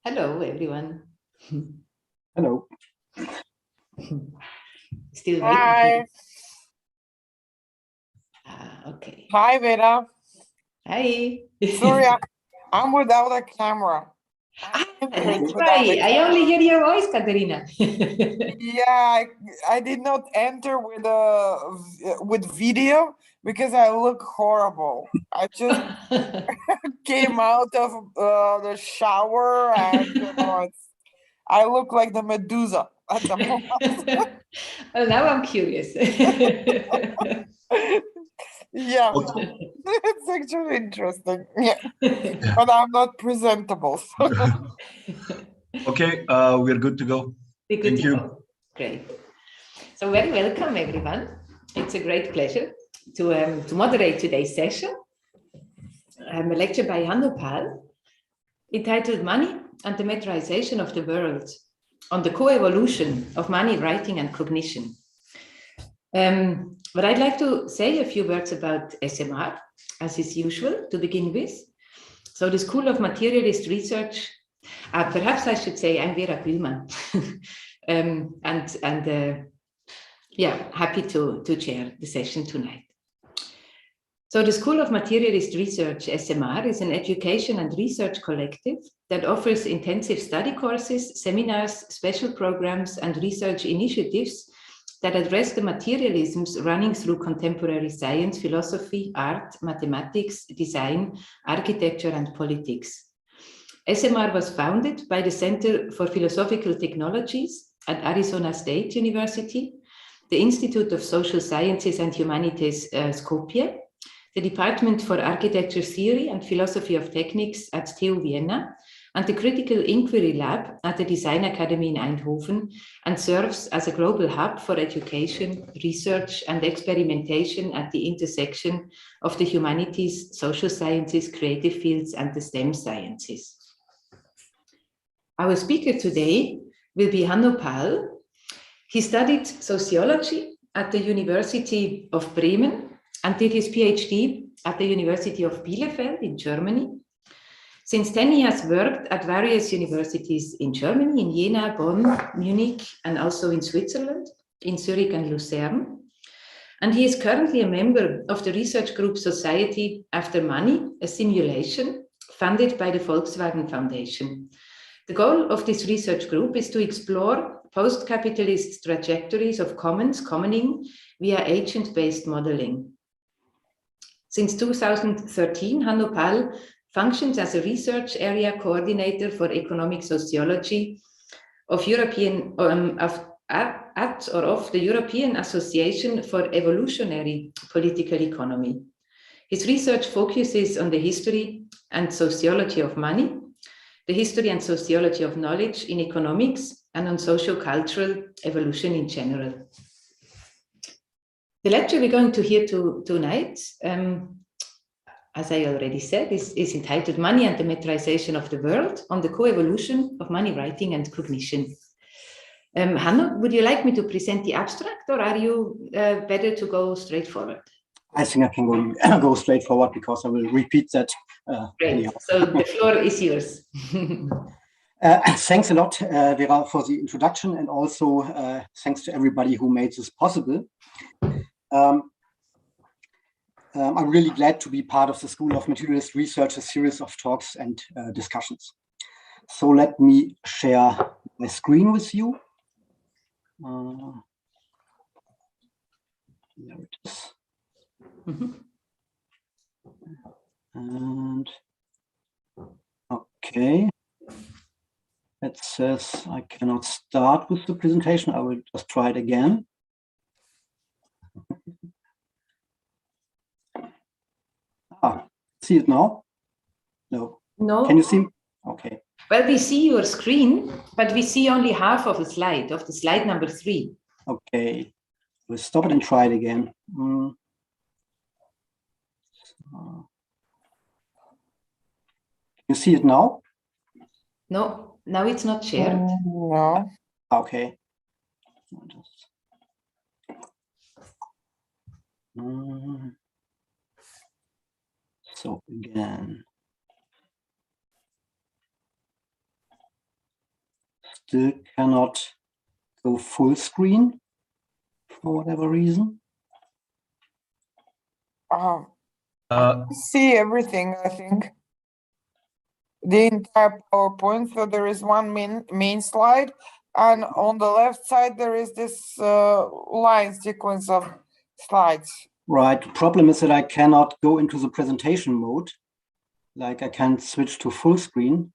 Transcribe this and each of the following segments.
Hello, everyone. Hello. Still Hi. waiting. Okay. Hi, Vera. Hi. Sorry, I'm without a camera. That's why I only hear your voice, Katerina. Yeah, I did not enter with video because I look horrible. I just came out of the shower and I look like the Medusa at the moment. Well, now I'm curious. Yeah, it's actually interesting. Yeah, but I'm not presentable. So. Okay, we're good to go. Thank you. Great. So very welcome, everyone. It's a great pleasure to moderate today's session. A lecture by Hanno Pahl entitled Money and the Metrization of the World on the co-evolution of money, writing, and cognition. But I'd like to say a few words about SMR, as is usual, to begin with. So the School of Materialist Research, perhaps I should say I'm Vera Bühlmann, happy to chair the session tonight. So the School of Materialist Research, SMR, is an education and research collective that offers intensive study courses, seminars, special programs, and research initiatives that address the materialisms running through contemporary science, philosophy, art, mathematics, design, architecture, and politics. SMR was founded by the Center for Philosophical Technologies at Arizona State University, the Institute of Social Sciences and Humanities, Skopje, the Department for Architecture Theory and Philosophy of Techniques at TU Vienna, and the Critical Inquiry Lab at the Design Academy in Eindhoven, and serves as a global hub for education, research, and experimentation at the intersection of the humanities, social sciences, creative fields, and the STEM sciences. Our speaker today will be Hanno Pahl. He studied sociology at the University of Bremen and did his PhD at the University of Bielefeld in Germany. Since then, he has worked at various universities in Germany, in Jena, Bonn, Munich, and also in Switzerland, in Zurich and Lucerne. And he is currently a member of the research group Society After Money, a simulation funded by the Volkswagen Foundation. The goal of this research group is to explore post-capitalist trajectories of commoning via agent-based modeling. Since 2013, Hanno Pahl functions as a research area coordinator for economic sociology of the European Association for Evolutionary Political Economy. His research focuses on the history and sociology of money, the history and sociology of knowledge in economics, and on socio-cultural evolution in general. The lecture we're going to hear tonight, as I already said, is entitled Money and the Metrization of the World on the Co-Evolution of Money, Writing, and Cognition. Hanno, would you like me to present the abstract, or are you better to go straight forward? I think I can go straight forward because I will repeat that. Great. Anyhow. So the floor is yours. Thanks a lot, Vera, for the introduction, and also thanks to everybody who made this possible. I'm really glad to be part of the School of Materialist Research, a series of talks and discussions. So let me share my screen with you. There it is. And okay, it says I cannot start with the presentation. I will just try it again. See it now? No. No. Can you see? Okay. Well, we see your screen, but we see only half of a slide, of the slide number 3. Okay. We'll stop it and try it again. You see it now? No, now it's not shared. No. Okay. So again. still cannot go full screen for whatever reason. See everything, I think. The entire PowerPoint. So there is one main slide, and on the left side there is this line sequence of slides. Right. The problem is that I cannot go into the presentation mode. Like I can't switch to full screen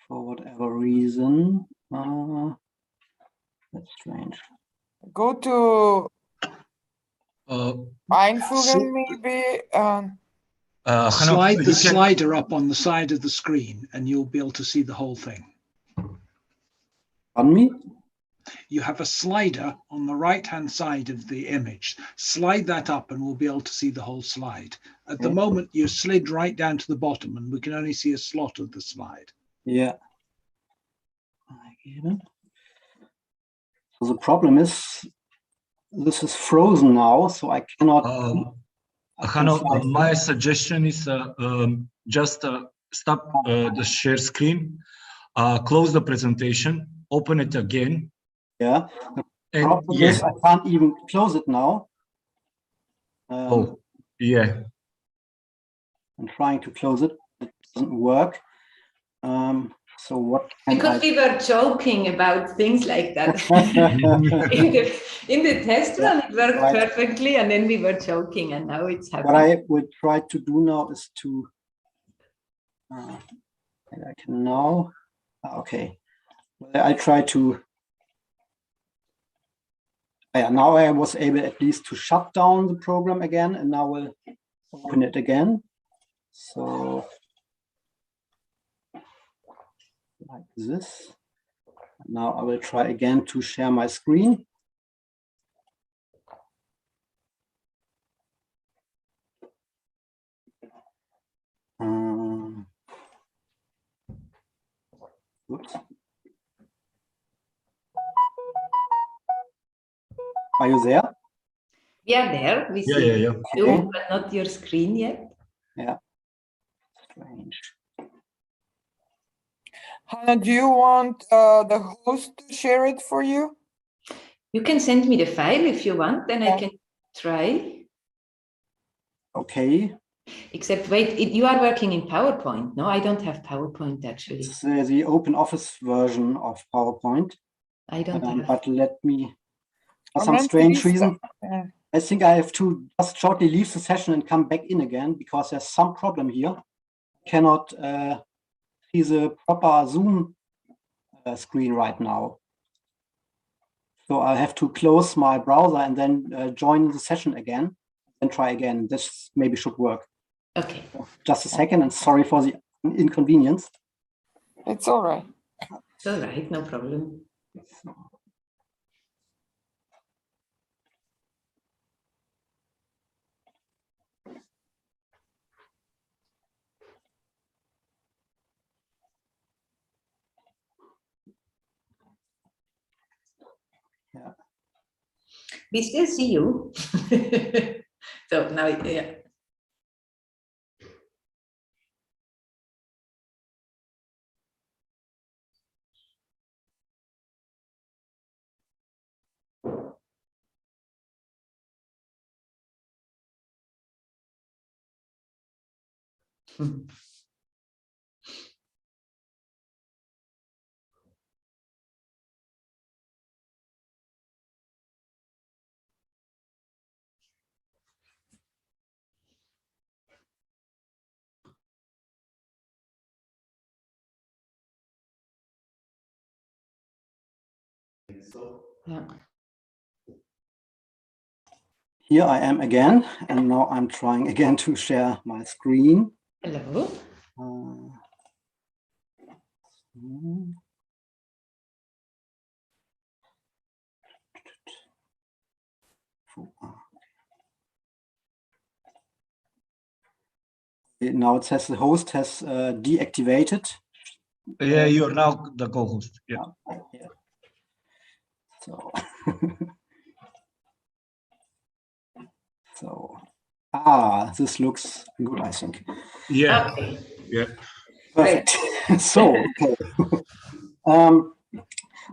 for whatever reason. That's strange. Go to Einfügen maybe. Slide the slider up on the side of the screen and you'll be able to see the whole thing. Pardon me? You have a slider on the right-hand side of the image. Slide that up and we'll be able to see the whole slide. At the moment, you slid right down to the bottom and we can only see a slot of the slide. Yeah. I get it. So the problem is, this is frozen now, so I cannot... Hanno, my suggestion is just stop the share screen, close the presentation, open it again. Yeah, the problem is I can't even close it now. Yeah. I'm trying to close it. It doesn't work. So what? Because we were joking about things like that. in the test run, it worked perfectly, and then we were joking, and now it's happening. What I would try to do now is to. I can now. Okay. I try to. Now I was able at least to shut down the program again, and now we'll open it again. So like this. Now I will try again to share my screen. Oops. Are you there? We are there. We see you, Okay. but not your screen yet. Yeah. Strange. Hanno, do you want the host to share it for you? You can send me the file if you want, then I can try. Okay. Except, wait, you are working in PowerPoint. No, I don't have PowerPoint actually. It's the open office version of PowerPoint. I don't have. But let me, for some strange reason, I think I have to just shortly leave the session and come back in again because there's some problem here. I cannot see the proper Zoom screen right now. So I have to close my browser and then join the session again and try again. This maybe should work. Okay. Just a second, and sorry for the inconvenience. It's all right. It's all right, no problem. Yeah. We still see you. So now, yeah. Yeah. Here I am again, and now I'm trying again to share my screen. Hello. Now it says the host has deactivated. Yeah, you're now the co-host. Yeah. Yeah. So, this looks good, I think. Yeah. Okay. Yeah. Perfect. So, okay.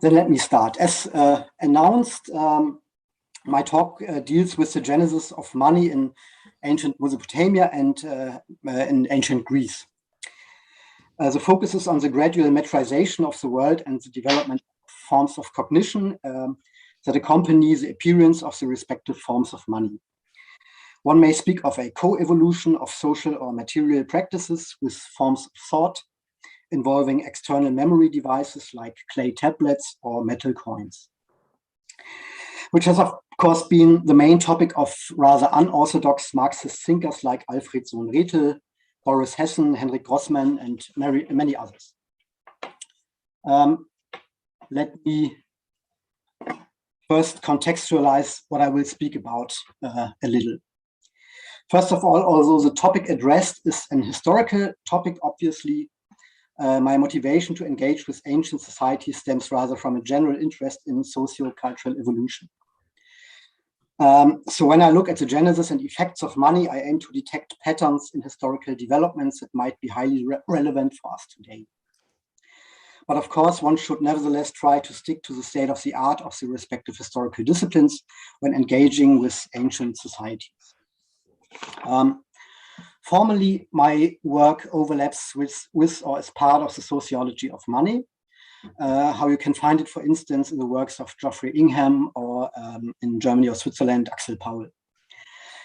Then let me start. As announced, my talk deals with the genesis of money in ancient Mesopotamia and in ancient Greece. The focus is on the gradual metrization of the world and the development of forms of cognition that accompany the appearance of the respective forms of money. One may speak of a co-evolution of social or material practices with forms of thought involving external memory devices like clay tablets or metal coins, which has of course been the main topic of rather unorthodox Marxist thinkers like Alfred Sohn-Rethel, Boris Hessen, Henrik Grossman, and many others. Let me first contextualize what I will speak about a little. First of all, although the topic addressed is an historical topic, obviously, my motivation to engage with ancient societies stems rather from a general interest in socio-cultural evolution. So when I look at the genesis and effects of money, I aim to detect patterns in historical developments that might be highly relevant for us today. But of course, one should nevertheless try to stick to the state of the art of the respective historical disciplines when engaging with ancient societies. Formally, my work overlaps with or is part of the sociology of money, how you can find it, for instance, in the works of Geoffrey Ingham or in Germany or Switzerland, Axel Paul.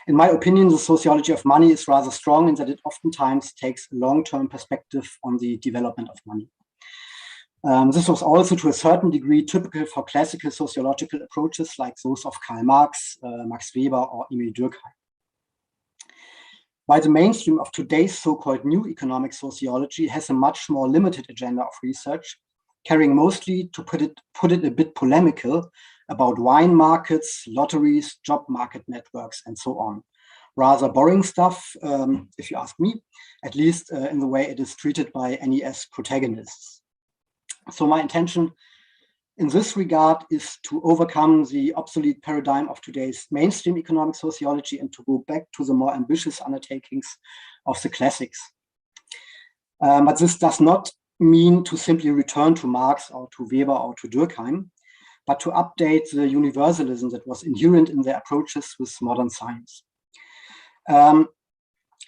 In my opinion, the sociology of money is rather strong in that it oftentimes takes a long-term perspective on the development of money. This was also to a certain degree typical for classical sociological approaches like those of Karl Marx, Max Weber, or Emil Durkheim. While the mainstream of today's so-called new economic sociology has a much more limited agenda of research, caring mostly, to put it a bit polemical, about wine markets, lotteries, job market networks, and so on. Rather boring stuff, if you ask me, at least in the way it is treated by NES protagonists. So my intention in this regard is to overcome the obsolete paradigm of today's mainstream economic sociology and to go back to the more ambitious undertakings of the classics. But this does not mean to simply return to Marx or to Weber or to Durkheim, but to update the universalism that was inherent in their approaches with modern science.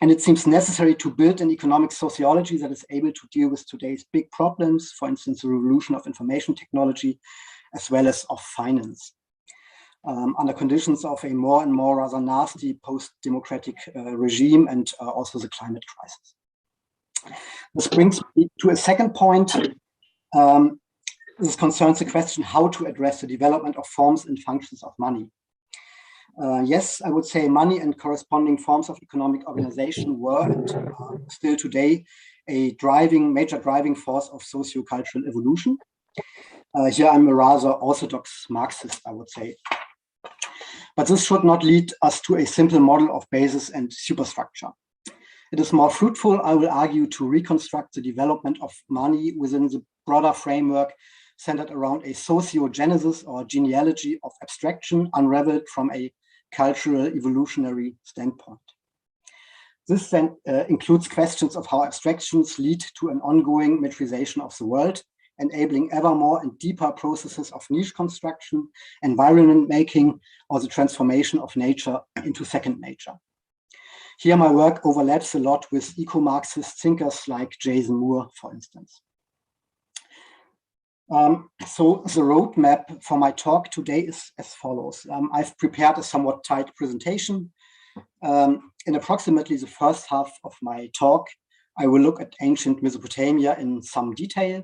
And it seems necessary to build an economic sociology that is able to deal with today's big problems, for instance, the revolution of information technology, as well as of finance, under conditions of a more and more rather nasty post-democratic regime and also the climate crisis. This brings me to a second point. This concerns the question how to address the development of forms and functions of money. Yes, I would say money and corresponding forms of economic organization were and still today a major driving force of socio-cultural evolution. Here I'm a rather orthodox Marxist, I would say. But this should not lead us to a simple model of basis and superstructure. It is more fruitful, I will argue, to reconstruct the development of money within the broader framework centered around a sociogenesis or genealogy of abstraction unraveled from a cultural evolutionary standpoint. This then includes questions of how abstractions lead to an ongoing metrization of the world, enabling ever more and deeper processes of niche construction, environment making, or the transformation of nature into second nature. Here my work overlaps a lot with eco-Marxist thinkers like Jason Moore, for instance. So the roadmap for my talk today is as follows. I've prepared a somewhat tight presentation. In approximately the first half of my talk, I will look at ancient Mesopotamia in some detail.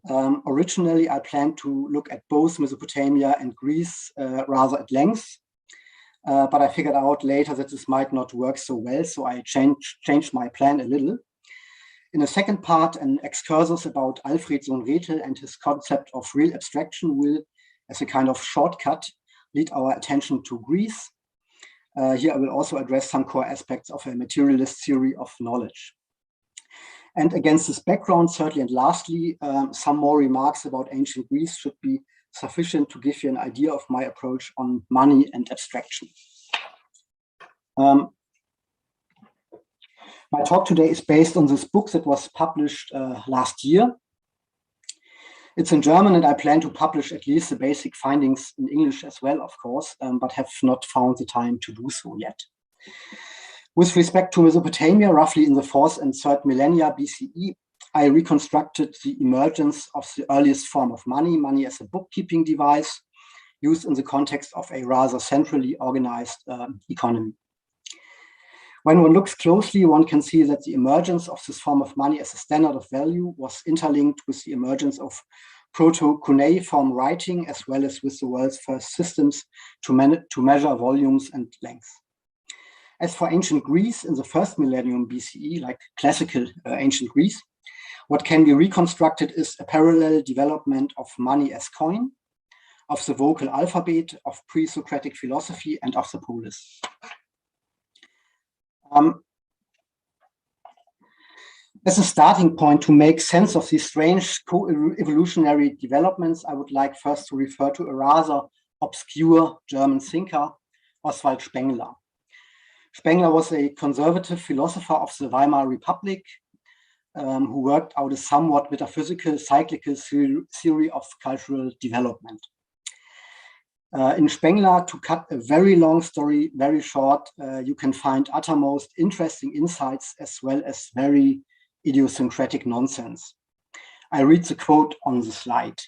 Originally, I planned to look at both Mesopotamia and Greece rather at length, but I figured out later that this might not work so well, so I changed my plan a little. In the second part, an excursus about Alfred Sohn-Rethel and his concept of real abstraction will, as a kind of shortcut, lead our attention to Greece. Here I will also address some core aspects of a materialist theory of knowledge. And against this background, thirdly and lastly, some more remarks about ancient Greece should be sufficient to give you an idea of my approach on money and abstraction. My talk today is based on this book that was published last year. It's in German, and I plan to publish at least the basic findings in English as well, of course, but have not found the time to do so yet. With respect to Mesopotamia, roughly in the 4th and 3rd millennia BCE, I reconstructed the emergence of the earliest form of money as a bookkeeping device used in the context of a rather centrally organized economy. When one looks closely, one can see that the emergence of this form of money as a standard of value was interlinked with the emergence of proto-cuneiform writing, as well as with the world's first systems to measure volumes and length. As for ancient Greece in the 1st millennium BCE, like classical ancient Greece, what can be reconstructed is a parallel development of money as coin, of the vocal alphabet, of pre-Socratic philosophy, and of the polis. As a starting point to make sense of these strange co-evolutionary developments, I would like first to refer to a rather obscure German thinker, Oswald Spengler. Spengler was a conservative philosopher of the Weimar Republic who worked out a somewhat metaphysical, cyclical theory of cultural development. In Spengler, to cut a very long story very short, you can find uttermost interesting insights as well as very idiosyncratic nonsense. I read the quote on the slide.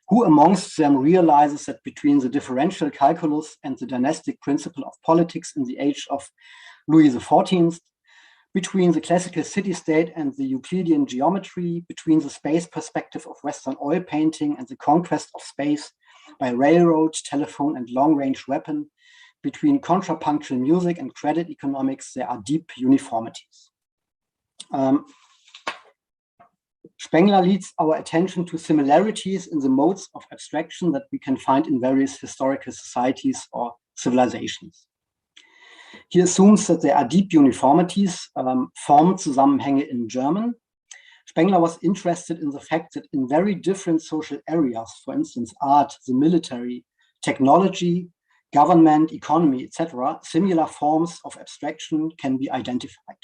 Who amongst them realizes that between the differential calculus and the dynastic principle of politics in the age of Louis XIV, between the classical city-state and the Euclidean geometry, between the space perspective of Western oil painting and the conquest of space by railroad, telephone, and long-range weapon, between contrapunctual music and credit economics, there are deep uniformities. Spengler leads our attention to similarities in the modes of abstraction that we can find in various historical societies or civilizations. He assumes that there are deep uniformities, Formzusammenhänge in German. Spengler was interested in the fact that in very different social areas, for instance, art, the military, technology, government, economy, etc., similar forms of abstraction can be identified.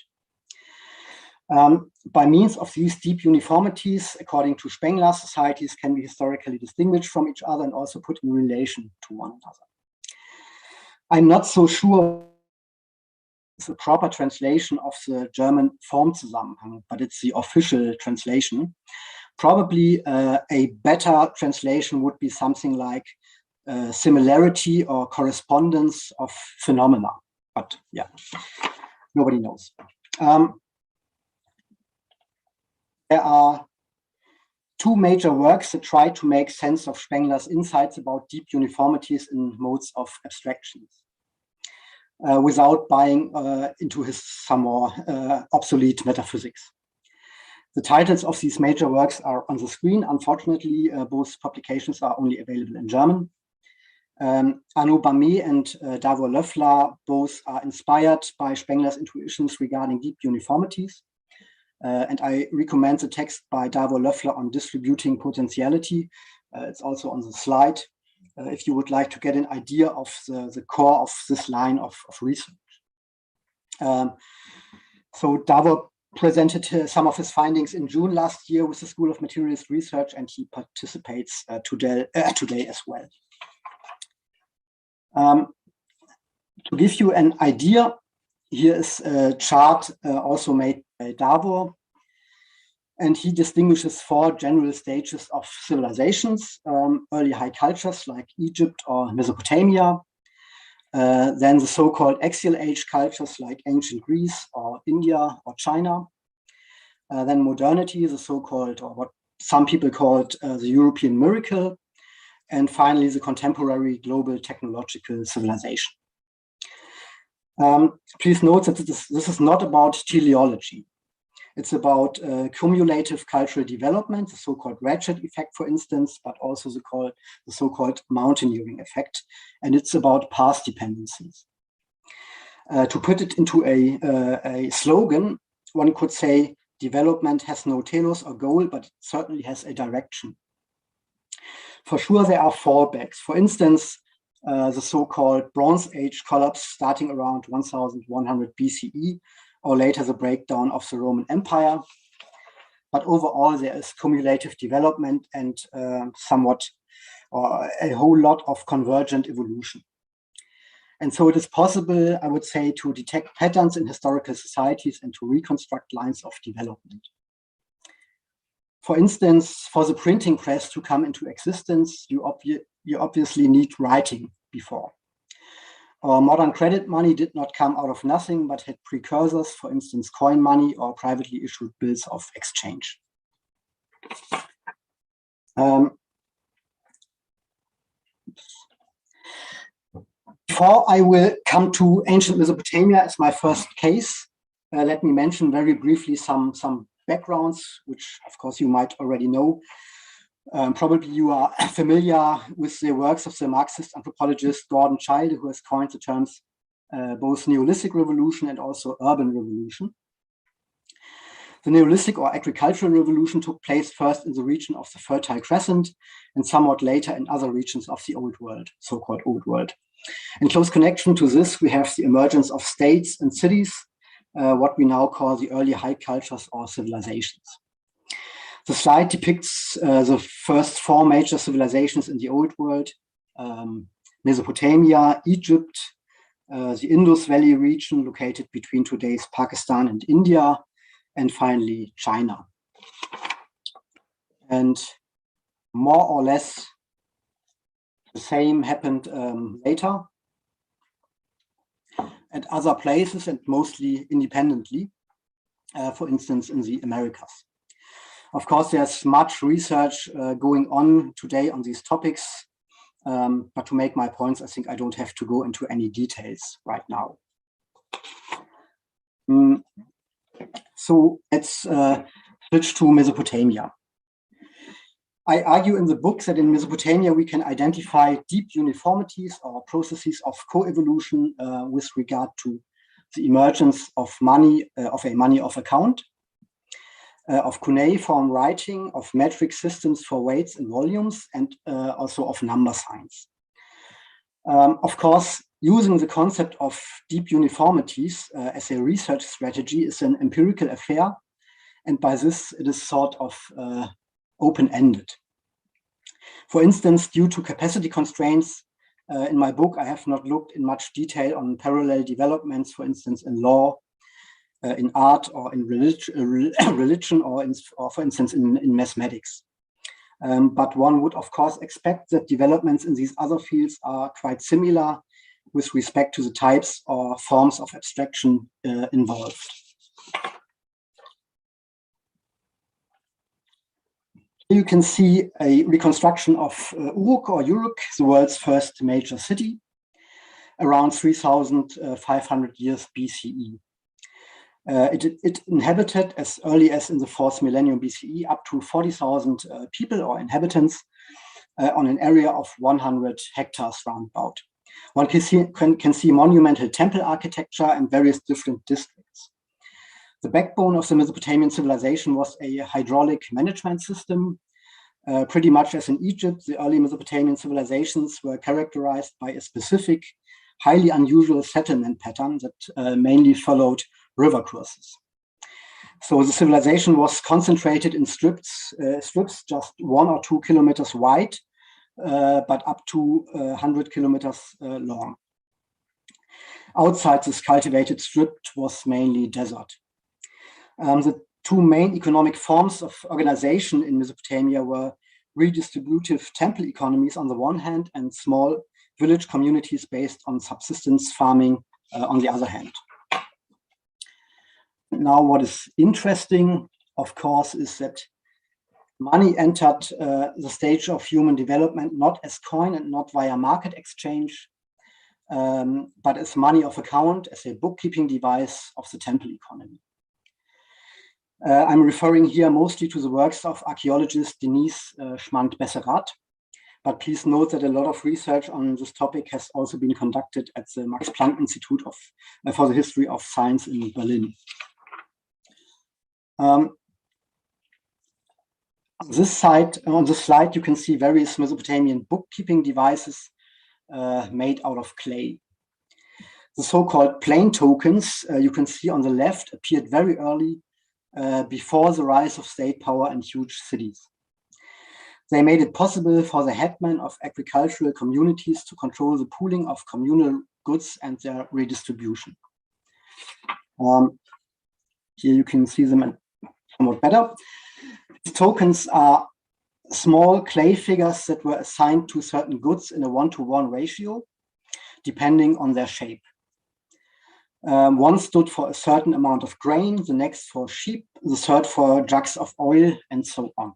By means of these deep uniformities, according to Spengler, societies can be historically distinguished from each other and also put in relation to one another. I'm not so sure it's a proper translation of the German Formzusammenhang, but it's the official translation. Probably a better translation would be something like similarity or correspondence of phenomena. But yeah, nobody knows. There are two major works that try to make sense of Spengler's insights about deep uniformities in modes of abstractions without buying into his some more obsolete metaphysics. The titles of these major works are on the screen. Unfortunately, both publications are only available in German. Arno Bammé and Davor Löffler both are inspired by Spengler's intuitions regarding deep uniformities. And I recommend the text by Davor Löffler on distributing potentiality. It's also on the slide if you would like to get an idea of the core of this line of research. So Davor presented some of his findings in June last year with the School of Materialist Research, and he participates today as well. To give you an idea, here is a chart also made by Davor, and he distinguishes 4 general stages of civilizations: early high cultures like Egypt or Mesopotamia, then the so-called axial age cultures like ancient Greece or India or China, then modernity, the so-called, or what some people called the European miracle, and finally the contemporary global technological civilization. Please note that this is not about teleology. It's about cumulative cultural development, the so-called gradual effect, for instance, but also the so-called mountaineering effect, and it's about path dependencies. To put it into a slogan, one could say development has no telos or goal, but it certainly has a direction. For sure, there are fallbacks. For instance, the so-called Bronze Age collapse starting around 1100 BCE, or later the breakdown of the Roman Empire. but overall there is cumulative development and somewhat or a whole lot of convergent evolution. And so it is possible, I would say, to detect patterns in historical societies and to reconstruct lines of development. For instance, for the printing press to come into existence, you obviously need writing before. Or modern credit money did not come out of nothing, but had precursors, for instance, coin money or privately issued bills of exchange. Before I will come to ancient Mesopotamia as my first case, let me mention very briefly some backgrounds, which of course you might already know. Probably you are familiar with the works of the Marxist anthropologist Gordon Childe, who has coined the terms both Neolithic revolution and also urban revolution. The Neolithic or agricultural revolution took place first in the region of the Fertile Crescent and somewhat later in other regions of the Old World, so-called Old World. In close connection to this, we have the emergence of states and cities, what we now call the early high cultures or civilizations. The slide depicts the first four major civilizations in the Old World: Mesopotamia, Egypt, the Indus Valley region located between today's Pakistan and India, and finally China. And more or less the same happened later at other places and mostly independently, for instance, in the Americas. Of course, there's much research going on today on these topics, but to make my points, I think I don't have to go into any details right now. So let's switch to Mesopotamia. I argue in the book that in Mesopotamia we can identify deep uniformities or processes of co-evolution with regard to the emergence of money, of a money of account, of cuneiform writing, of metric systems for weights and volumes, and also of number signs. Of course, using the concept of deep uniformities as a research strategy is an empirical affair, and by this it is sort of open-ended. For instance, due to capacity constraints, in my book I have not looked in much detail on parallel developments, for instance, in law, in art, or in religion, or for instance, in mathematics. But one would, of course, expect that developments in these other fields are quite similar with respect to the types or forms of abstraction involved. You can see a reconstruction of Uruk or Uruk, the world's first major city, around 3,500 years BCE. It inhabited as early as in the 4th millennium BCE up to 40,000 people or inhabitants on an area of 100 hectares roundabout. One can see monumental temple architecture and various different districts. The backbone of the Mesopotamian civilization was a hydraulic management system. Pretty much as in Egypt, the early Mesopotamian civilizations were characterized by a specific, highly unusual settlement pattern that mainly followed river courses. So the civilization was concentrated in strips just 1 or 2 kilometers wide, but up to 100 kilometers long. Outside this cultivated strip was mainly desert. The two main economic forms of organization in Mesopotamia were redistributive temple economies on the one hand and small village communities based on subsistence farming on the other hand. Now, what is interesting, of course, is that money entered the stage of human development not as coin and not via market exchange, but as money of account, as a bookkeeping device of the temple economy. I'm referring here mostly to the works of archaeologist Denise Schmand-Besserat, but please note that a lot of research on this topic has also been conducted at the Max Planck Institute for the History of Science in Berlin. On this slide, you can see various Mesopotamian bookkeeping devices made out of clay. The so-called plain tokens you can see on the left appeared very early before the rise of state power and huge cities. They made it possible for the headmen of agricultural communities to control the pooling of communal goods and their redistribution. Here you can see them somewhat better. These tokens are small clay figures that were assigned to certain goods in a 1-to-1 ratio, depending on their shape. One stood for a certain amount of grain, the next for sheep, the third for jugs of oil, and so on.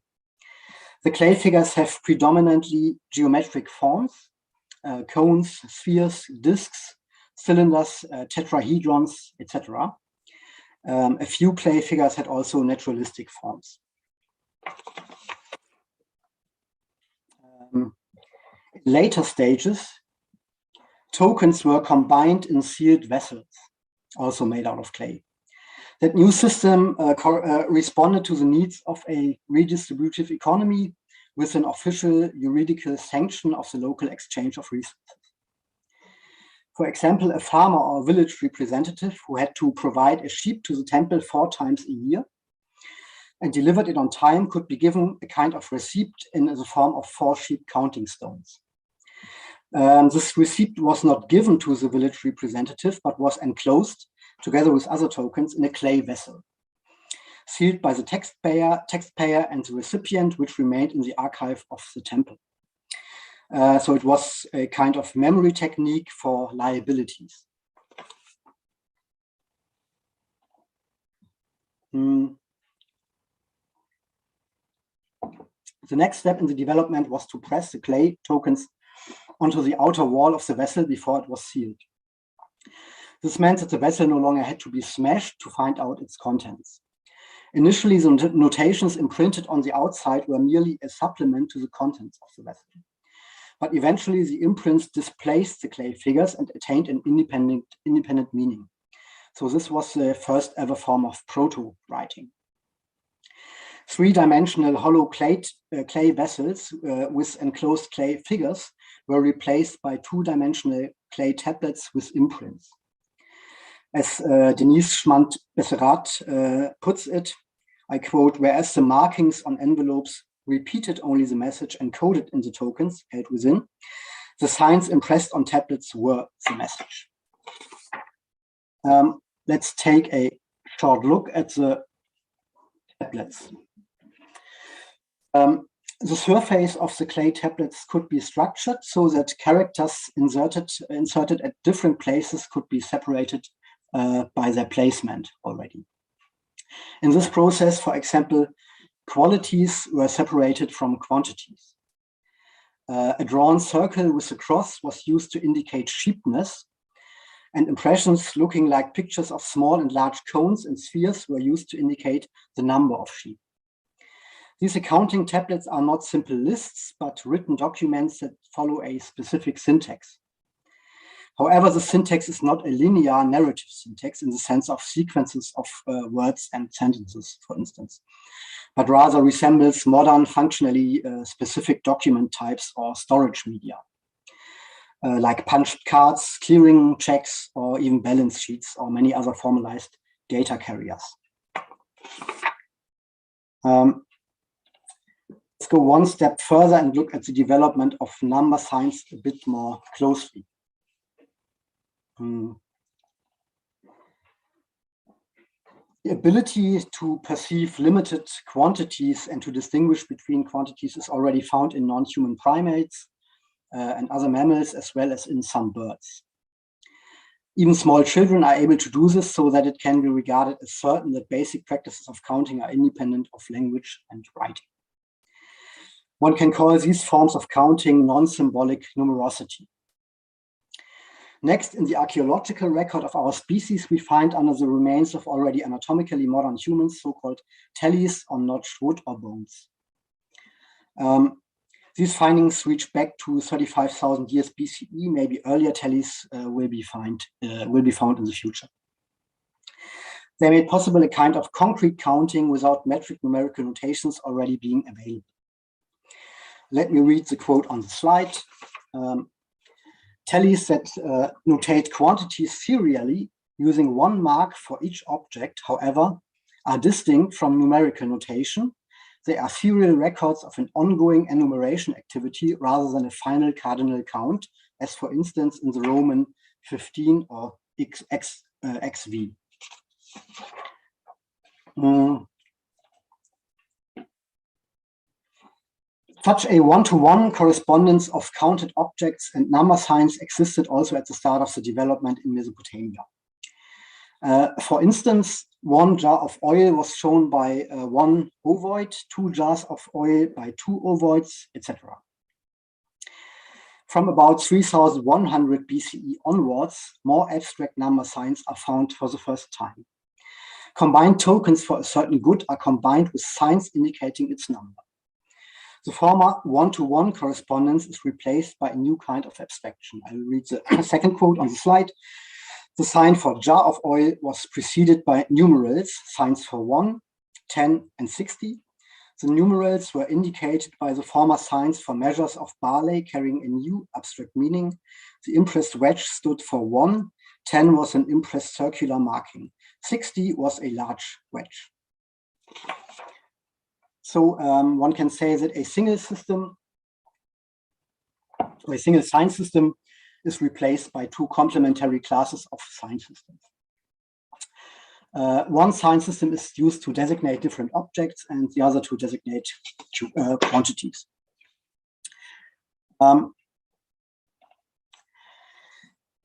The clay figures have predominantly geometric forms, cones, spheres, discs, cylinders, tetrahedrons, etc. A few clay figures had also naturalistic forms. In later stages, tokens were combined in sealed vessels, also made out of clay. That new system responded to the needs of a redistributive economy with an official juridical sanction of the local exchange of resources. For example, a farmer or village representative who had to provide a sheep to the temple 4 times a year and delivered it on time could be given a kind of receipt in the form of 4 sheep counting stones. This receipt was not given to the village representative, but was enclosed together with other tokens in a clay vessel, sealed by the taxpayer and the recipient, which remained in the archive of the temple. So it was a kind of memory technique for liabilities. The next step in the development was to press the clay tokens onto the outer wall of the vessel before it was sealed. This meant that the vessel no longer had to be smashed to find out its contents. Initially, the notations imprinted on the outside were merely a supplement to the contents of the vessel. But eventually, the imprints displaced the clay figures and attained an independent meaning. So this was the first ever form of proto-writing. 3-dimensional hollow clay vessels with enclosed clay figures were replaced by 2-dimensional clay tablets with imprints. As Denise Schmand-Besserat puts it, I quote, "Whereas the markings on envelopes repeated only the message encoded in the tokens held within, the signs impressed on tablets were the message." Let's take a short look at the tablets. The surface of the clay tablets could be structured so that characters inserted at different places could be separated by their placement already. In this process, for example, qualities were separated from quantities. A drawn circle with a cross was used to indicate sheepness, and impressions looking like pictures of small and large cones and spheres were used to indicate the number of sheep. These accounting tablets are not simple lists, but written documents that follow a specific syntax. However, the syntax is not a linear narrative syntax in the sense of sequences of words and sentences, for instance, but rather resembles modern functionally specific document types or storage media, like punched cards, clearing checks, or even balance sheets, or many other formalized data carriers. Let's go one step further and look at the development of number signs a bit more closely. The ability to perceive limited quantities and to distinguish between quantities is already found in non-human primates and other mammals, as well as in some birds. Even small children are able to do this, so that it can be regarded as certain that basic practices of counting are independent of language and writing. One can call these forms of counting non-symbolic numerosity. Next, in the archaeological record of our species, we find under the remains of already anatomically modern humans so-called tallies on notched wood or bones. These findings reach back to 35,000 years BCE. Maybe earlier tallies will be found in the future. They made possible a kind of concrete counting without metric numerical notations already being available. Let me read the quote on the slide. Tallies that notate quantities serially using one mark for each object, however, are distinct from numerical notation. They are serial records of an ongoing enumeration activity rather than a final cardinal count, as for instance in the Roman 15 or XV. Such a one-to-one correspondence of counted objects and number signs existed also at the start of the development in Mesopotamia. For instance, 1 jar of oil was shown by 1 ovoid, 2 jars of oil by 2 ovoids, etc. From about 3100 BCE onwards, more abstract number signs are found for the first time. Combined tokens for a certain good are combined with signs indicating its number. The former one-to-one correspondence is replaced by a new kind of abstraction. I will read the second quote on the slide. The sign for jar of oil was preceded by numerals, signs for 1, 10, and 60. The numerals were indicated by the former signs for measures of barley carrying a new abstract meaning. The impressed wedge stood for 1, 10 was an impressed circular marking, 60 was a large wedge. So one can say that a single system, or a single sign system, is replaced by 2 complementary classes of sign systems. One sign system is used to designate different objects and the other to designate quantities. At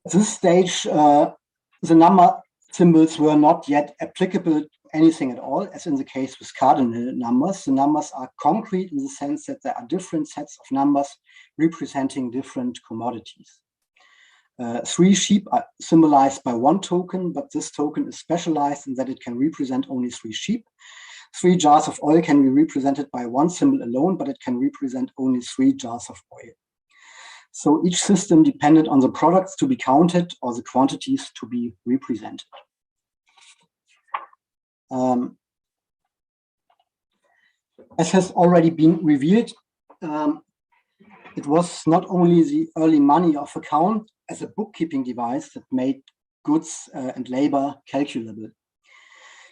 this stage, the number symbols were not yet applicable to anything at all, as in the case with cardinal numbers. The numbers are concrete in the sense that there are different sets of numbers representing different commodities. 3 sheep are symbolized by 1 token, but this token is specialized in that it can represent only 3 sheep. 3 jars of oil can be represented by 1 symbol alone, but it can represent only 3 jars of oil. So each system depended on the products to be counted or the quantities to be represented. As has already been revealed, it was not only the early money of account as a bookkeeping device that made goods and labor calculable.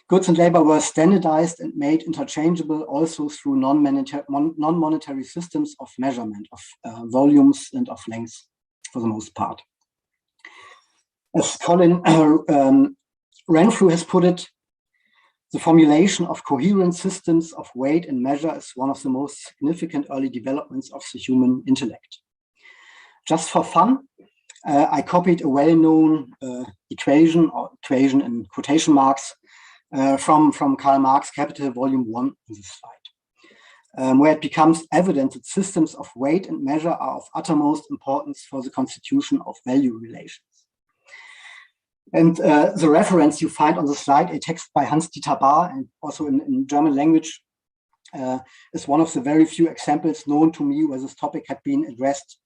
Goods and labor were standardized and made interchangeable also through non-monetary systems of measurement of volumes and of lengths for the most part. As Colin Renfrew has put it, the formulation of coherent systems of weight and measure is one of the most significant early developments of the human intellect. Just for fun, I copied a well-known equation, or equation in quotation marks, from Karl Marx Capital Volume 1 in this slide, where it becomes evident that systems of weight and measure are of uttermost importance for the constitution of value relations. And the reference you find on the slide, a text by Hans-Dieter Bahr, and also in German language, is one of the very few examples known to me where this topic had been addressed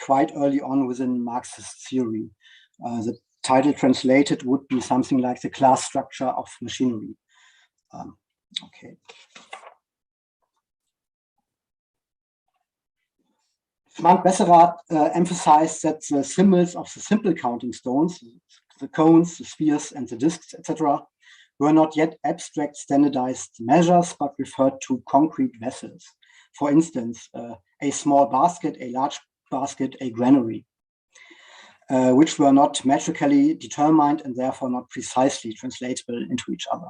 quite early on within Marxist theory. The title translated would be something like the class structure of machinery. Okay. Schwandt-Besserath emphasized that the symbols of the simple counting stones, the cones, the spheres, and the discs, etc., were not yet abstract standardized measures, but referred to concrete vessels. For instance, a small basket, a large basket, a granary, which were not metrically determined and therefore not precisely translatable into each other.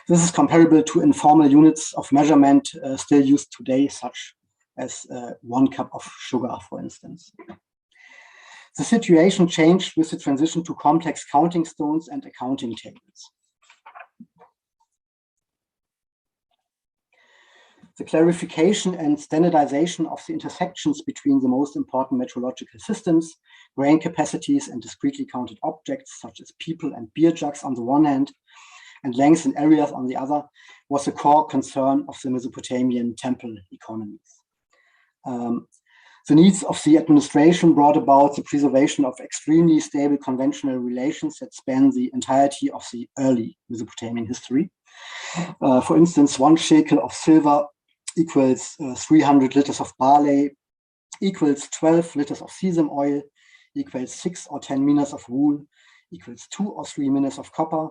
This is comparable to informal units of measurement still used today, such as 1 cup of sugar, for instance. The situation changed with the transition to complex counting stones and accounting tables. The clarification and standardization of the intersections between the most important metrological systems, grain capacities and discretely counted objects such as people and beer jugs on the one hand, and lengths and areas on the other, was a core concern of the Mesopotamian temple economies. The needs of the administration brought about the preservation of extremely stable conventional relations that span the entirety of the early Mesopotamian history. For instance, 1 shekel of silver equals 300 liters of barley, equals 12 liters of sesame oil, equals 6 or 10 minas of wool, equals 2 or 3 minas of copper,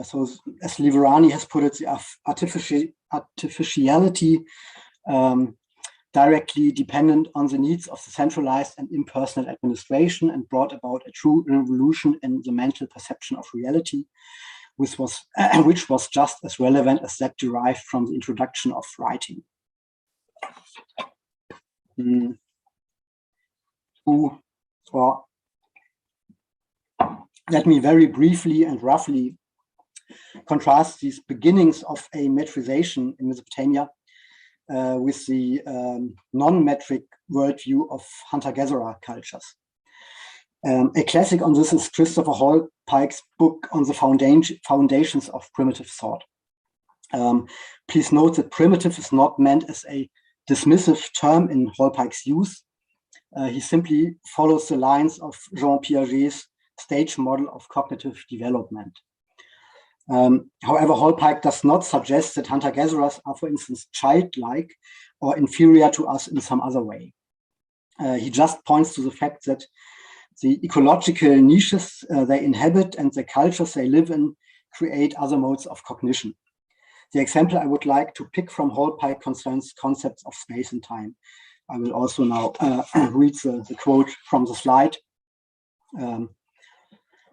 So as Liverani has put it, the artificiality directly dependent on the needs of the centralized and impersonal administration, and brought about a true revolution in the mental perception of reality, which was just as relevant as that derived from the introduction of writing. Let me very briefly and roughly contrast these beginnings of a metrization in Mesopotamia with the non-metric worldview of hunter-gatherer cultures. A classic on this is Christopher Hall-Pike's book on the foundations of primitive thought. Please note that primitive is not meant as a dismissive term in Hall-Pike's use. He simply follows the lines of Jean Piaget's stage model of cognitive development. However, Hall-Pike does not suggest that hunter-gatherers are, for instance, childlike or inferior to us in some other way. He just points to the fact that the ecological niches they inhabit and the cultures they live in create other modes of cognition. The example I would like to pick from Hall-Pike concerns concepts of space and time. I will also now read the quote from the slide.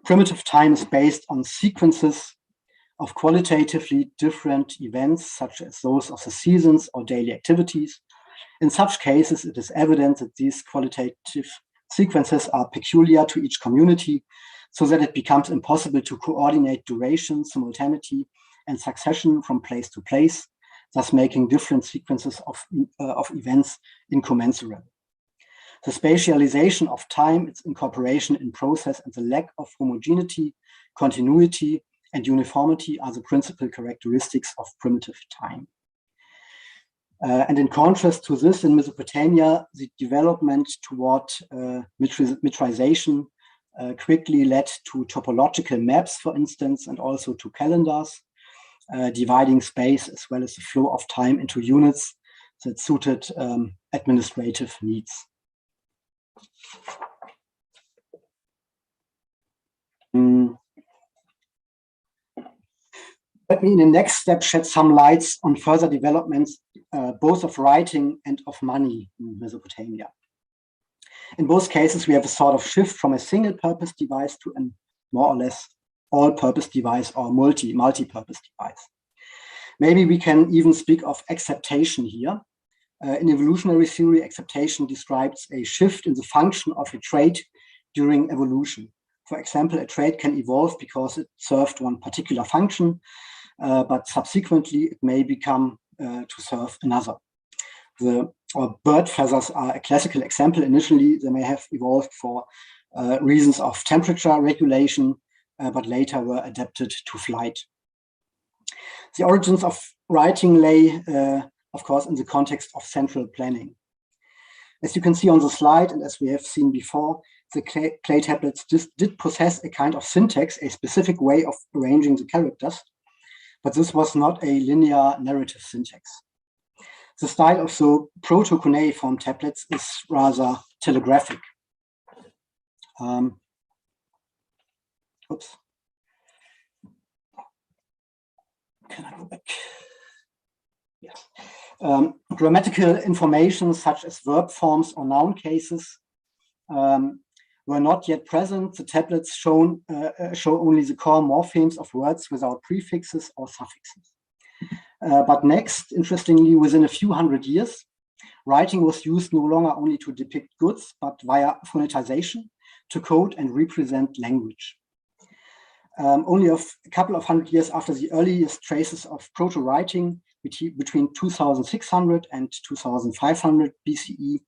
Primitive time is based on sequences of qualitatively different events, such as those of the seasons or daily activities. In such cases, it is evident that these qualitative sequences are peculiar to each community, so that it becomes impossible to coordinate duration, simultaneity, and succession from place to place, thus making different sequences of events incommensurable. The spatialization of time, its incorporation in process, and the lack of homogeneity, continuity, and uniformity are the principal characteristics of primitive time. And in contrast to this, in Mesopotamia, the development toward metrization quickly led to topological maps, for instance, and also to calendars, dividing space as well as the flow of time into units that suited administrative needs. Let me in the next step shed some lights on further developments, both of writing and of money in Mesopotamia. In both cases, we have a sort of shift from a single-purpose device to a more or less all-purpose device or multi-purpose device. Maybe we can even speak of acceptation here. In evolutionary theory, acceptation describes a shift in the function of a trait during evolution. For example, a trait can evolve because it served one particular function, but subsequently it may become to serve another. Bird feathers are a classical example. Initially, they may have evolved for reasons of temperature regulation, but later were adapted to flight. The origins of writing lay, of course, in the context of central planning. As you can see on the slide, and as we have seen before, the clay tablets did possess a kind of syntax, a specific way of arranging the characters, but this was not a linear narrative syntax. The style of the proto-cuneiform tablets is rather telegraphic. Oops. Can I go back? Yes. Grammatical information such as verb forms or noun cases were not yet present. The tablets show only the core morphemes of words without prefixes or suffixes. But next, interestingly, within a few hundred years, writing was used no longer only to depict goods, but via phonetization to code and represent language. Only a couple of hundred years after the earliest traces of proto-writing, between 2600 and 2500 BCE,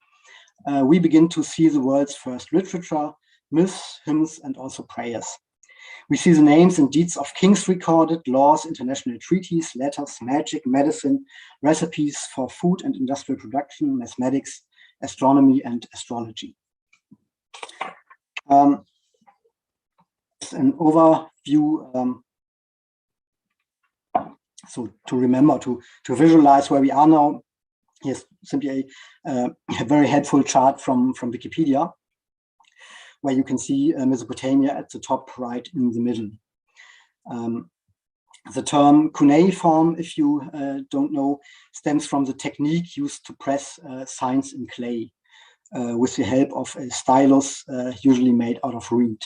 we begin to see the world's first literature, myths, hymns, and also prayers. We see the names and deeds of kings recorded, laws, international treaties, letters, magic, medicine, recipes for food and industrial production, mathematics, astronomy, and astrology. An overview, so to remember, to visualize where we are now, here's simply a very helpful chart from Wikipedia, where you can see Mesopotamia at the top right in the middle. The term cuneiform, if you don't know, stems from the technique used to press signs in clay with the help of a stylus, usually made out of reed.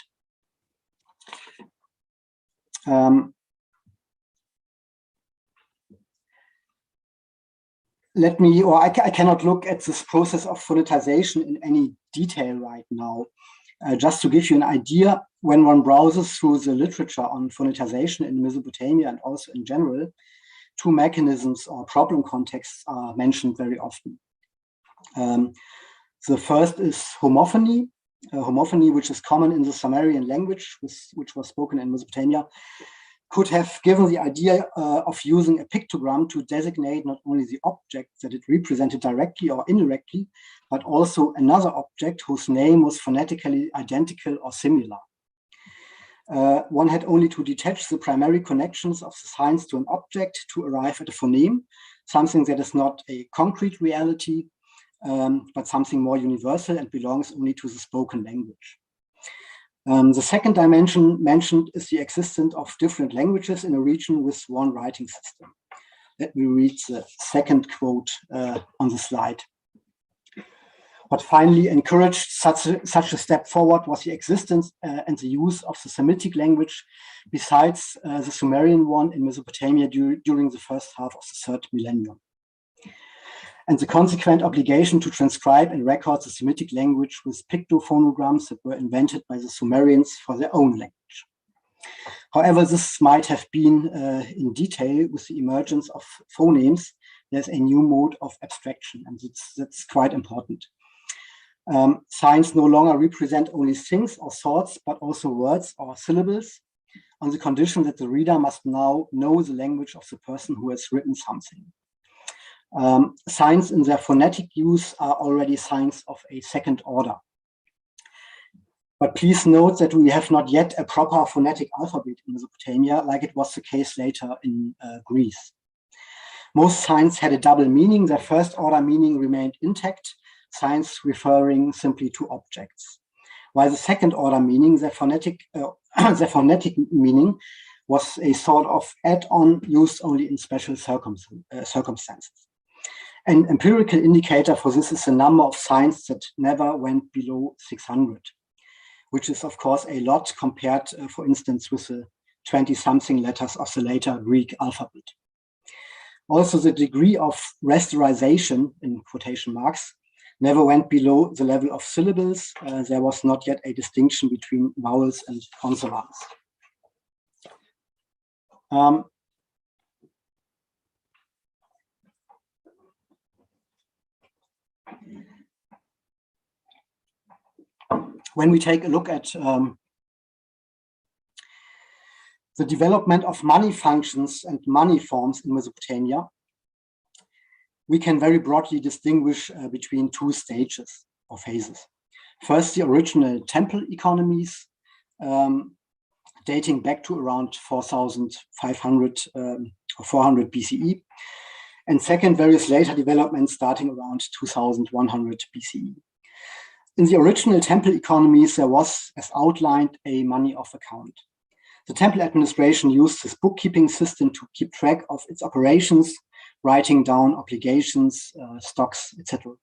I cannot look at this process of phonetization in any detail right now. Just to give you an idea, when one browses through the literature on phonetization in Mesopotamia and also in general, two mechanisms or problem contexts are mentioned very often. The first is homophony, which is common in the Sumerian language, which was spoken in Mesopotamia, could have given the idea of using a pictogram to designate not only the object that it represented directly or indirectly, but also another object whose name was phonetically identical or similar. One had only to detach the primary connections of the signs to an object to arrive at a phoneme, something that is not a concrete reality, but something more universal and belongs only to the spoken language. The second dimension mentioned is the existence of different languages in a region with one writing system. Let me read the second quote on the slide. What finally encouraged such a step forward was the existence and the use of the Semitic language besides the Sumerian one in Mesopotamia during the first half of the third millennium. And the consequent obligation to transcribe and record the Semitic language with pictophonograms that were invented by the Sumerians for their own language. However, this might have been in detail with the emergence of phonemes. There's a new mode of abstraction, and that's quite important. Signs no longer represent only things or thoughts, but also words or syllables, on the condition that the reader must now know the language of the person who has written something. Signs in their phonetic use are already signs of a second order. But please note that we have not yet a proper phonetic alphabet in Mesopotamia, like it was the case later in Greece. Most signs had a double meaning. Their first order meaning remained intact, signs referring simply to objects. While the second order meaning, their phonetic meaning, was a sort of add-on used only in special circumstances. An empirical indicator for this is the number of signs that never went below 600, which is of course a lot compared, for instance, with the 20-something letters of the later Greek alphabet. Also, the degree of rasterization, in quotation marks, never went below the level of syllables. There was not yet a distinction between vowels and consonants. When we take a look at the development of money functions and money forms in Mesopotamia, we can very broadly distinguish between two stages or phases. First, the original temple economies, dating back to around 4,500 or 400 BCE. And second, various later developments starting around 2100 BCE. In the original temple economies, there was, as outlined, a money of account. The temple administration used this bookkeeping system to keep track of its operations, writing down obligations, stocks, etc.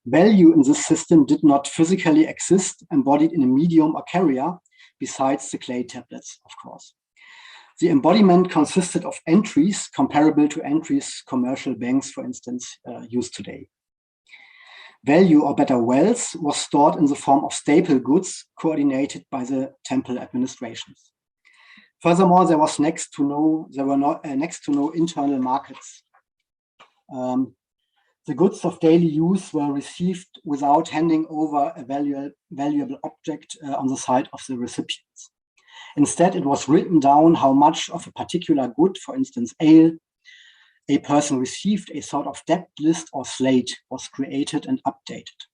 Value in this system did not physically exist, embodied in a medium or carrier, besides the clay tablets, of course. The embodiment consisted of entries comparable to entries commercial banks, for instance, use today. Value, or better, wealth, was stored in the form of staple goods coordinated by the temple administrations. Furthermore, there were next to no internal markets. The goods of daily use were received without handing over a valuable object on the side of the recipients. Instead, it was written down how much of a particular good, for instance, ale, a person received. A sort of debt list or slate was created and updated.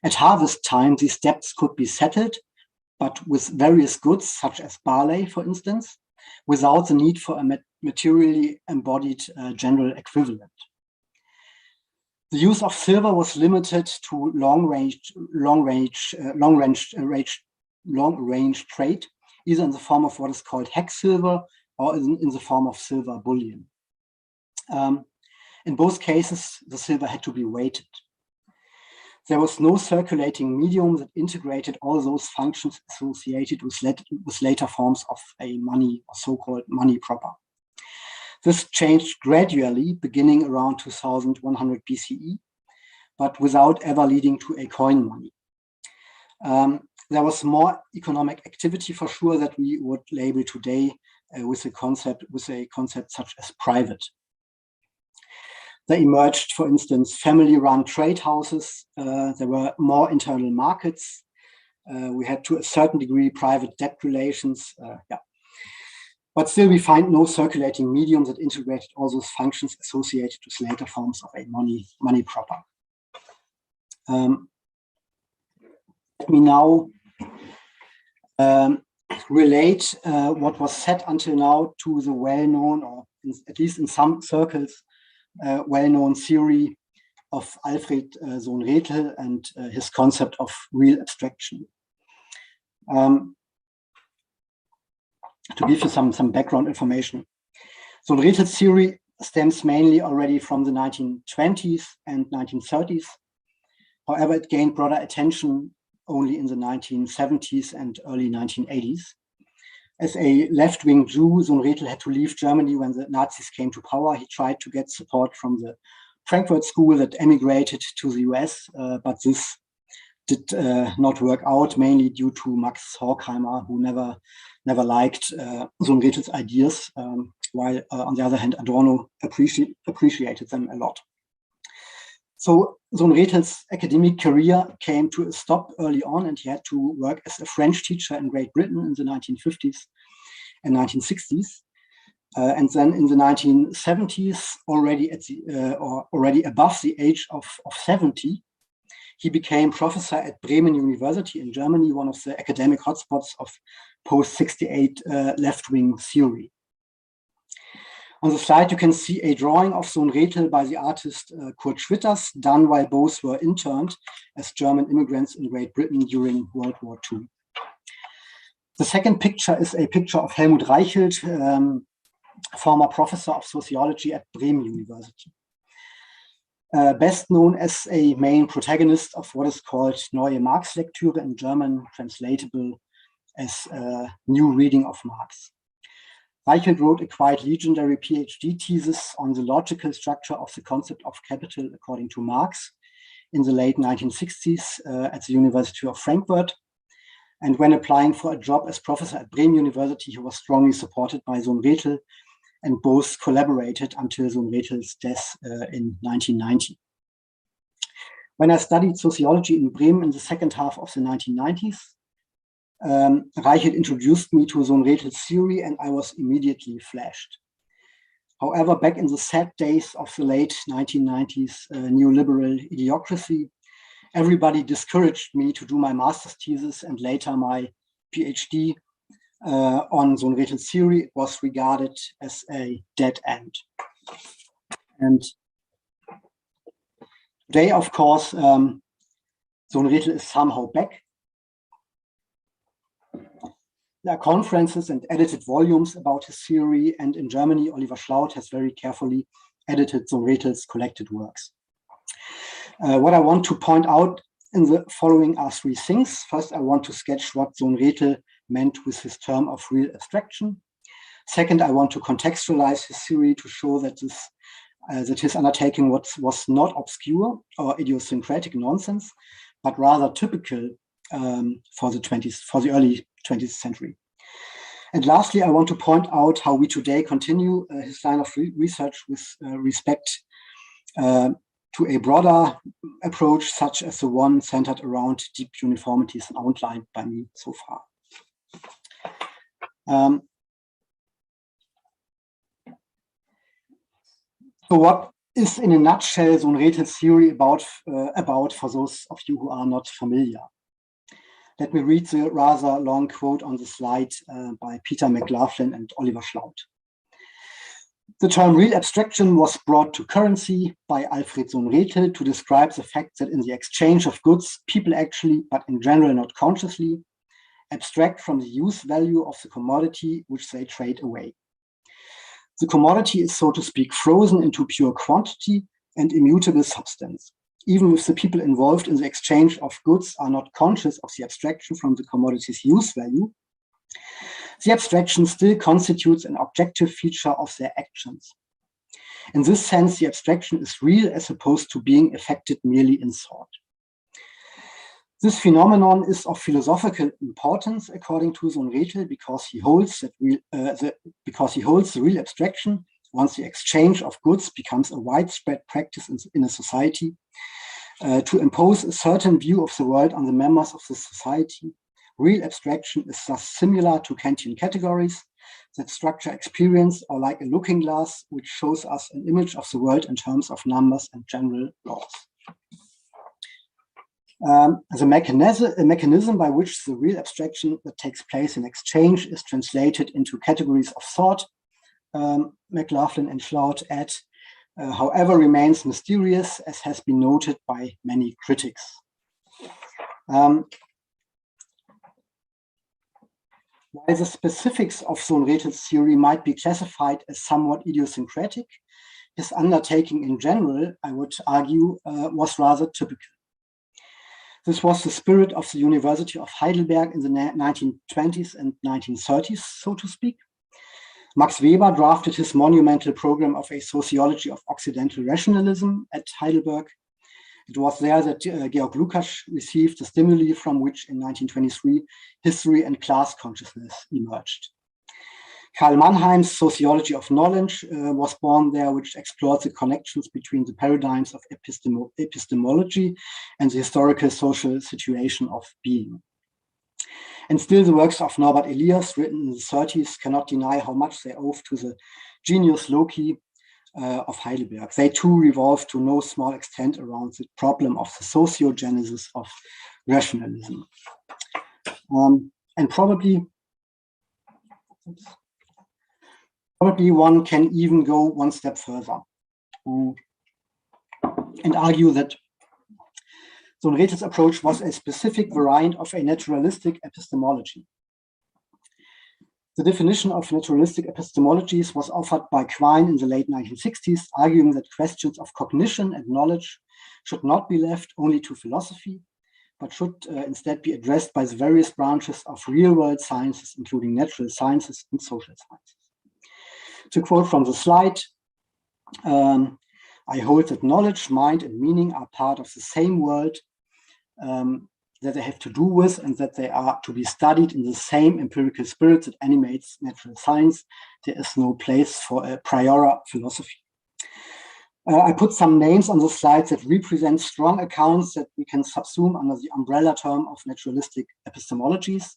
At harvest time, these debts could be settled, but with various goods, such as barley, for instance, without the need for a materially embodied general equivalent. The use of silver was limited to long-range trade, either in the form of what is called hex silver, or in the form of silver bullion. In both cases, the silver had to be weighted. There was no circulating medium that integrated all those functions associated with later forms of a money, or so-called money proper. This changed gradually, beginning around 2100 BCE, but without ever leading to a coin money. There was more economic activity for sure that we would label today with a concept such as private. There emerged, for instance, family-run trade houses. There were more internal markets. We had, to a certain degree, private debt relations. But still, we find no circulating medium that integrated all those functions associated with later forms of a money proper. Let me now relate what was said until now to the well-known, or at least in some circles, well-known theory of Alfred Sohn-Rethel and his concept of real abstraction. To give you some background information, Sohn-Rethel's theory stems mainly already from the 1920s and 1930s. However, it gained broader attention only in the 1970s and early 1980s. As a left-wing Jew, Sohn-Rethel had to leave Germany when the Nazis came to power. He tried to get support from the Frankfurt School that emigrated to the US, but this did not work out, mainly due to Max Horkheimer, who never liked Sohn-Rethel's ideas, while on the other hand, Adorno appreciated them a lot. So Sohn-Rethel's academic career came to a stop early on, and he had to work as a French teacher in Great Britain in the 1950s and 1960s. And then in the 1970s, already above the age of 70, he became professor at Bremen University in Germany, one of the academic hotspots of post-68 left-wing theory. On the slide, you can see a drawing of Sohn-Rethel by the artist Kurt Schwitters, done while both were interned as German immigrants in Great Britain during World War II. The second picture is a picture of Helmut Reichelt, former professor of sociology at Bremen University. Best known as a main protagonist of what is called Neue Marx-Lektüre in German, translatable as New Reading of Marx. Reichelt wrote a quite legendary PhD thesis on the logical structure of the concept of capital according to Marx in the late 1960s at the University of Frankfurt. And when applying for a job as professor at Bremen University, he was strongly supported by Sohn-Rethel, and both collaborated until Sohn-Rethel's death in 1990. When I studied sociology in Bremen in the second half of the 1990s, Reichelt introduced me to Sohn-Rethel's theory, and I was immediately flashed. However, back in the sad days of the late 1990s neoliberal idiocracy, everybody discouraged me to do my master's thesis and later my PhD on Sohn-Rethel's theory. It was regarded as a dead end. And today, of course, Sohn-Rethel is somehow back. There are conferences and edited volumes about his theory, and in Germany, Oliver Schlaut has very carefully edited Sohn-Rethel's collected works. What I want to point out in the following are three things. First, I want to sketch what Sohn-Rethel meant with his term of real abstraction. Second, I want to contextualize his theory to show that his undertaking was not obscure or idiosyncratic nonsense, but rather typical for the early 20th century. And lastly, I want to point out how we today continue his line of research with respect to a broader approach, such as the one centered around deep uniformities outlined by me so far. So what is, in a nutshell, Sohn-Rethel's theory about for those of you who are not familiar? Let me read the rather long quote on the slide by Peter McLaughlin and Oliver Schlaut. The term real abstraction was brought to currency by Alfred Sohn-Rethel to describe the fact that in the exchange of goods, people actually, but in general not consciously, abstract from the use value of the commodity which they trade away. The commodity is, so to speak, frozen into pure quantity and immutable substance. Even if the people involved in the exchange of goods are not conscious of the abstraction from the commodity's use value, the abstraction still constitutes an objective feature of their actions. In this sense, the abstraction is real as opposed to being effected merely in thought. This phenomenon is of philosophical importance, according to Sohn-Rethel, because he holds the real abstraction, once the exchange of goods becomes a widespread practice in a society, to impose a certain view of the world on the members of the society. Real abstraction is thus similar to Kantian categories that structure experience, or like a looking glass, which shows us an image of the world in terms of numbers and general laws. The mechanism by which the real abstraction that takes place in exchange is translated into categories of thought, McLaughlin and Schlaut add, however, remains mysterious, as has been noted by many critics. While the specifics of Sohn-Rethel's theory might be classified as somewhat idiosyncratic, his undertaking in general, I would argue, was rather typical. This was the spirit of the University of Heidelberg in the 1920s and 1930s, so to speak. Max Weber drafted his monumental program of a sociology of Occidental rationalism at Heidelberg. It was there that Georg Lukács received the stimuli from which in 1923 history and class consciousness emerged. Karl Mannheim's sociology of knowledge was born there, which explored the connections between the paradigms of epistemology and the historical social situation of being. And still the works of Norbert Elias, written in the 30s, cannot deny how much they owe to the genius loci of Heidelberg. They too revolve to no small extent around the problem of the sociogenesis of rationalism. And probably one can even go one step further and argue that Sohn-Rethel's approach was a specific variant of a naturalistic epistemology. The definition of naturalistic epistemologies was offered by Quine in the late 1960s, arguing that questions of cognition and knowledge should not be left only to philosophy, but should instead be addressed by the various branches of real-world sciences, including natural sciences and social sciences. To quote from the slide, I hold that knowledge, mind, and meaning are part of the same world that they have to do with, and that they are to be studied in the same empirical spirit that animates natural science. There is no place for a priori philosophy. I put some names on the slide that represent strong accounts that we can subsume under the umbrella term of naturalistic epistemologies.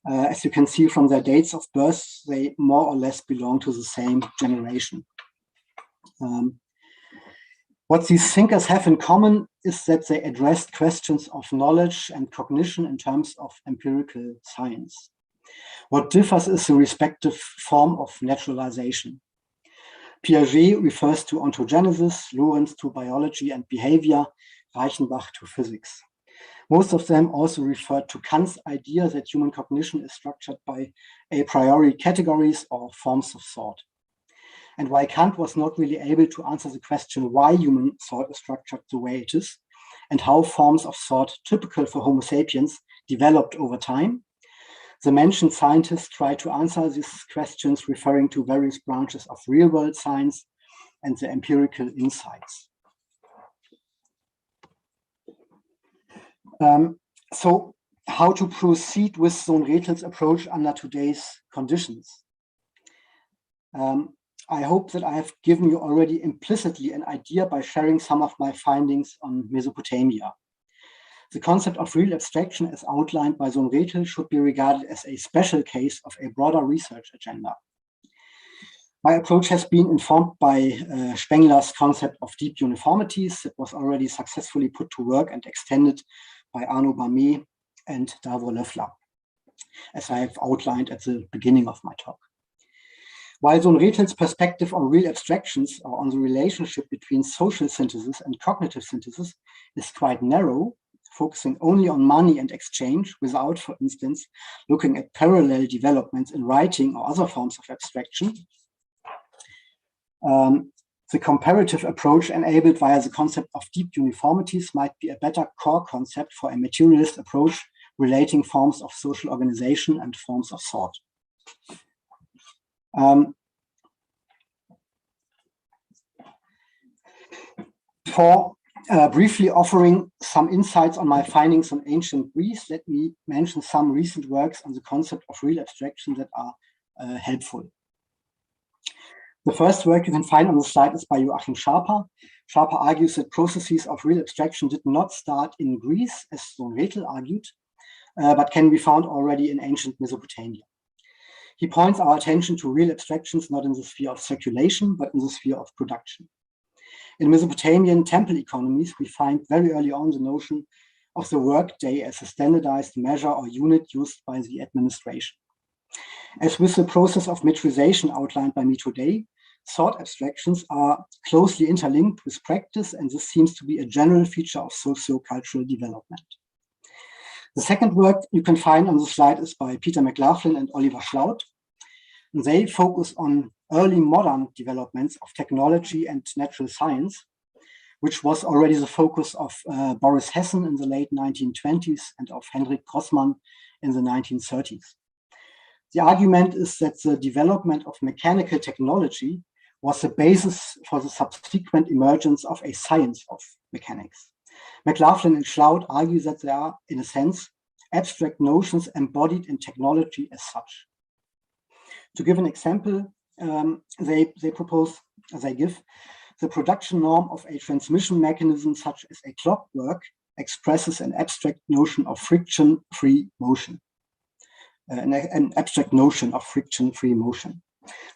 As you can see from their dates of birth, they more or less belong to the same generation. What these thinkers have in common is that they addressed questions of knowledge and cognition in terms of empirical science. What differs is the respective form of naturalization. Piaget refers to ontogenesis, Lorenz to biology and behavior, Reichenbach to physics. Most of them also referred to Kant's idea that human cognition is structured by a priori categories or forms of thought. And while Kant was not really able to answer the question why human thought is structured the way it is, and how forms of thought typical for Homo sapiens developed over time, the mentioned scientists tried to answer these questions referring to various branches of real-world science and the empirical insights. So how to proceed with Sohn-Rethel's approach under today's conditions? I hope that I have given you already implicitly an idea by sharing some of my findings on Mesopotamia. The concept of real abstraction as outlined by Sohn-Rethel should be regarded as a special case of a broader research agenda. My approach has been informed by Spengler's concept of deep uniformities that was already successfully put to work and extended by Arno Bammé and Davor Löffler, as I have outlined at the beginning of my talk. While Sohn-Rethel's perspective on real abstractions or on the relationship between social synthesis and cognitive synthesis is quite narrow, focusing only on money and exchange without, for instance, looking at parallel developments in writing or other forms of abstraction, The comparative approach enabled via the concept of deep uniformities might be a better core concept for a materialist approach relating forms of social organization and forms of thought. For briefly offering some insights on my findings on ancient Greece, let me mention some recent works on the concept of real abstraction that are helpful. The first work you can find on the slide is by Joachim Sharper. Sharper argues that processes of real abstraction did not start in Greece, as Sohn-Rethel argued, but can be found already in ancient Mesopotamia. He points our attention to real abstractions not in the sphere of circulation, but in the sphere of production. In Mesopotamian temple economies, we find very early on the notion of the workday as a standardized measure or unit used by the administration. As with the process of metrization outlined by me today, thought abstractions are closely interlinked with practice, and this seems to be a general feature of socio-cultural development. The second work you can find on the slide is by Peter McLaughlin and Oliver Schlaut. And they focus on early modern developments of technology and natural science, which was already the focus of Boris Hessen in the late 1920s and of Hendrik Grossmann in the 1930s. The argument is that the development of mechanical technology was the basis for the subsequent emergence of a science of mechanics. McLaughlin and Schlaut argue that they are, in a sense, abstract notions embodied in technology as such. To give an example, they give the production norm of a transmission mechanism such as a clockwork expresses an abstract notion of friction-free motion. An abstract notion of friction-free motion.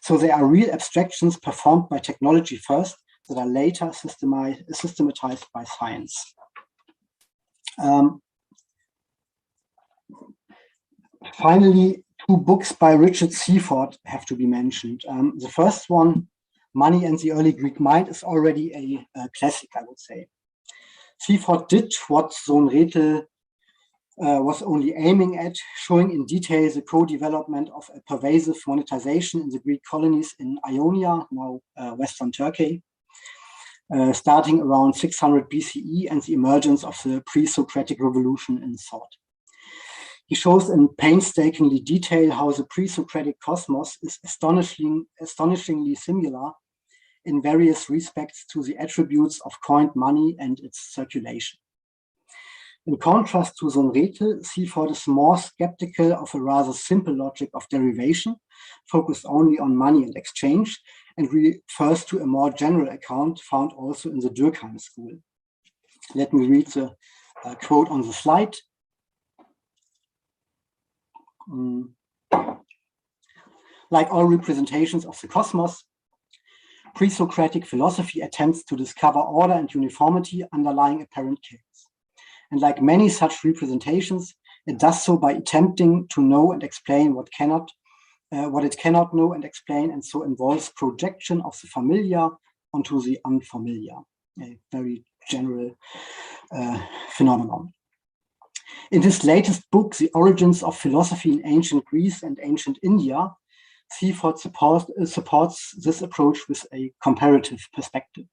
So they are real abstractions performed by technology first that are later systematized by science. Finally, two books by Richard Seaford have to be mentioned. The first one, Money and the Early Greek Mind, is already a classic, I would say. Seaford did what Sohn-Rethel was only aiming at, showing in detail the co-development of a pervasive monetization in the Greek colonies in Ionia, now Western Turkey, starting around 600 BCE and the emergence of the pre-Socratic revolution in thought. He shows in painstakingly detail how the pre-Socratic cosmos is astonishingly similar in various respects to the attributes of coined money and its circulation. In contrast to Sohn-Rethel, Seaford is more skeptical of a rather simple logic of derivation, focused only on money and exchange, and refers to a more general account found also in the Durkheim school. Let me read the quote on the slide. Like all representations of the cosmos, pre-Socratic philosophy attempts to discover order and uniformity underlying apparent chaos. And like many such representations, it does so by attempting to know and explain what it cannot know and explain, and so involves projection of the familiar onto the unfamiliar, a very general phenomenon. In his latest book, The Origins of Philosophy in Ancient Greece and Ancient India, Seaford supports this approach with a comparative perspective,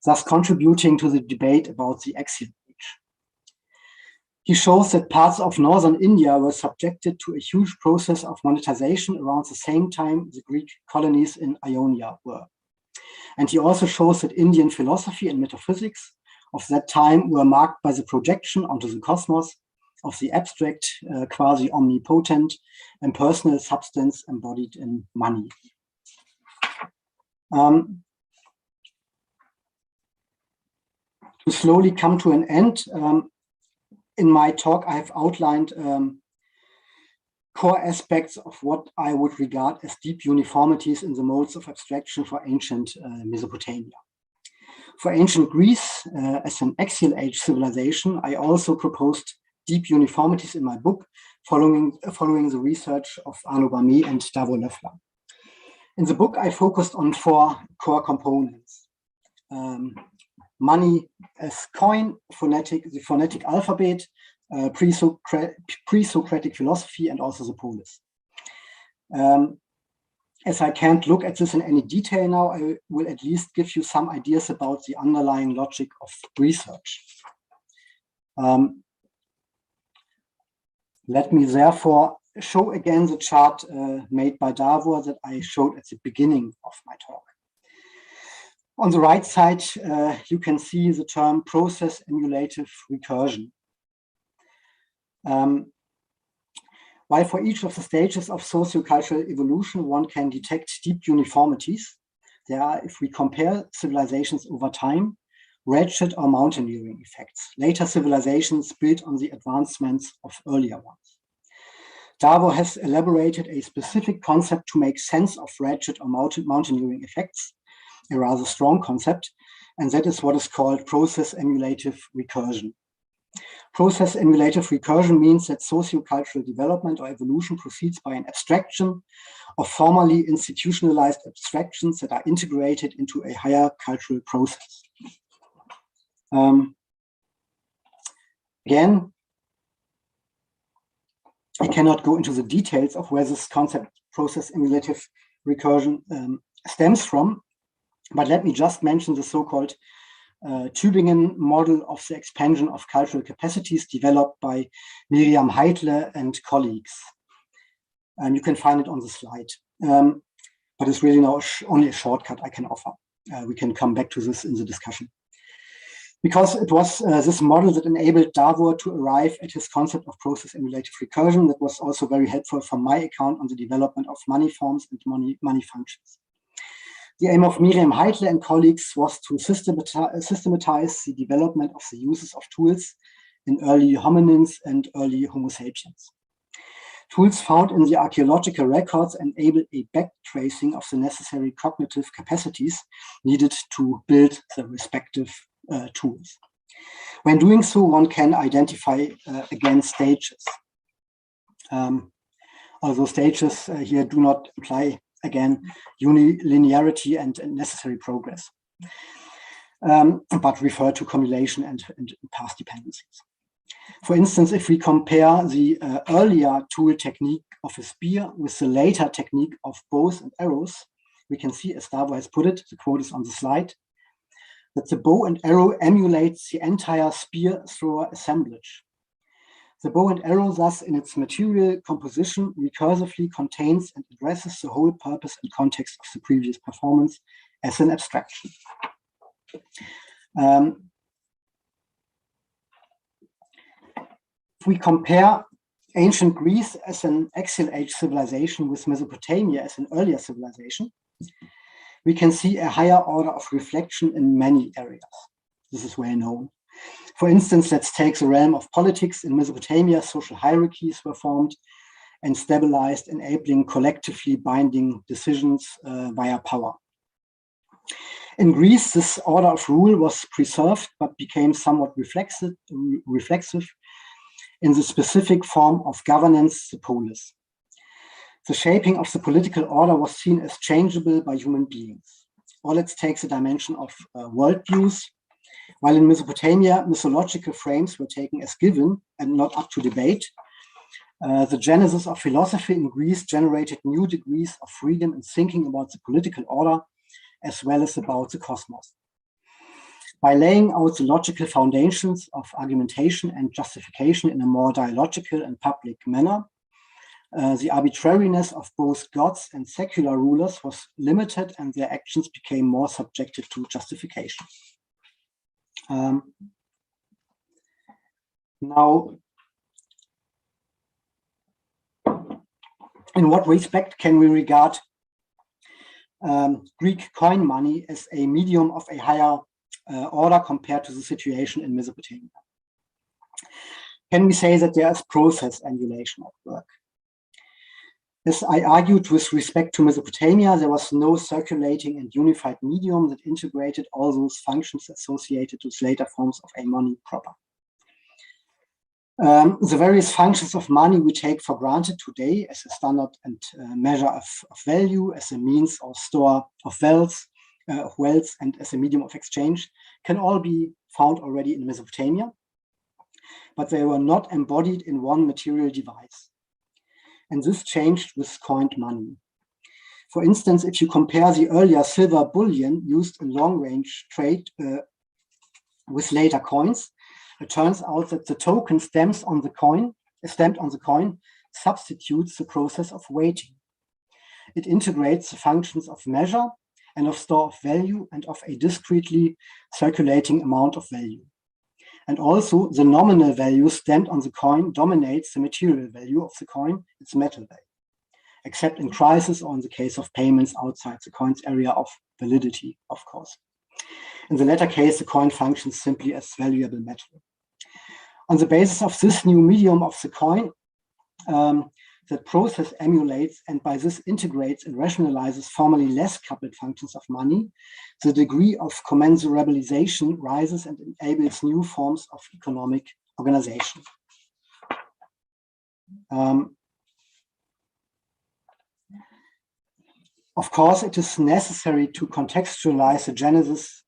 thus contributing to the debate about the axial age. He shows that parts of northern India were subjected to a huge process of monetization around the same time the Greek colonies in Ionia were. And he also shows that Indian philosophy and metaphysics of that time were marked by the projection onto the cosmos of the abstract, quasi-omnipotent, and personal substance embodied in money. To slowly come to an end, in my talk, I have outlined core aspects of what I would regard as deep uniformities in the modes of abstraction for ancient Mesopotamia. For ancient Greece, as an axial age civilization, I also proposed deep uniformities in my book, following the research of Arno Bammé and Davor Löffler. In the book, I focused on 4 core components. Money as coin, the phonetic alphabet, pre-Socratic philosophy, and also the polis. As I can't look at this in any detail now, I will at least give you some ideas about the underlying logic of research. Let me therefore show again the chart made by Davor that I showed at the beginning of my talk. On the right side, you can see the term process emulative recursion. While for each of the stages of socio-cultural evolution, one can detect deep uniformities, there are, if we compare civilizations over time, ratchet or mountaineering effects. Later civilizations built on the advancements of earlier ones. Davor has elaborated a specific concept to make sense of ratchet or mountaineering effects, a rather strong concept, and that is what is called process emulative recursion. Process emulative recursion means that socio-cultural development or evolution proceeds by an abstraction of formally institutionalized abstractions that are integrated into a higher cultural process. Again, I cannot go into the details of where this concept process emulative recursion stems from, but let me just mention the so-called Tübingen model of the expansion of cultural capacities developed by Miriam Heidle and colleagues. And you can find it on the slide, but it's really now only a shortcut I can offer. We can come back to this in the discussion. Because it was this model that enabled Davor to arrive at his concept of process emulative recursion that was also very helpful from my account on the development of money forms and money functions. The aim of Miriam Heidle and colleagues was to systematize the development of the uses of tools in early hominins and early Homo sapiens. Tools found in the archaeological records enable a backtracing of the necessary cognitive capacities needed to build the respective tools. When doing so, one can identify again stages. Although stages here do not imply again unilinearity and necessary progress, but refer to cumulation and past dependencies. For instance, if we compare the earlier tool technique of a spear with the later technique of bows and arrows, we can see, as Davor has put it, the quote is on the slide, that the bow and arrow emulates the entire spear thrower assemblage. The bow and arrow, thus, in its material composition, recursively contains and addresses the whole purpose and context of the previous performance as an abstraction. If we compare ancient Greece as an axial age civilization with Mesopotamia as an earlier civilization, we can see a higher order of reflection in many areas. This is well known. For instance, let's take the realm of politics. In Mesopotamia, social hierarchies were formed and stabilized, enabling collectively binding decisions via power. In Greece, this order of rule was preserved, but became somewhat reflexive in the specific form of governance, the polis. The shaping of the political order was seen as changeable by human beings. Or let's take the dimension of worldviews. While in Mesopotamia, mythological frames were taken as given and not up to debate, the genesis of philosophy in Greece generated new degrees of freedom in thinking about the political order as well as about the cosmos. By laying out the logical foundations of argumentation and justification in a more dialogical and public manner, the arbitrariness of both gods and secular rulers was limited and their actions became more subjected to justification. Now, in what respect can we regard Greek coin money as a medium of a higher order compared to the situation in Mesopotamia? Can we say that there is process emulation at work? As I argued with respect to Mesopotamia, there was no circulating and unified medium that integrated all those functions associated with later forms of a money proper. The various functions of money we take for granted today as a standard and measure of value, as a means or store of wealth, and as a medium of exchange can all be found already in Mesopotamia, but they were not embodied in one material device. And this changed with coined money. For instance, if you compare the earlier silver bullion used in long-range trade with later coins, it turns out that the token stamped on the coin substitutes the process of weighting. It integrates the functions of measure and of store of value and of a discretely circulating amount of value. And also the nominal value stamped on the coin dominates the material value of the coin, its metal value, except in crisis or in the case of payments outside the coin's area of validity, of course. In the latter case, the coin functions simply as valuable metal. On the basis of this new medium of the coin, that process emulates and by this integrates and rationalizes formerly less coupled functions of money, the degree of commensurabilization rises and enables new forms of economic organization. Of course, it is necessary to contextualize the genesis,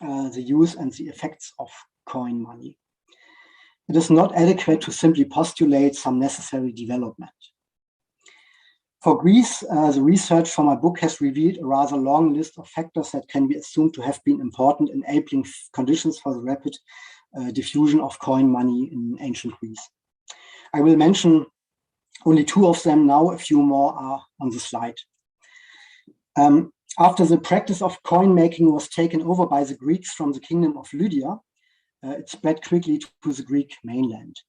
the use and the effects of coin money. It is not adequate to simply postulate some necessary development. For Greece, the research for my book has revealed a rather long list of factors that can be assumed to have been important in enabling conditions for the rapid diffusion of coin money in ancient Greece. I will mention only two of them now, a few more are on the slide. After the practice of coin making was taken over by the Greeks from the kingdom of Lydia, it spread quickly to the Greek mainland,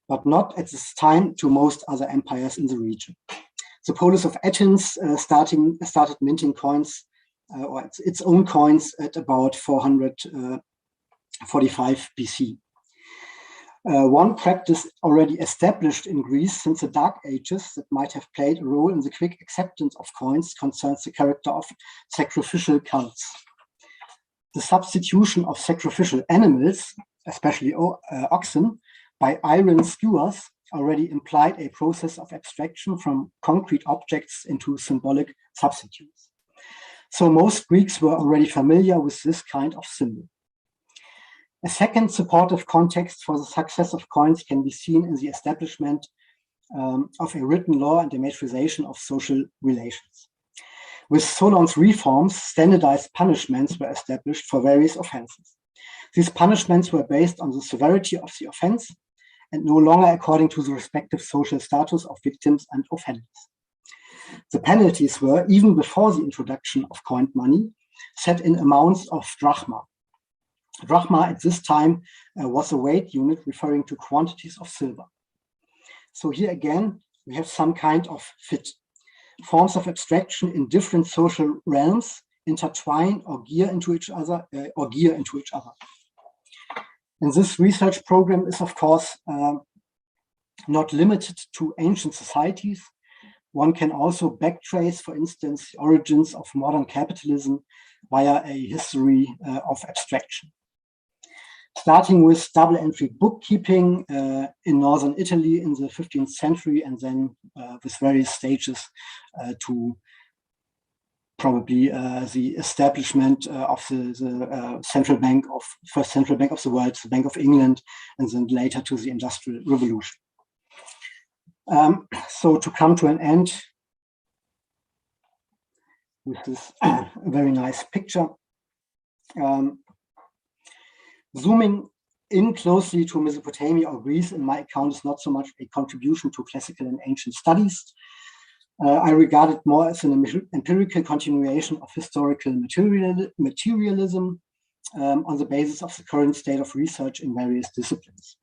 but not at this time to most other empires in the region. The polis of Athens started minting coins, or its own coins, at about 445 BC. One practice already established in Greece since the Dark Ages that might have played a role in the quick acceptance of coins concerns the character of sacrificial cults. The substitution of sacrificial animals, especially oxen, by iron skewers already implied a process of abstraction from concrete objects into symbolic substitutes. So most Greeks were already familiar with this kind of symbol. A second supportive context for the success of coins can be seen in the establishment of a written law and the metrization of social relations. With Solon's reforms, standardized punishments were established for various offenses. These punishments were based on the severity of the offense and no longer according to the respective social status of victims and offenders. The penalties were, even before the introduction of coined money, set in amounts of drachma. Drachma at this time was a weight unit referring to quantities of silver. So here again, we have some kind of fit. Forms of abstraction in different social realms intertwine or gear into each other. And this research program is, of course, not limited to ancient societies. One can also backtrace, for instance, the origins of modern capitalism via a history of abstraction. Starting with double-entry bookkeeping in northern Italy in the 15th century, and then with various stages to probably the establishment of the central bank of first central bank of the world, the Bank of England, and then later to the Industrial Revolution. So to come to an end with this very nice picture, zooming in closely to Mesopotamia or Greece in my account is not so much a contribution to classical and ancient studies. I regard it more as an empirical continuation of historical materialism on the basis of the current state of research in various disciplines,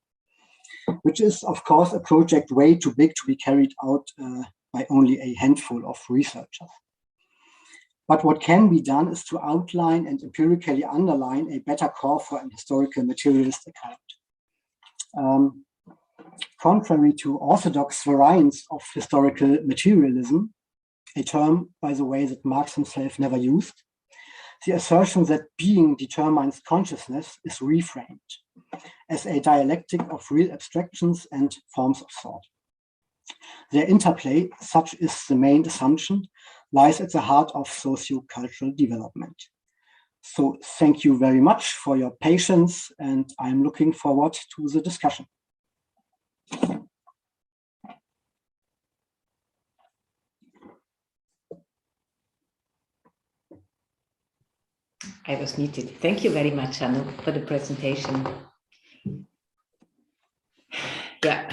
which is, of course, a project way too big to be carried out by only a handful of researchers. But what can be done is to outline and empirically underline a better core for an historical materialist account. Contrary to orthodox variants of historical materialism, a term, by the way, that Marx himself never used, the assertion that being determines consciousness is reframed as a dialectic of real abstractions and forms of thought. Their interplay, such is the main assumption, lies at the heart of socio-cultural development. So thank you very much for your patience, and I'm looking forward to the discussion. I was muted. Thank you very much, Hanno, for the presentation. Yeah,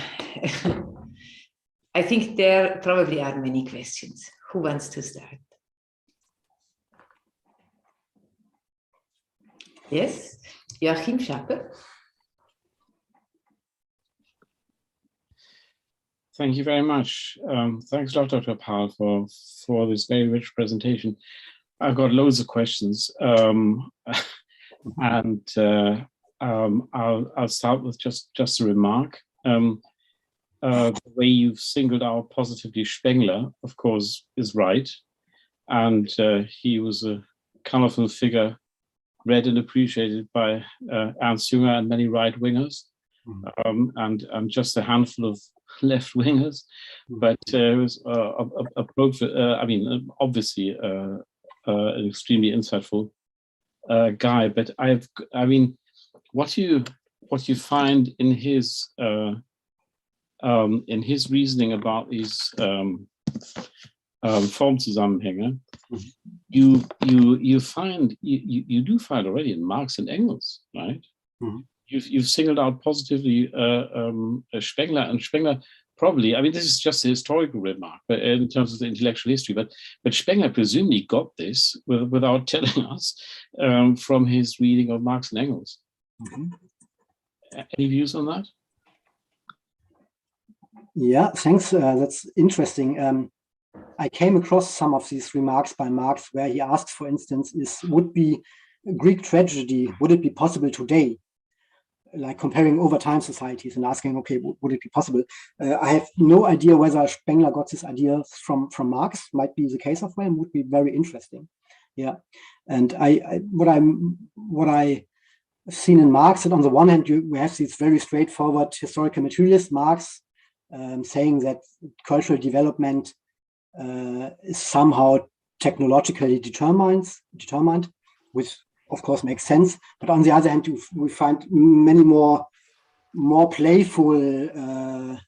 I think there probably are many questions. Who wants to start? Yes, Joachim Schappe. Thank you very much. Thanks a lot, Dr. Pahl, for this very rich presentation. I've got loads of questions, and I'll start with just a remark. The way you've singled out positively Spengler, of course, is right, and he was a colorful figure, read and appreciated by Ernst Jünger and many right-wingers, and just a handful of left-wingers, but it was obviously an extremely insightful guy. But what you find in his reasoning about these Formzusammenhänge, you do find already in Marx and Engels, right? Mm-hmm. You've singled out positively Spengler, and Spengler probably, this is just a historical remark, but in terms of the intellectual history, but Spengler presumably got this without telling us from his reading of Marx and Engels. Mm-hmm. Any views on that? Yeah, thanks. That's interesting. I came across some of these remarks by Marx where he asks, for instance, would be Greek tragedy, would it be possible today? Like comparing over time societies and asking, okay, would it be possible? I have no idea whether Spengler got this idea from Marx. Might be the case of him. Would be very interesting. Yeah, and what I seen in Marx, that on the one hand we have this very straightforward historical materialist Marx saying that cultural development is somehow technologically determined, which of course makes sense. But on the other hand, we find many more playful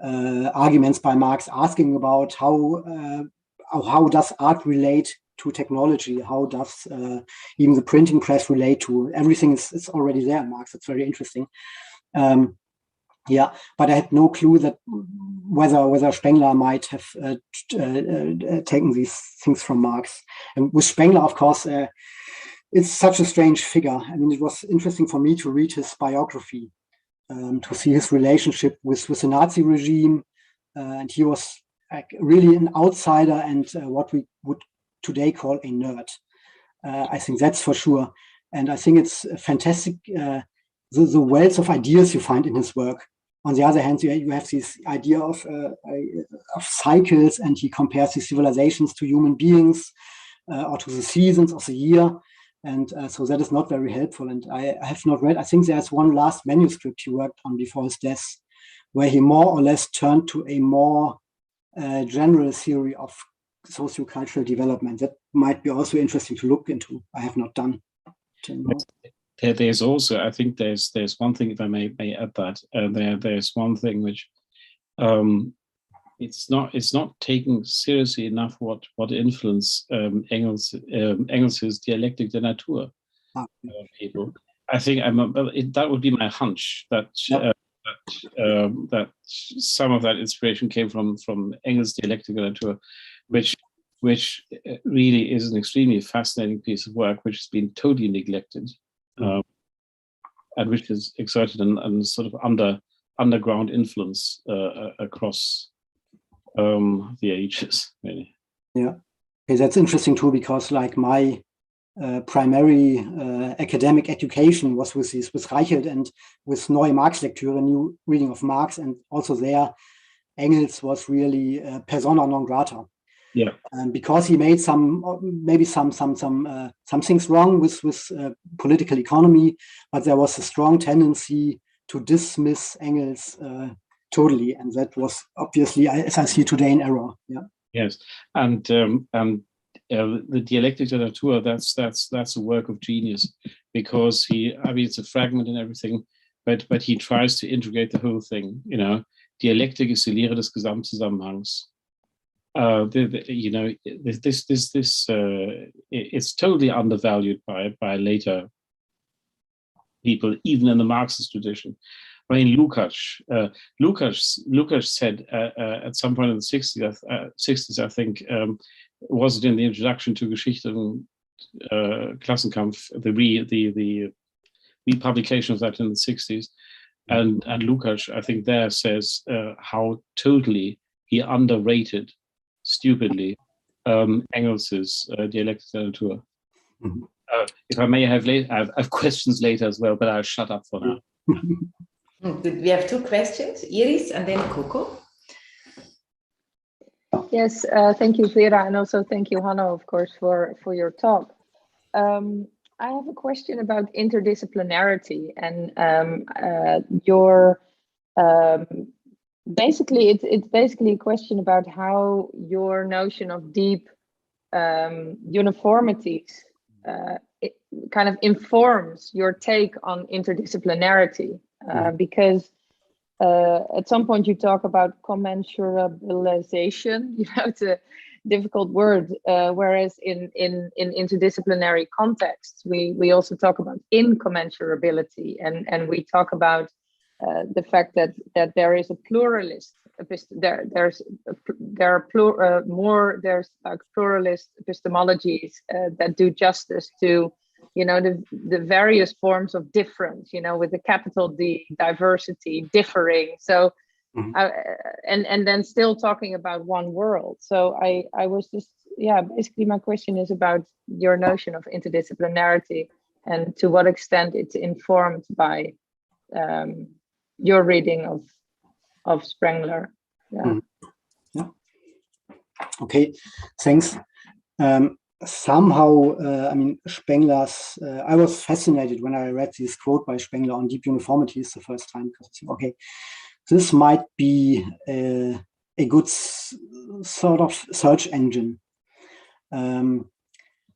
arguments by Marx asking about how does art relate to technology? How does even the printing press relate to everything? Is already there in Marx. It's very interesting. Yeah, but I had no clue that whether Spengler might have taken these things from Marx. And with Spengler, of course, it's such a strange figure. It was interesting for me to read his biography, to see his relationship with the Nazi regime, and he was like really an outsider and what we would today call a nerd. I think that's for sure, and I think it's fantastic. The wealth of ideas you find in his work. On the other hand, you have this idea of cycles, and he compares the civilizations to human beings or to the seasons of the year. And so that is not very helpful. And I have not read, I think there's one last manuscript he worked on before his death, where he more or less turned to a more general theory of socio-cultural development. That might be also interesting to look into. I have not done. There's also, I think there's one thing, if I may add that, there's one thing which it's not taken seriously enough what influence Engels' dialectic der Natur people. I think that would be my hunch that that some of that inspiration came from Engels' dialectic der Natur, which really is an extremely fascinating piece of work which has been totally neglected. And which has exerted a sort of underground influence across the ages, really. Yeah, okay, that's interesting too, because like my primary academic education was with Reichelt and with Neue Marx-Lektüre, new reading of Marx, and also there, Engels was really persona non grata. Yeah, because he made some things wrong with political economy, but there was a strong tendency to dismiss Engels totally, and that was obviously, as I see today, an error. Yeah. Yes, and the dialectic der Natur, that's a work of genius, because it's a fragment and everything, but he tries to integrate the whole thing. Dialektik ist die Lehre des Gesamtzusammenhangs. you know, it's totally undervalued by later people, even in the Marxist tradition. I mean, Lukács said at some point in the 60s, I think, was it in the introduction to Geschichte und Klassenkampf, the republication of that in the 60s, and Lukács, I think, there says how totally he underrated, stupidly, Engels's Dialektik der Natur. Mhm. If I may have I have questions later as well, but I'll shut up for now. Good. We have two questions, Iris and then Coco. Yes, thank you, Vera, and also thank you, Hanno, of course, for your talk. I have a question about interdisciplinarity and your basically it's basically a question about how your notion of deep uniformities it kind of informs your take on interdisciplinarity, because at some point you talk about commensurabilization, you know, it's a difficult word, whereas in interdisciplinary contexts, we also talk about incommensurability, and we talk about the fact that there is a pluralist, there's like pluralist epistemologies that do justice to, you know, the various forms of difference, you know, with the capital D, diversity, differing. So, and then still talking about one world. So I was just, yeah, basically my question is about your notion of interdisciplinarity and to what extent it's informed by your reading of Spengler. Yeah. Yeah. Okay, thanks. Somehow, I mean, Spengler's, I was fascinated when I read this quote by Spengler on deep uniformities the first time, because I think, okay, this might be a good sort of search engine. And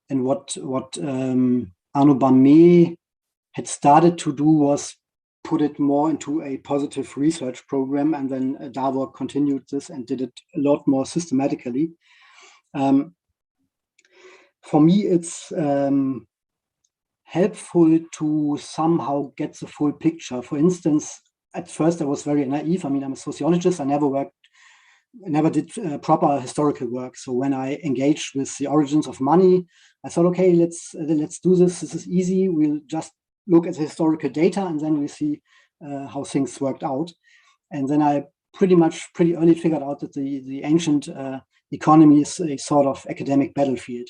what Arno Bammé had started to do was put it more into a positive research program, and then Davor continued this and did it a lot more systematically. For me, it's helpful to somehow get the full picture. For instance, at first I was very naive. I mean, I'm a sociologist. I never did proper historical work. So when I engaged with the origins of money, I thought, okay, let's do this. This is easy. We'll just look at the historical data, and then we see how things worked out. And then I pretty early figured out that the ancient economy is a sort of academic battlefield,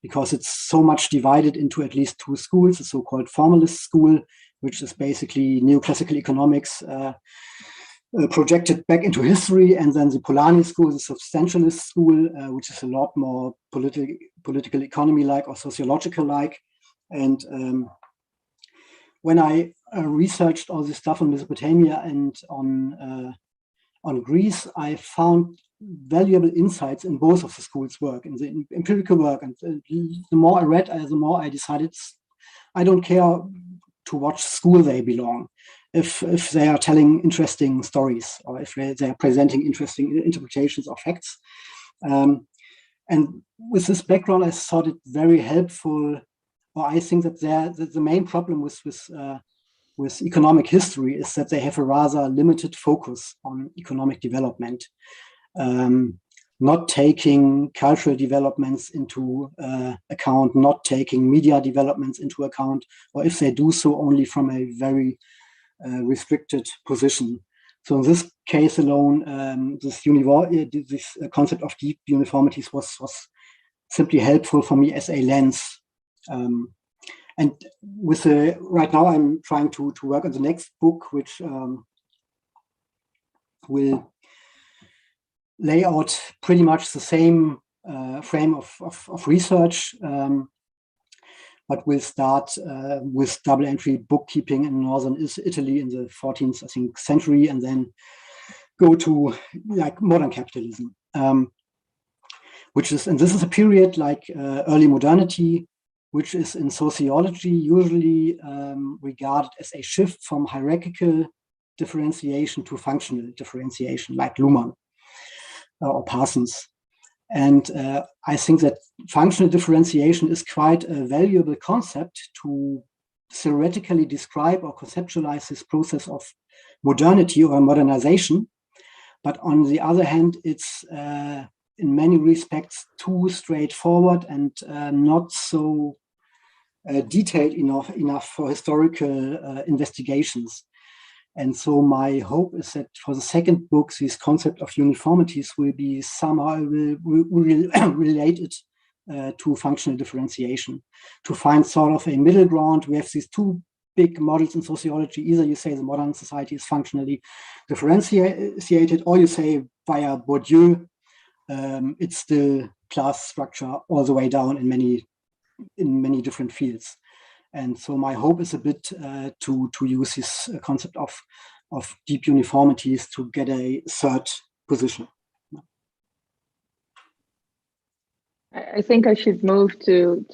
because it's so much divided into at least two schools: the so-called formalist school, which is basically neoclassical economics projected back into history, and then the Polanyi school, the substantialist school, which is a lot more political economy-like or sociological-like. And when I researched all this stuff on Mesopotamia and on Greece, I found valuable insights in both of the schools' work, in the empirical work. And the more I read, the more I decided I don't care to which school they belong. If they are telling interesting stories, or if they are presenting interesting interpretations of facts. And with this background, I thought it very helpful. Or I think that the main problem with economic history is that they have a rather limited focus on economic development, not taking cultural developments into account, not taking media developments into account, or if they do so, only from a very restricted position. So in this case alone, this concept of deep uniformities was simply helpful for me as a lens. And with right now, I'm trying to work on the next book, which will lay out pretty much the same frame of research, but we'll start with double entry bookkeeping in northern Italy in the 14th, I think, century, and then go to like modern capitalism, which is, and this is a period like early modernity, which is in sociology usually regarded as a shift from hierarchical differentiation to functional differentiation, like Luhmann or Parsons. And I think that functional differentiation is quite a valuable concept to theoretically describe or conceptualize this process of modernity or modernization. But on the other hand, it's in many respects too straightforward and not so detailed enough for historical investigations. And so my hope is that for the second book, this concept of uniformities will be somehow related to functional differentiation, to find sort of a middle ground. We have these two big models in sociology. Either you say the modern society is functionally differentiated, or you say via Bourdieu, it's still class structure all the way down in many different fields. And so my hope is a bit to use this concept of deep uniformities to get a third position. I think I should move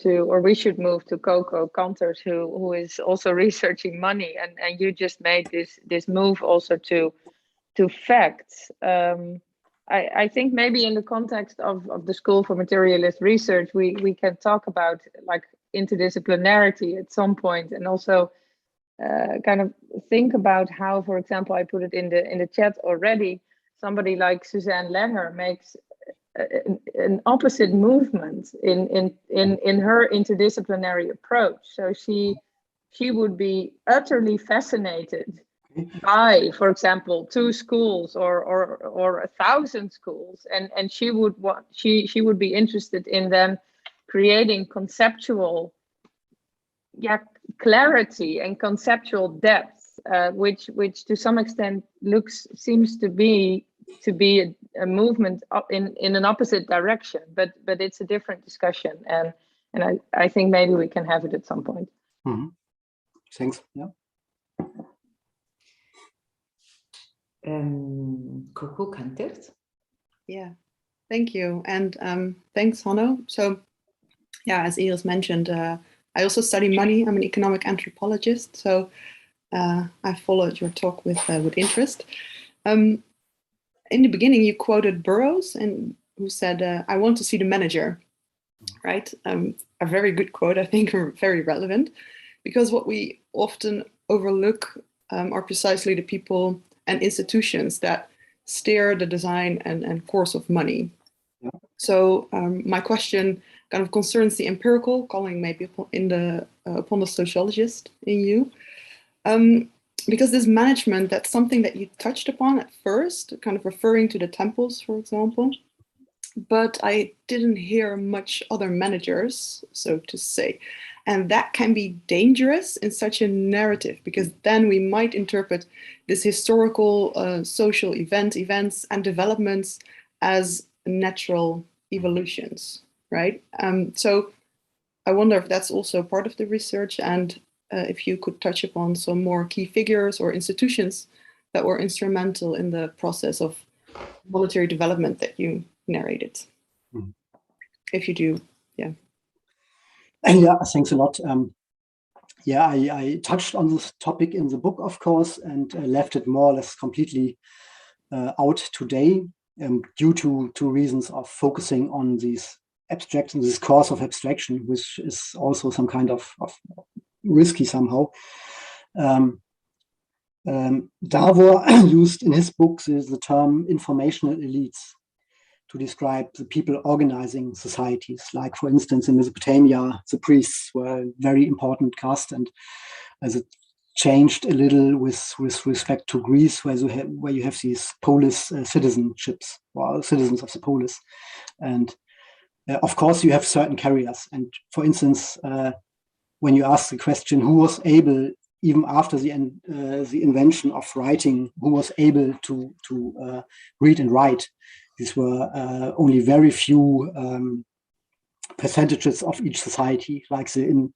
or we should move to Coco Canters, who is also researching money, and you just made this move also to facts. I think maybe in the context of the School for Materialist Research, we can talk about like interdisciplinarity at some point, and also kind of think about how, for example, I put it in the chat already, somebody like Suzanne Langer makes an opposite movement in her interdisciplinary approach. So she would be utterly fascinated by, for example, 2 schools or 1,000 schools, and she would be interested in then creating conceptual clarity and conceptual depth, which to some extent seems to be a movement in an opposite direction, but it's a different discussion, and I think maybe we can have it at some point. Mm-hmm. Thanks. Yeah. Coco Canters. Yeah, thank you, and thanks, Hanno. So, yeah, as Iris mentioned, I also study money. I'm an economic anthropologist, so I followed your talk with interest. In the beginning, you quoted Burroughs, and who said, "I want to see the manager." Right? A very good quote, I think, very relevant, because what we often overlook are precisely the people and institutions that steer the design and course of money. Yeah. So my question kind of concerns the empirical, calling maybe upon the sociologist in you. Because this management, that's something that you touched upon at first, kind of referring to the temples, for example. But I didn't hear much other managers, so to say. And that can be dangerous in such a narrative, because then we might interpret this historical social events and developments as natural evolutions, right? So I wonder if that's also part of the research, and if you could touch upon some more key figures or institutions that were instrumental in the process of monetary development that you narrated. Mm-hmm. If you do, yeah. Yeah, thanks a lot. Yeah, I touched on this topic in the book, of course, and left it more or less completely out today due to reasons of focusing on these abstraction, this course of abstraction, which is also some kind of risky somehow. Davor used in his books the term informational elites to describe the people organizing societies. Like, for instance, in Mesopotamia, the priests were a very important caste, and as it changed a little with respect to Greece, where you have these polis citizenships, or citizens of the polis. And of course, you have certain carriers. And for instance, when you ask the question, who was able, even after the invention of writing, who was able to read and write? These were only very few percentages of each society, like the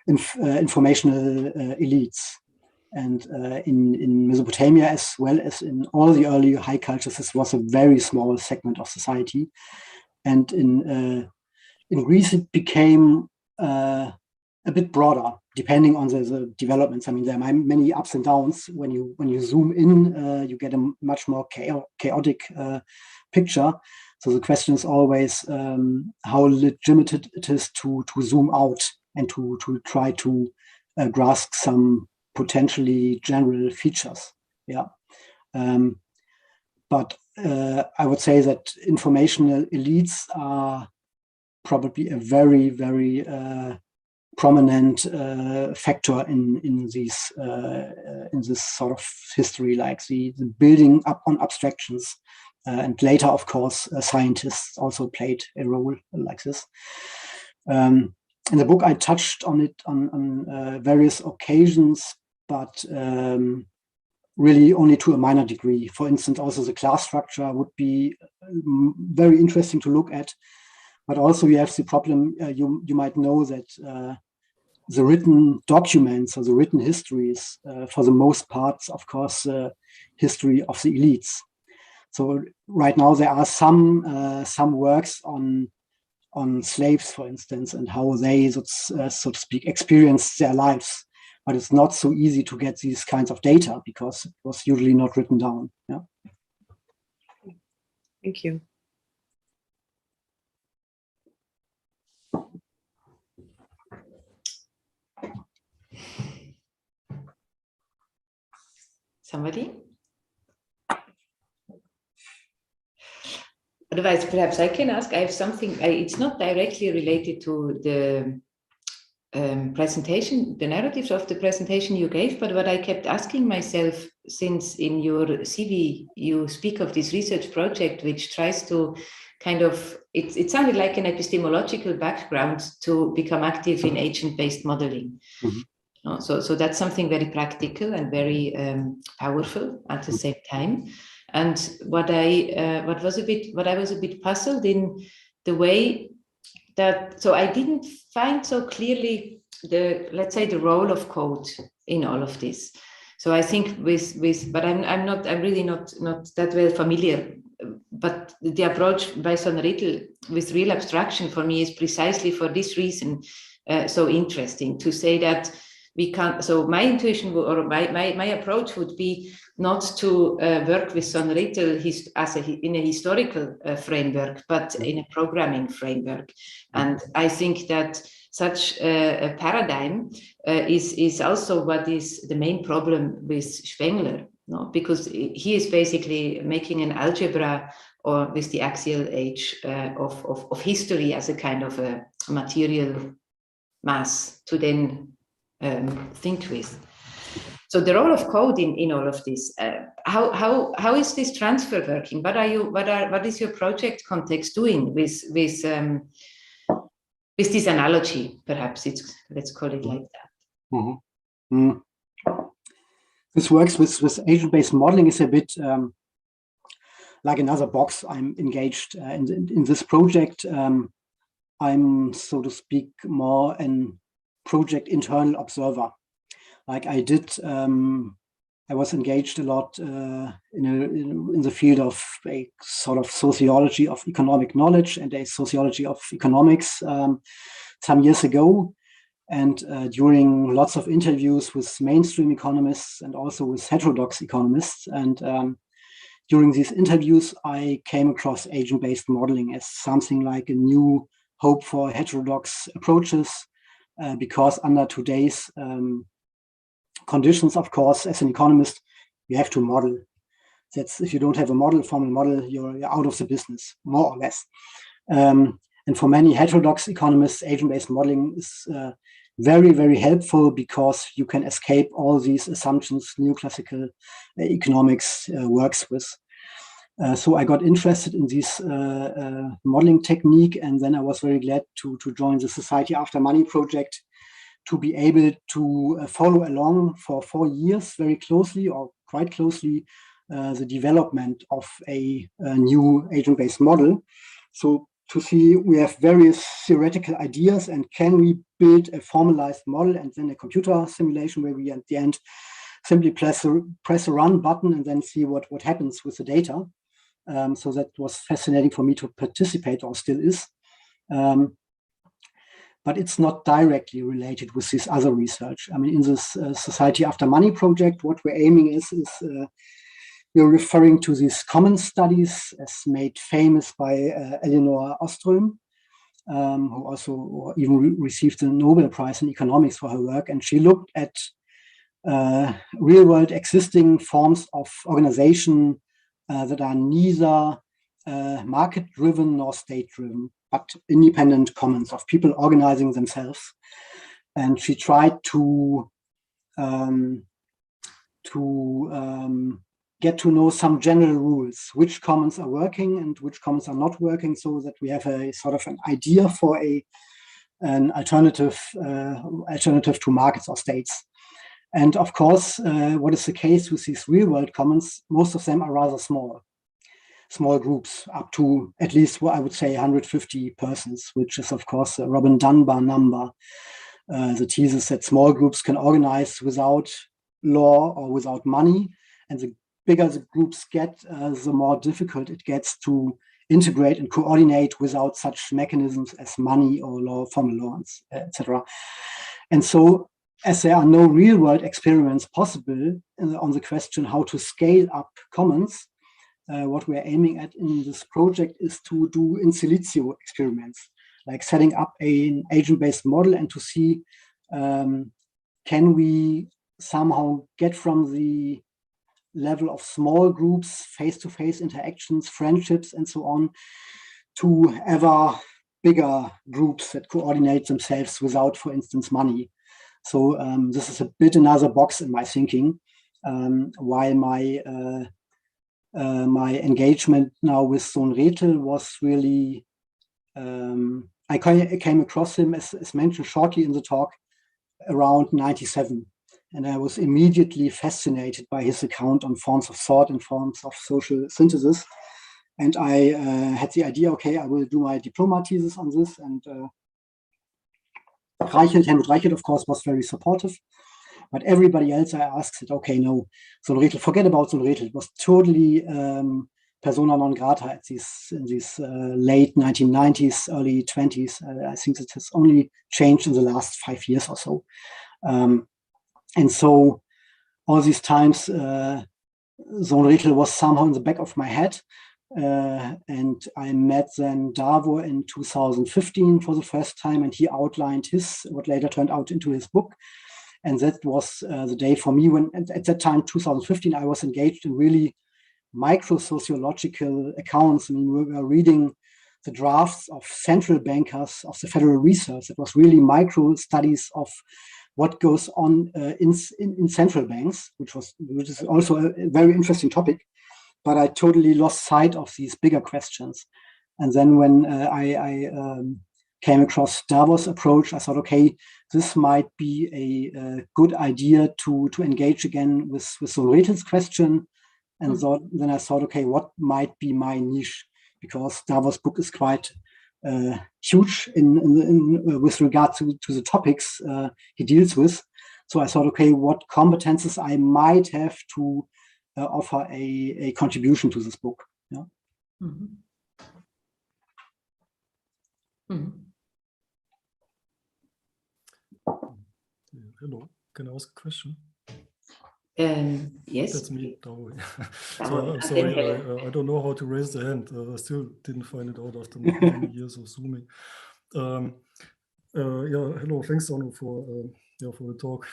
informational elites. And in Mesopotamia, as well as in all the early high cultures, this was a very small segment of society. And in Greece, it became a bit broader, depending on the developments. I mean, there are many ups and downs. When you zoom in, you get a much more chaotic picture. So the question is always how legitimate it is to zoom out and to try to grasp some potentially general features. Yeah. But I would say that informational elites are probably a very, very prominent factor in this sort of history, like the building up on abstractions. And later, of course, scientists also played a role like this. In the book, I touched on it on various occasions, but really only to a minor degree. For instance, also the class structure would be very interesting to look at. But also you have the problem, you might know that the written documents or the written histories, for the most part, of course, history of the elites. So right now there are some works on slaves, for instance, and how they, so to speak, experience their lives. But it's not so easy to get these kinds of data because it was usually not written down. Yeah. Thank you. Somebody? Otherwise, perhaps I can ask. I have something, it's not directly related to the presentation, the narratives of the presentation you gave, but what I kept asking myself, since in your CV, you speak of this research project, which tries to kind of, it sounded like an epistemological background to become active in agent-based modeling. Mm-hmm. So that's something very practical and very powerful at the same time. And what I was a bit puzzled in the way that, so I didn't find so clearly let's say the role of code in all of this. So I think but I'm really not that well familiar. But the approach by Sohn-Rethel with real abstraction for me is precisely for this reason so interesting, to say that we can't. So my intuition or my approach would be not to work with Sohn-Rethel in a historical framework, but in a programming framework. And I think that such a paradigm is also what is the main problem with Spengler, no? Because he is basically making an algebra or with the axial age of history as a kind of a material mass to then think with. So the role of code in all of this, how is this transfer working? What is your project context doing with this analogy? Perhaps let's call it like that. Mm-hmm. Mm. This works with agent-based modeling is a bit like another box. I'm engaged in this project. I'm, so to speak, more an project internal observer. Like I did, I was engaged a lot in the field of a sort of sociology of economic knowledge and a sociology of economics some years ago. And during lots of interviews with mainstream economists and also with heterodox economists. And during these interviews, I came across agent-based modeling as something like a new hope for heterodox approaches, because under today's conditions, of course, as an economist, you have to model. That's, if you don't have a formal model, you're out of the business, more or less. And for many heterodox economists, agent-based modeling is very, very helpful because you can escape all these assumptions neoclassical economics works with. So I got interested in this modeling technique, and then I was very glad to join the Society After Money project, to be able to follow along for 4 years very closely or quite closely the development of a new agent-based model. So to see, we have various theoretical ideas, and can we build a formalized model and then a computer simulation where we at the end simply press a run button and then see what happens with the data. So that was fascinating for me to participate, or still is. But it's not directly related with this other research. I mean, in this Society After Money project, what we're aiming is we're referring to these common studies as made famous by Elinor Ostrom, who also even received the Nobel Prize in economics for her work. And she looked at real-world existing forms of organization that are neither market-driven nor state-driven, but independent commons of people organizing themselves. And she tried to get to know some general rules, which commons are working and which commons are not working, so that we have a sort of an idea for an alternative to markets or states. And of course, what is the case with these real-world commons? Most of them are rather small groups, up to at least what I would say 150 persons, which is of course a Robin Dunbar number. The thesis that small groups can organize without law or without money, and the bigger the groups get, the more difficult it gets to integrate and coordinate without such mechanisms as money or law, formal laws, etc. And so, as there are no real-world experiments possible on the question how to scale up commons, what we're aiming at in this project is to do in silicio experiments, like setting up an agent-based model and to see can we somehow get from the level of small groups, face-to-face interactions, friendships, and so on, to ever bigger groups that coordinate themselves without, for instance, money. So this is a bit another box in my thinking, while my engagement now with Sohn-Rethel was really, I came across him, as mentioned shortly in the talk, around 97. And I was immediately fascinated by his account on forms of thought and forms of social synthesis. And I had the idea, okay, I will do my diploma thesis on this. And Helmut Reichelt, of course, was very supportive. But everybody else I asked said, okay, no, Sohn-Rethel, forget about Sohn-Rethel. It was totally persona non grata in these late 1990s, early 20s. I think it has only changed in the last 5 years or so. And so all these times, Sohn-Rethel was somehow in the back of my head. And I met then Davor in 2015 for the first time, and he outlined what later turned out into his book. And that was the day for me when, at that time, 2015, I was engaged in really micro-sociological accounts. I mean, we were reading the drafts of central bankers of the Federal Reserve. It was really micro studies of what goes on in central banks, which is also a very interesting topic. But I totally lost sight of these bigger questions. And then when I came across Davor's approach, I thought, okay, this might be a good idea to engage again with Sohn-Rethel's question. And then I thought, okay, what might be my niche? Because Davor's book is quite huge with regard to the topics he deals with. So I thought, okay, what competences I might have to offer a contribution to this book. Yeah. Mm-hmm. Mm-hmm. Hello, can I ask a question? Yes. That's me, Davor. So I'm sorry, I don't know how to raise the hand. I still didn't find it out after many years of Zooming. Yeah, hello, thanks, Arno, for the talk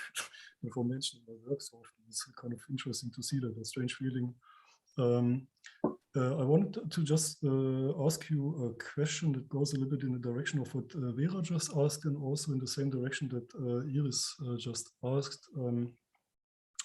and for mentioning my work so often. It's kind of interesting to see that, a strange feeling. I wanted to just ask you a question that goes a little bit in the direction of what Vera just asked, and also in the same direction that Iris just asked.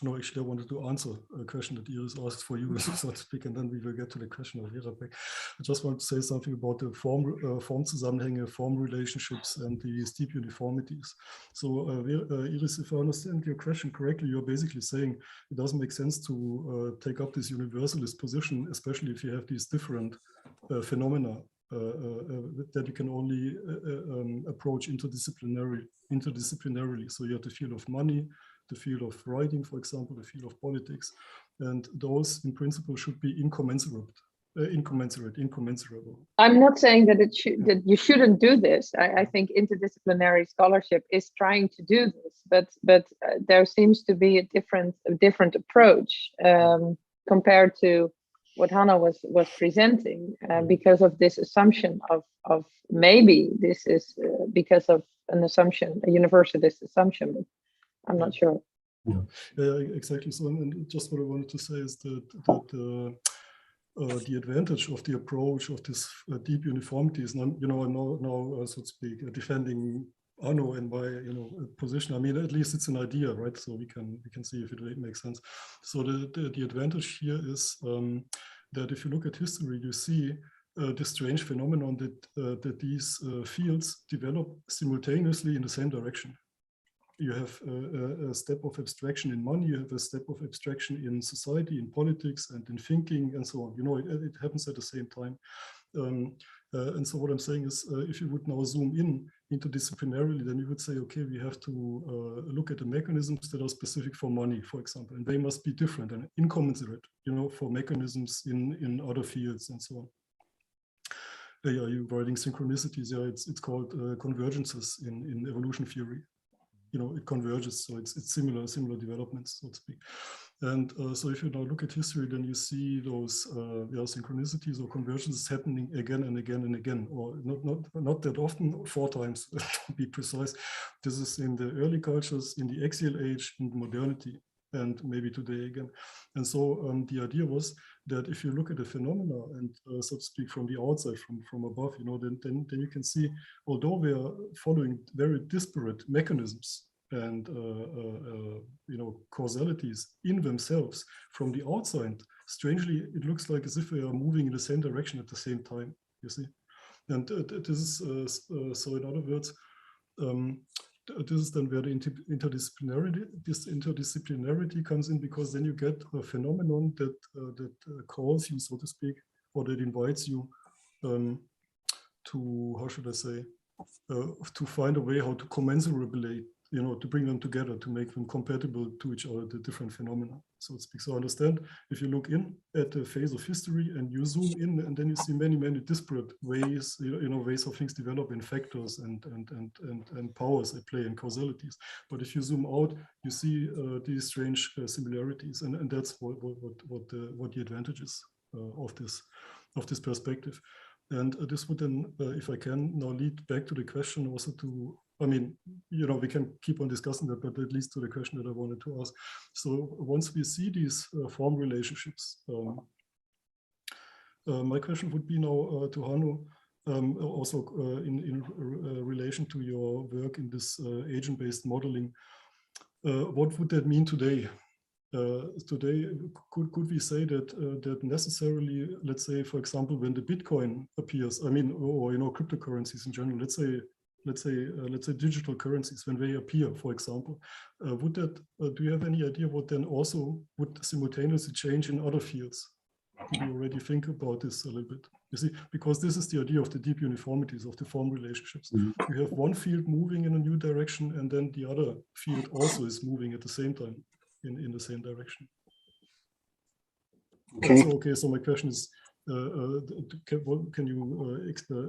No, actually, I wanted to answer a question that Iris asked for you, so to speak, and then we will get to the question of Vera back. I just want to say something about the Formzusammenhänge, form relationships, and the steep uniformities. So, Iris, if I understand your question correctly, you're basically saying it doesn't make sense to take up this universalist position, especially if you have these different phenomena that you can only approach interdisciplinarily. So you have the field of money, the field of writing, for example, the field of politics, and those in principle should be incommensurable. I'm not saying that that you shouldn't do this. I think interdisciplinary scholarship is trying to do this, but there seems to be a different approach. compared to what Hanno was presenting, because of this assumption of maybe this is because of an assumption, a universalist assumption, but I'm not sure. Yeah, exactly. So, and just what I wanted to say is that the advantage of the approach of this deep uniformities, and I'm now so to speak, defending Arno in my position. I mean, at least it's an idea, right? So we can see if it makes sense. So the advantage here is that if you look at history, you see this strange phenomenon that these fields develop simultaneously in the same direction. You have a step of abstraction in money, you have a step of abstraction in society, in politics, and in thinking, and so on. It happens at the same time. And so what I'm saying is, if you would now zoom in interdisciplinarily, then you would say, okay, we have to look at the mechanisms that are specific for money, for example, and they must be different and incommensurate, for mechanisms in other fields and so on. Yeah, you're writing synchronicities. Yeah, it's called convergences in evolution theory. It converges, so it's similar developments, so to speak. And so if you now look at history, then you see those synchronicities or convergences happening again and again and again, or not that often, 4 times to be precise. This is in the early cultures, in the axial age, in modernity, and maybe today again. And so the idea was that if you look at the phenomena and so to speak from the outside, from above, then you can see, although we are following very disparate mechanisms and causalities in themselves from the outside, strangely it looks like as if we are moving in the same direction at the same time. You see, and this is so. In other words, this is then where the interdisciplinarity comes in, because then you get a phenomenon that calls you, so to speak, or that invites you to, how should I say, to find a way how to commensurate, to bring them together, to make them compatible to each other, the different phenomena, so to speak. So understand, if you look in at the phase of history and you zoom in, and then you see many disparate ways, ways of things develop in factors and powers at play and causalities. But if you zoom out, you see these strange similarities, and that's what the advantage is of this perspective. And this would then, if I can, now lead back to the question also to, we can keep on discussing that, but at least to the question that I wanted to ask. So once we see these form relationships, my question would be now to Hanno, also in relation to your work in this agent-based modeling. What would that mean today? Today, could we say that necessarily, let's say, for example, when the Bitcoin appears, or cryptocurrencies in general, let's say digital currencies, when they appear, for example, do you have any idea what then also would simultaneously change in other fields? Did you already think about this a little bit? You see, because this is the idea of the deep uniformities of the form relationships. You have one field moving in a new direction, and then the other field also is moving at the same time in the same direction. Okay. So my question is, can you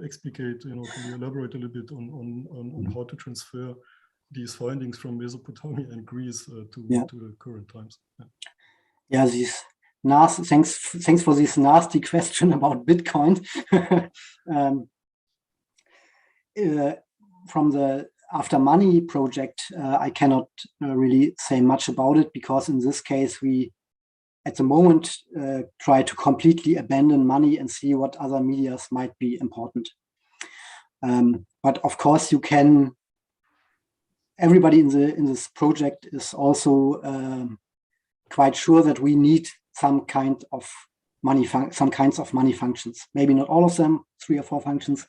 explicate, can you elaborate a little bit on how to transfer these findings from Mesopotamia and Greece to the current times? Yeah, these nasty, thanks for this nasty question about Bitcoin. From the After Money project, I cannot really say much about it, because in this case we at the moment try to completely abandon money and see what other medias might be important. But of course you can, everybody in this project is also quite sure that we need some kind of money functions. Maybe not all of them, 3 or 4 functions,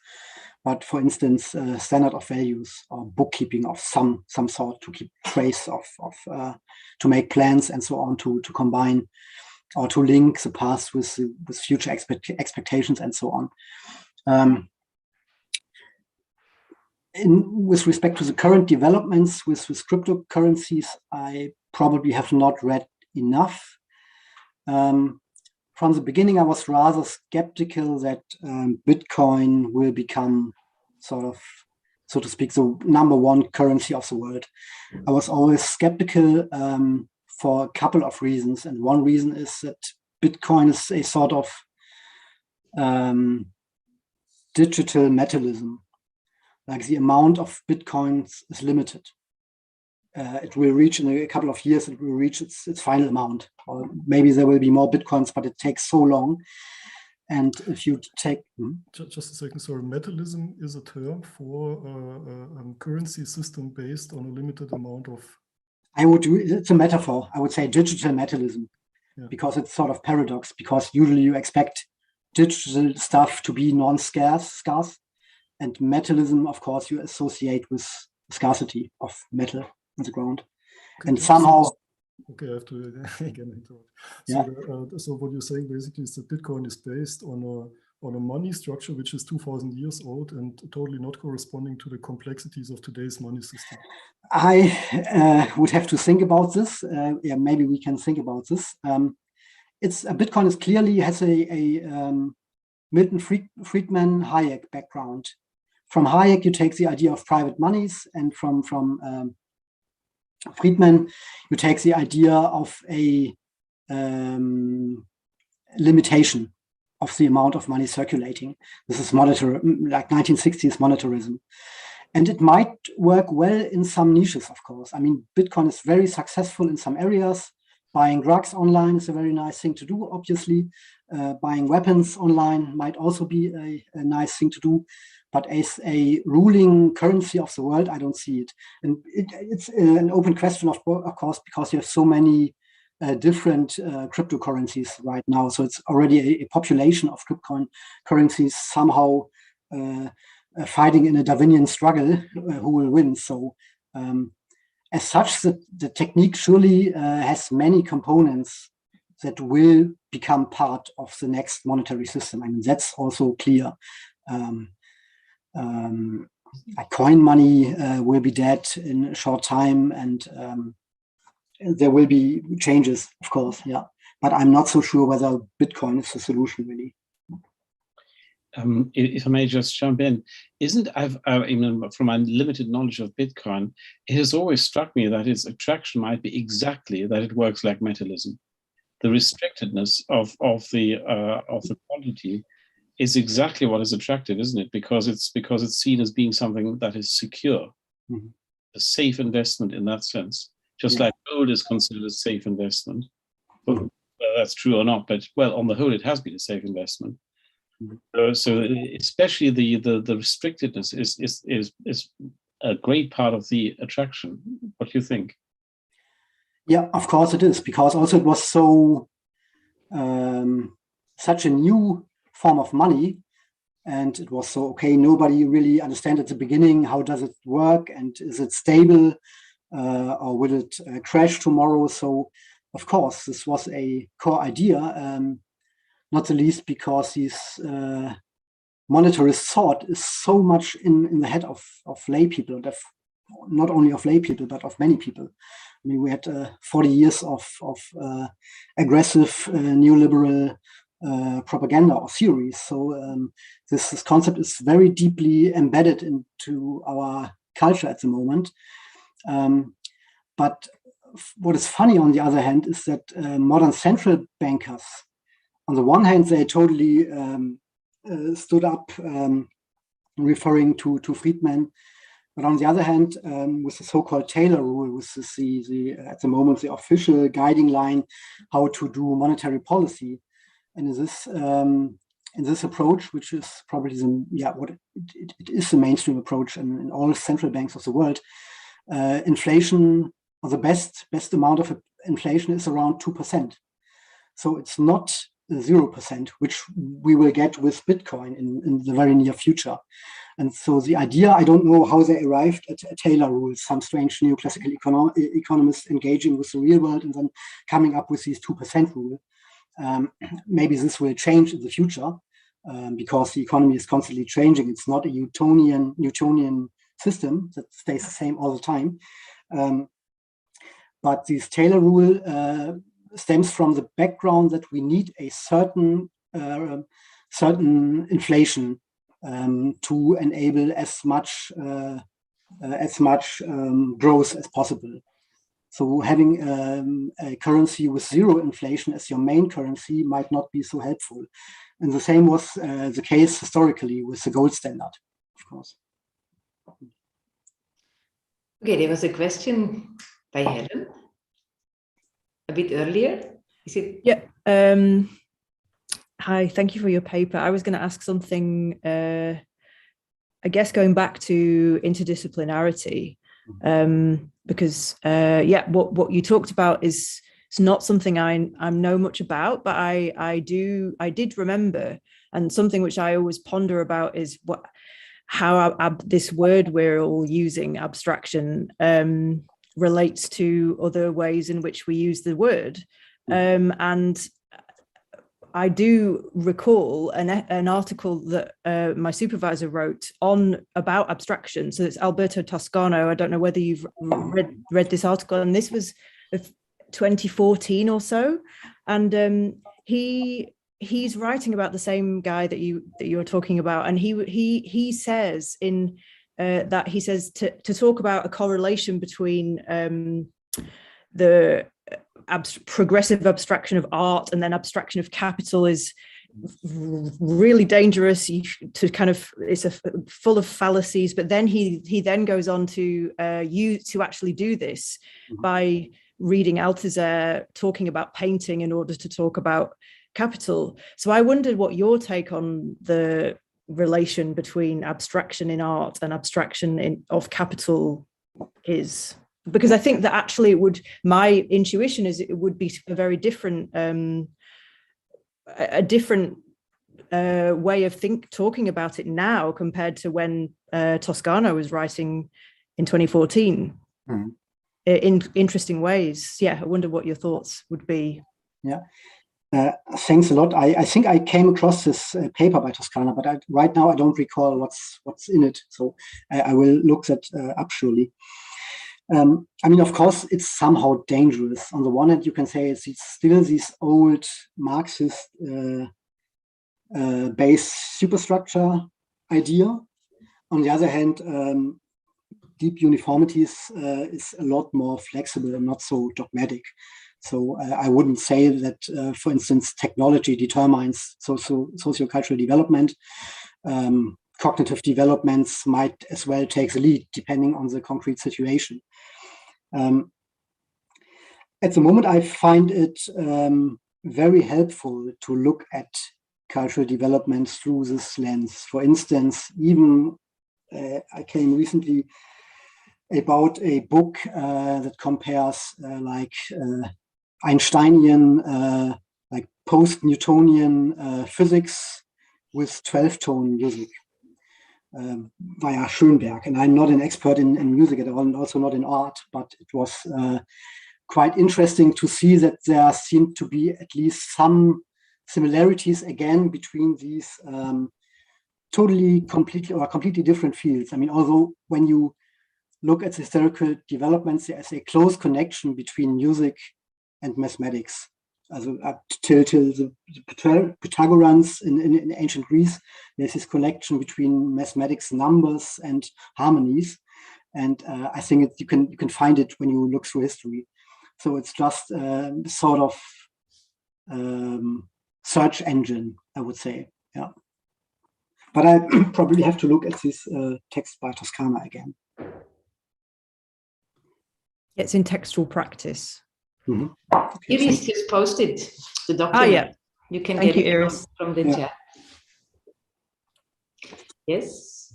but for instance, standard of values or bookkeeping of some sort to keep trace of to make plans and so on, to combine or to link the past with future expectations and so on. With respect to the current developments with cryptocurrencies, I probably have not read enough. From the beginning, I was rather skeptical that Bitcoin will become sort of, so to speak, the #1 currency of the world. I was always skeptical for a couple of reasons. And one reason is that Bitcoin is a sort of digital metallism. Like the amount of Bitcoins is limited. It will reach in a couple of years, it will reach its final amount. Or maybe there will be more Bitcoins, but it takes so long. And if you take... Just a second, sorry. Metallism is a term for a currency system based on a limited amount of... It's a metaphor. I would say digital metallism, because it's sort of paradox, because usually you expect digital stuff to be non-scarce, and metallism, of course, you associate with scarcity of metal on the ground. Okay, and somehow... Okay, I have to again interrupt. Yeah. So what you're saying basically is that Bitcoin is based on a money structure which is 2,000 years old and totally not corresponding to the complexities of today's money system. I would have to think about this. Yeah, maybe we can think about this. Bitcoin is clearly has a Milton Friedman Hayek background. From Hayek, you take the idea of private monies, and from Friedman, you take the idea of a limitation of the amount of money circulating. This is monetary, like 1960s monetarism. And it might work well in some niches, of course. I mean, Bitcoin is very successful in some areas. Buying drugs online is a very nice thing to do, obviously. Buying weapons online might also be a nice thing to do. But as a ruling currency of the world, I don't see it. And it's an open question, of course, because you have so many different cryptocurrencies right now. So it's already a population of cryptocurrencies somehow fighting in a Darwinian struggle, who will win. So as such, the technique surely has many components that will become part of the next monetary system. I mean, that's also clear. Coin money will be dead in a short time, and there will be changes, of course, yeah. But I'm not so sure whether Bitcoin is the solution, really. If I may just jump in, from my limited knowledge of Bitcoin, it has always struck me that its attraction might be exactly that it works like metallism. The restrictedness of the quantity is exactly what is attractive, isn't it? Because it's seen as being something that is secure, a safe investment in that sense. Just like gold is considered a safe investment. Whether that's true or not, but well, on the whole, it has been a safe investment. So especially the restrictedness is a great part of the attraction. What do you think? Yeah, of course it is, because also it was so such a new form of money, and it was so nobody really understand at the beginning how does it work, and is it stable, or will it crash tomorrow? So of course this was a core idea, not the least because this monetarist thought is so much in the head of lay people, not only of lay people but of many people. I mean, we had 40 years of aggressive neoliberal propaganda or theories. So this concept is very deeply embedded into our culture at the moment. But what is funny, on the other hand, is that modern central bankers, on the one hand, they totally stood up, referring to Friedman. But on the other hand, with the so-called Taylor rule, with at the moment the official guiding line how to do monetary policy, and in this approach, which is probably it is the mainstream approach in all central banks of the world, inflation, or the best amount of inflation, is around 2%. So it's not 0%, which we will get with Bitcoin in the very near future. And so the idea, I don't know how they arrived at a Taylor rule, some strange neoclassical economists engaging with the real world and then coming up with these 2% rule. Maybe this will change in the future because the economy is constantly changing. It's not a Newtonian system that stays the same all the time. But this Taylor rule stems from the background that we need a certain inflation to enable as much growth as possible. So having a currency with zero inflation as your main currency might not be so helpful. And the same was the case historically with the gold standard, of course. Okay, there was a question by Helen a bit earlier. Is it? Yeah. Hi, thank you for your paper. I was going to ask something, I guess, going back to interdisciplinarity, because what you talked about is not something I know much about, but I did remember, and something which I always ponder about is how this word we're all using, abstraction, relates to other ways in which we use the word, and I do recall an article that my supervisor wrote about abstraction. So it's Alberto Toscano. I don't know whether you've read this article, and this was 2014 or so. And he's writing about the same guy that you're talking about, and he says to talk about a correlation between the progressive abstraction of art and then abstraction of capital is really dangerous. It's full of fallacies. But then he then goes on to actually do this by reading Althusser talking about painting in order to talk about capital. So I wondered what your take on the relation between abstraction in art and abstraction of capital is. Because I think that actually my intuition is it would be a very different, way of talking about it now compared to when Toscano was writing in 2014 in interesting ways. Yeah, I wonder what your thoughts would be. Yeah, thanks a lot. I think I came across this paper by Toscano, but right now I don't recall what's in it. So I will look that up surely. Of course, it's somehow dangerous. On the one hand, you can say it's still this old Marxist base superstructure idea. On the other hand, deep uniformities is a lot more flexible and not so dogmatic. So I wouldn't say that, for instance, technology determines socio-cultural development. Cognitive developments might as well take the lead, depending on the concrete situation. At the moment, I find it very helpful to look at cultural developments through this lens. For instance, even I came recently about a book that compares Einsteinian, post-Newtonian physics with 12-tone music. Via Schönberg, and I'm not an expert in music at all, and also not in art, but it was quite interesting to see that there seemed to be at least some similarities again between these completely different fields. Although when you look at historical developments, there is a close connection between music and mathematics. Till the Pythagoreans in ancient Greece, there's this connection between mathematics, numbers, and harmonies, and I think you can find it when you look through history. So it's just sort of search engine, I would say. Yeah, but I probably have to look at this text by Toscano again. It's in textual practice. Mm-hmm. Okay, Iris just posted the document. Oh, yeah. You can Thank get you, it Iris. from the chat. Yes.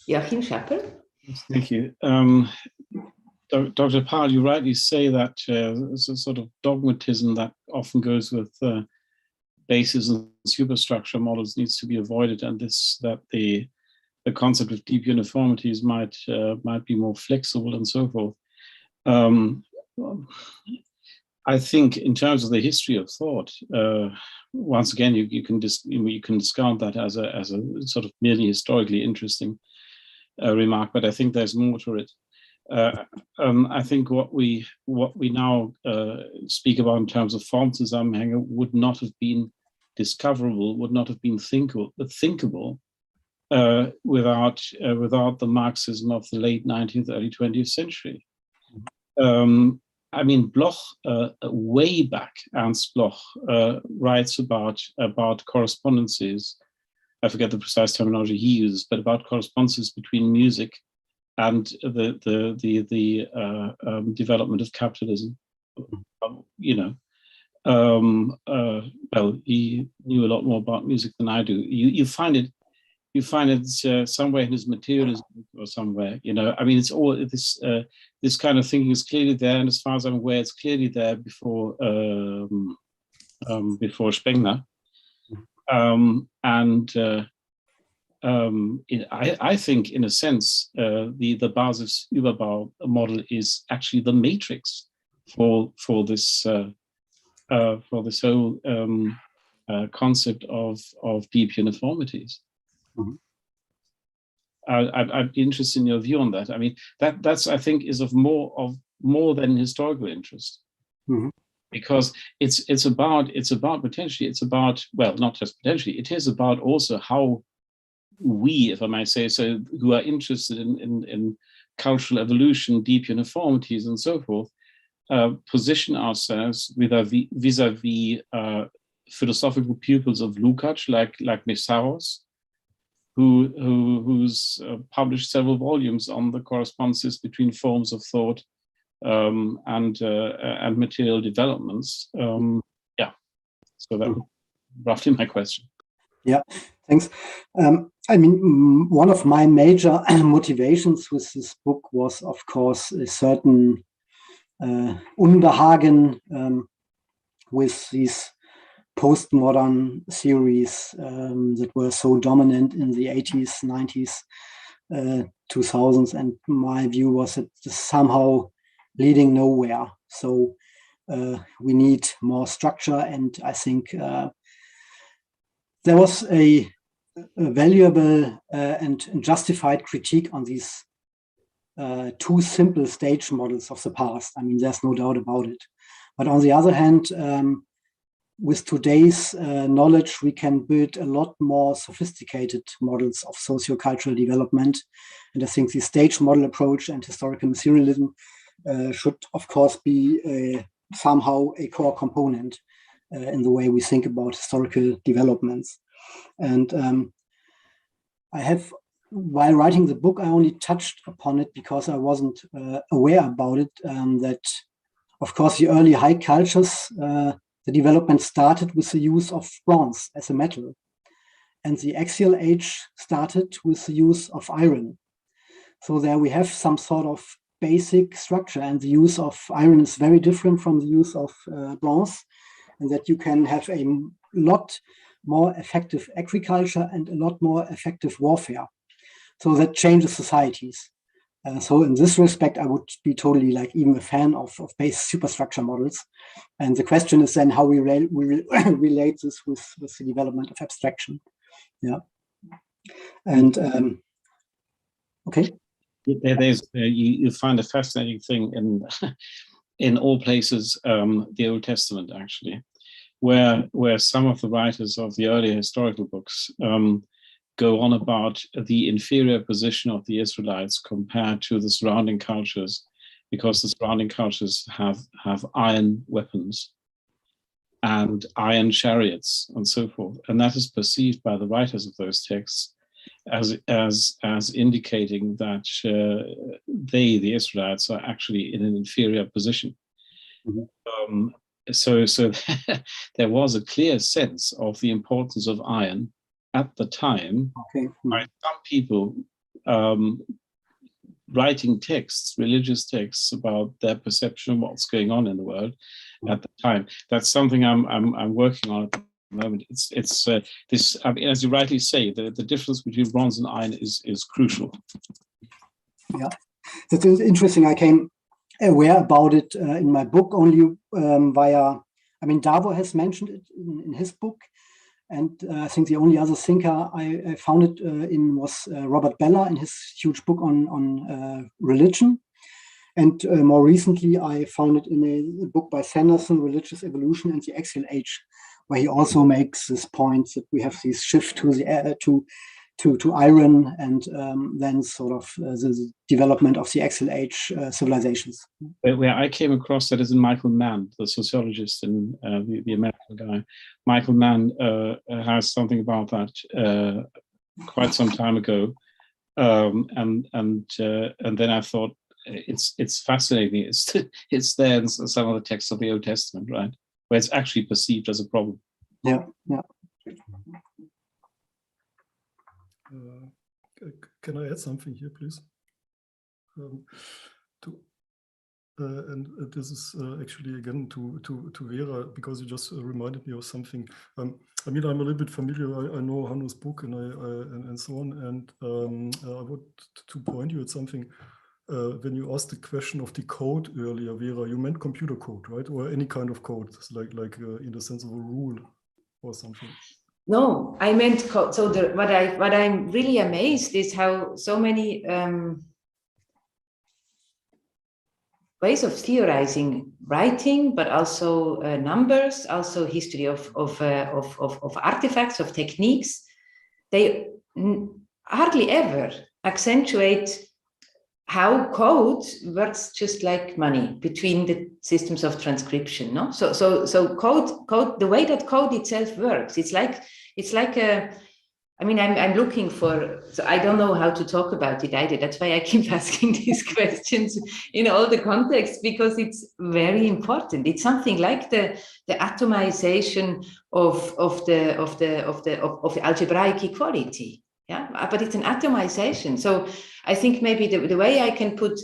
Joachim Schapper. Thank you. Dr. Pahl, you rightly say that it's a sort of dogmatism that often goes with basis and superstructure models needs to be avoided, and that the concept of deep uniformities might be more flexible and so forth. I think in terms of the history of thought, once again, you can discount that as a sort of merely historically interesting remark, but I think there's more to it. I think what we now speak about in terms of Formzusammenhänge would not have been discoverable, would not have been thinkable without the Marxism of the late 19th, early 20th century. I mean, Bloch, way back, Ernst Bloch writes about correspondences. I forget the precise terminology he uses, but about correspondences between music and the development of capitalism. You know, well, he knew a lot more about music than I do. You find it somewhere in his materialism or somewhere. You know, I mean, it's all this this kind of thinking is clearly there, and as far as I'm aware, it's clearly there before Spengler. I think, in a sense, the Basis-Überbau model is actually the matrix for this whole concept of deep uniformities. Mm-hmm. I'd be interested in your view on that. I mean, that's I think is of more than historical interest. Mm-hmm. Because it's about potentially, it's about, well, not just potentially, it is about also how we, if I may say so, who are interested in cultural evolution, deep uniformities, and so forth, position ourselves vis-a-vis philosophical pupils of Lukács, like Mészáros, who's published several volumes on the correspondences between forms of thought and material developments. Yeah, so that was roughly my question. Yeah, thanks. I mean, one of my major motivations with this book was, of course, a certain Unbehagen with these postmodern theories that were so dominant in the 80s, 90s, 2000s, and my view was that somehow leading nowhere. So we need more structure, and I think there was a valuable and justified critique on these too simple stage models of the past. I mean, there's no doubt about it. But on the other hand, with today's knowledge, we can build a lot more sophisticated models of socio-cultural development. And I think the stage model approach and historical materialism should, of course, be somehow a core component in the way we think about historical developments. And I have, while writing the book, I only touched upon it because I wasn't aware about it, that, of course, the early high cultures, the development started with the use of bronze as a metal. And the axial age started with the use of iron. So there we have some sort of basic structure, and the use of iron is very different from the use of bronze, and that you can have a lot more effective agriculture and a lot more effective warfare. So that changes societies. So in this respect, I would be totally like even a fan of base superstructure models. And the question is then how we relate this with the development of abstraction. Yeah. And okay. You find a fascinating thing in all places, the Old Testament, actually, where some of the writers of the earlier historical books go on about the inferior position of the Israelites compared to the surrounding cultures, because the surrounding cultures have iron weapons and iron chariots and so forth. And that is perceived by the writers of those texts as indicating that the Israelites, are actually in an inferior position. Mm-hmm. So there was a clear sense of the importance of iron at the time, okay. By some people writing texts, religious texts, about their perception of what's going on in the world at the time. That's something I'm working on at the moment. It's this. I mean, as you rightly say, the difference between bronze and iron is crucial. Yeah, that's interesting. I came aware about it in my book only via. I mean, Davor has mentioned it in his book. And I think the only other thinker I found it in was Robert Bellah in his huge book on religion. And more recently, I found it in a book by Sanderson, Religious Evolution and the Axial Age, where he also makes this point that we have this shift to to iron, and then sort of the development of the Axle Age civilizations. Where I came across that is in Michael Mann, the sociologist and the American guy. Michael Mann has something about that quite some time ago, and then I thought it's fascinating. It's there in some of the texts of the Old Testament, right, where it's actually perceived as a problem. Yeah, yeah. Can I add something here, please? And this is actually again to Vera, because you just reminded me of something. I mean, I'm a little bit familiar. I know Hanno's book and so on, and I want to point you at something. When you asked the question of the code earlier, Vera, you meant computer code, right, or any kind of code, like in the sense of a rule or something. No, I meant code. So what I'm really amazed is how so many ways of theorizing writing, but also numbers, also history of artifacts, of techniques, they hardly ever accentuate how code works just like money between the systems of transcription. No, so code, the way that code itself works, it's like a. I mean, I'm looking for, so I don't know how to talk about it either. That's why I keep asking these questions in all the contexts, because it's very important. It's something like the atomization of the algebraic equality. Yeah, but it's an atomization. So I think maybe the way I can put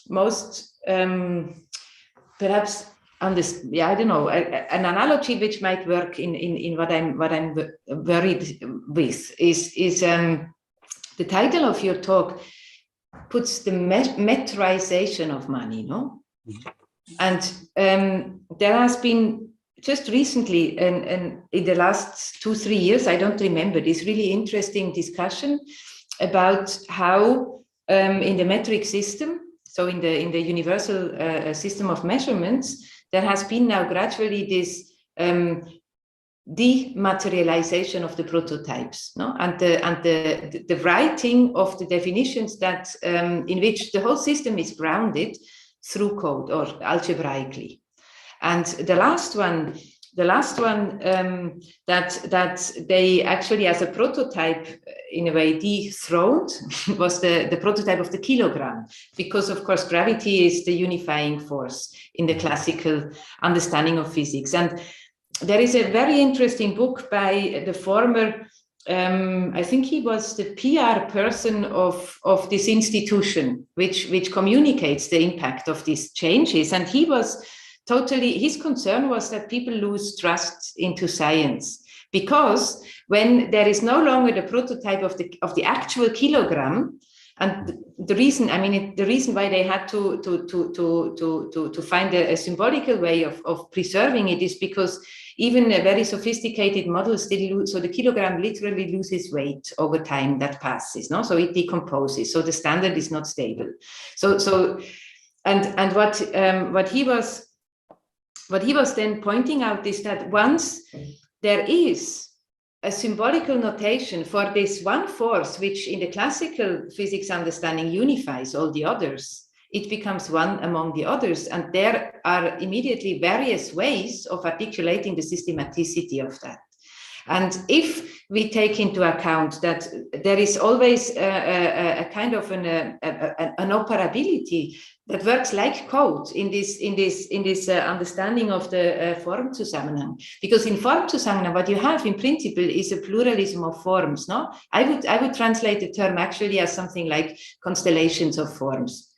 most, perhaps on this, yeah, I don't know, an analogy which might work in what I'm worried with is the title of your talk puts the metrization of money, no? And there has been just recently, and in the last 2-3 years, I don't remember, this really interesting discussion about how in the metric system, so in the universal system of measurements, there has been now gradually this dematerialization of the prototypes, no? And the writing of the definitions that in which the whole system is grounded through code or algebraically. And the last one that they actually, as a prototype, in a way dethroned was the prototype of the kilogram, because of course gravity is the unifying force in the classical understanding of physics. And there is a very interesting book by the former, I think he was the PR person of this institution, which communicates the impact of these changes. And he was totally, his concern was that people lose trust into science, because when there is no longer the prototype of the actual kilogram, and the reason, I mean, the reason why they had to find a symbolical way of preserving it is because even a very sophisticated model still lose, so the kilogram literally loses weight over time that passes, no? So it decomposes, so the standard is not stable. And what he was then pointing out is that once there is a symbolical notation for this one force, which in the classical physics understanding unifies all the others, it becomes one among the others. And there are immediately various ways of articulating the systematicity of that. And if we take into account that there is always a kind of an operability that works like code in this understanding of the Formzusammenhang, because in Formzusammenhang what you have in principle is a pluralism of forms. No, I would translate the term actually as something like constellations of forms.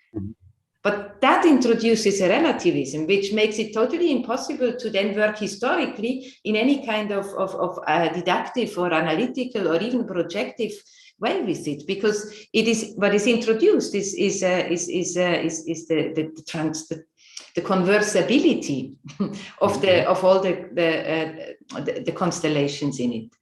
But that introduces a relativism, which makes it totally impossible to then work historically in any kind of deductive or analytical or even projective way with it, because it is what is introduced is the conversability of all the constellations in it.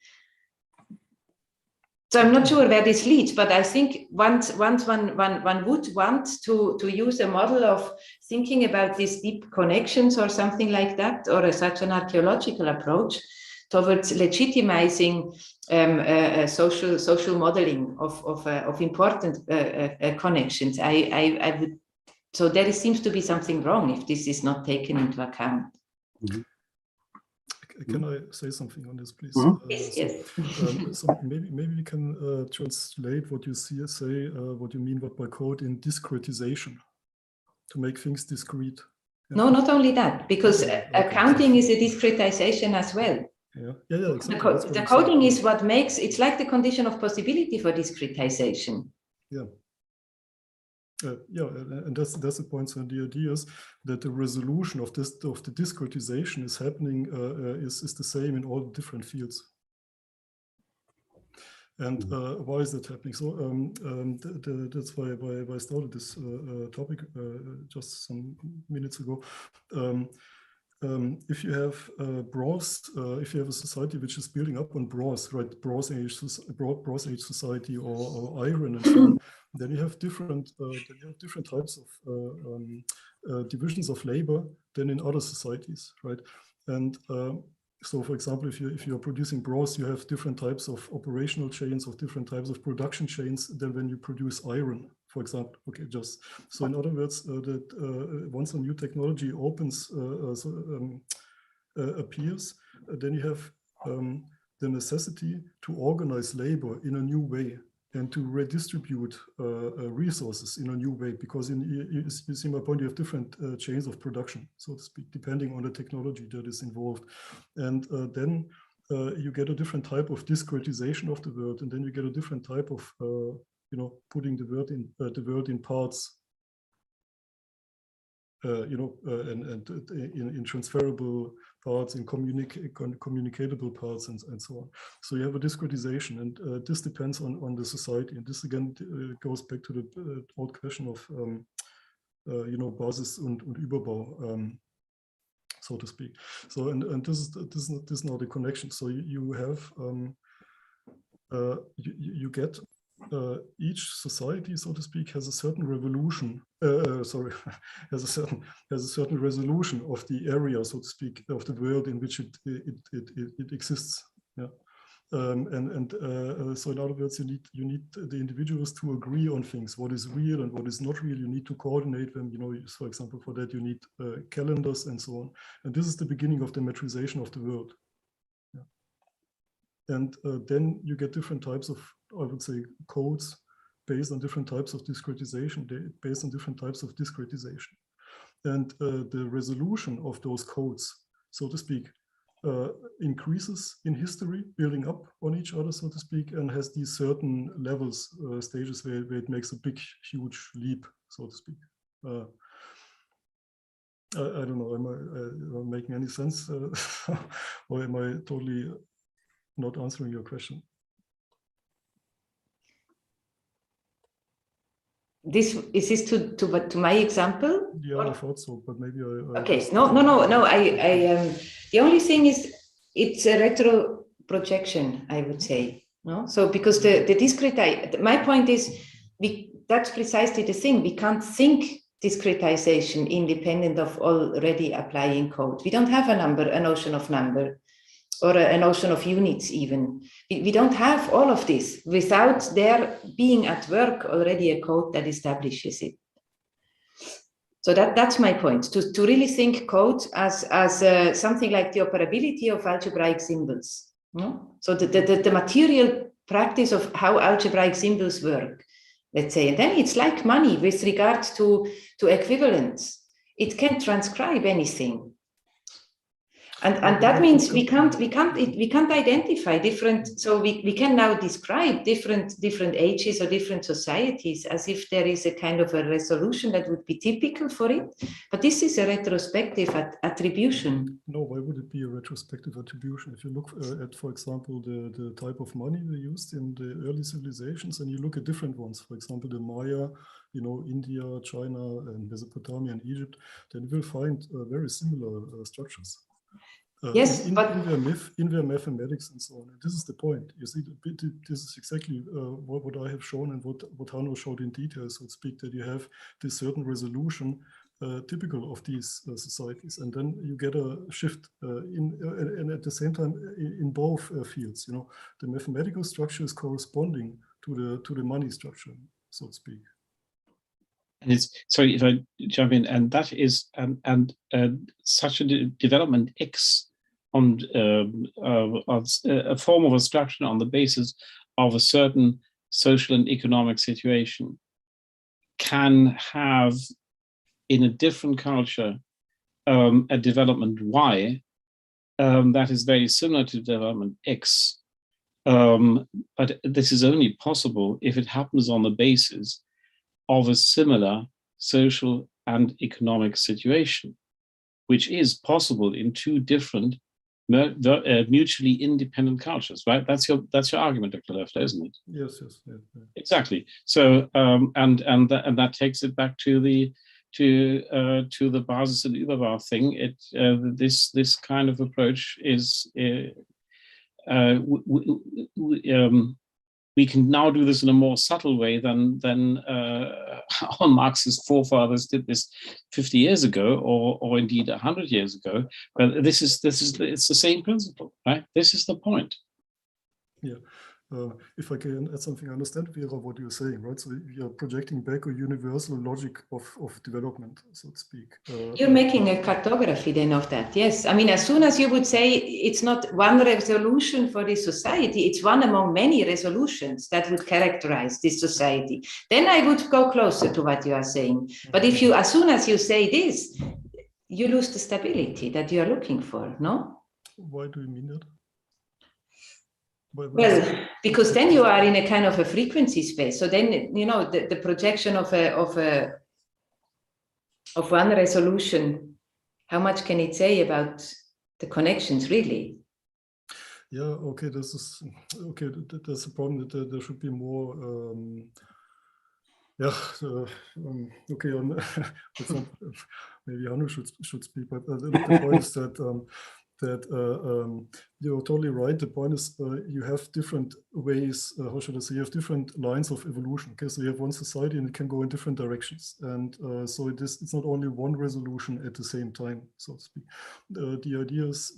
So I'm not sure where this leads, but I think once one would want to use a model of thinking about these deep connections or something like that, or such an archaeological approach, towards legitimizing social modeling of important connections. I would, so there seems to be something wrong if this is not taken into account. Mm-hmm. Can I say something on this, please? Yes. So maybe we can translate what you say, what you mean by code in discretization, to make things discrete. Yeah. No, not only that, because accounting is a discretization as well. Yeah, exactly. The coding is what makes, it's like the condition of possibility for discretization. Yeah. And that's the point. So the idea is that the resolution of the discretization is happening is the same in all different fields. And why is that happening? So that's why I started this topic just some minutes ago. If you have if you have a society which is building up on bronze, right, Bronze Age society or iron and so on, then you have different types of divisions of labor than in other societies, right? And so, for example, if you are producing bronze, you have different types of operational chains, of different types of production chains than when you produce iron, for example. Okay, just so in other words, that once a new technology opens appears, then you have the necessity to organize labor in a new way and to redistribute resources in a new way, because you see my point, you have different chains of production, so to speak, depending on the technology that is involved. And then you get a different type of discretization of the world, and then you get a different type of, putting the world in parts, and in transferable parts, in communicatable parts, and so on. So you have a discretization, and this depends on the society. And this again goes back to the old question of, Basis und Überbau, so to speak. So and this is now the connection. So you have you get. Each society, so to speak, has a certain revolution. Has a certain resolution of the area, so to speak, of the world in which it exists. Yeah, so in other words, you need the individuals to agree on things. What is real and what is not real. You need to coordinate them. For example, for that you need calendars and so on. And this is the beginning of the metrization of the world. Yeah. And then you get different types of, I would say, codes based on different types of discretization, based on different types of discretization. And the resolution of those codes, so to speak, increases in history, building up on each other, so to speak, and has these certain levels, stages where it makes a big, huge leap, so to speak. I don't know, am I making any sense? Or am I totally not answering your question? Is this to my example? Yeah, or? I thought so, but maybe I okay. No. I the only thing is it's a retro projection, I would say. No, so because the discretize. My point is, that's precisely the thing. We can't think discretization independent of already applying code. We don't have a notion of number, or a notion of units even. We don't have all of this without there being at work already a code that establishes it. So that's my point, to really think code as something like the operability of algebraic symbols. No? So the material practice of how algebraic symbols work, let's say. And then it's like money with regard to equivalence. It can transcribe anything. And that means we can't identify different. So we can now describe different ages or different societies as if there is a kind of a resolution that would be typical for it. But this is a retrospective attribution. No, why would it be a retrospective attribution? If you look at, for example, the type of money we used in the early civilizations, and you look at different ones, for example, the Maya, India, China, and Mesopotamia and Egypt, then you will find very similar structures. Yes, in their mathematics and so on. And this is the point. You see, this is exactly what I have shown and what Hanno showed in detail, so to speak, that you have this certain resolution typical of these societies, and then you get a shift and at the same time in both fields. You know, the mathematical structure is corresponding to the money structure, so to speak. And it's, sorry if I jump in, and that is such a development X on a form of abstraction on the basis of a certain social and economic situation can have in a different culture a development Y that is very similar to development X, but this is only possible if it happens on the basis of a similar social and economic situation, which is possible in two different mutually independent cultures, right? That's your argument, Dr. Löffler, isn't it? Yes, yes, yes. Exactly. So and that takes it back to the Basis and Überbau thing. This kind of approach is we can now do this in a more subtle way than our Marxist forefathers did this 50 years ago, or indeed 100 years ago. But it's the same principle, right? This is the point. Yeah. If I can add something, I understand, Vera, what you're saying, right? So you're projecting back a universal logic of development, so to speak. You're making a cartography then of that, yes. I mean, as soon as you would say it's not one resolution for this society, it's one among many resolutions that would characterize this society, then I would go closer to what you are saying. But if you, as soon as you say this, you lose the stability that you are looking for, no? Why do you mean that? Well, because then you are in a kind of a frequency space. So then, you know, the projection of one resolution, how much can it say about the connections, really? Yeah, okay, this is okay. That's a problem that there should be more. Okay, maybe Hanno should speak, but the point is that you're totally right. The point is you have different ways, how should I say, you have different lines of evolution. Okay, so you have one society and it can go in different directions. And so it's not only one resolution at the same time, so to speak. The idea is,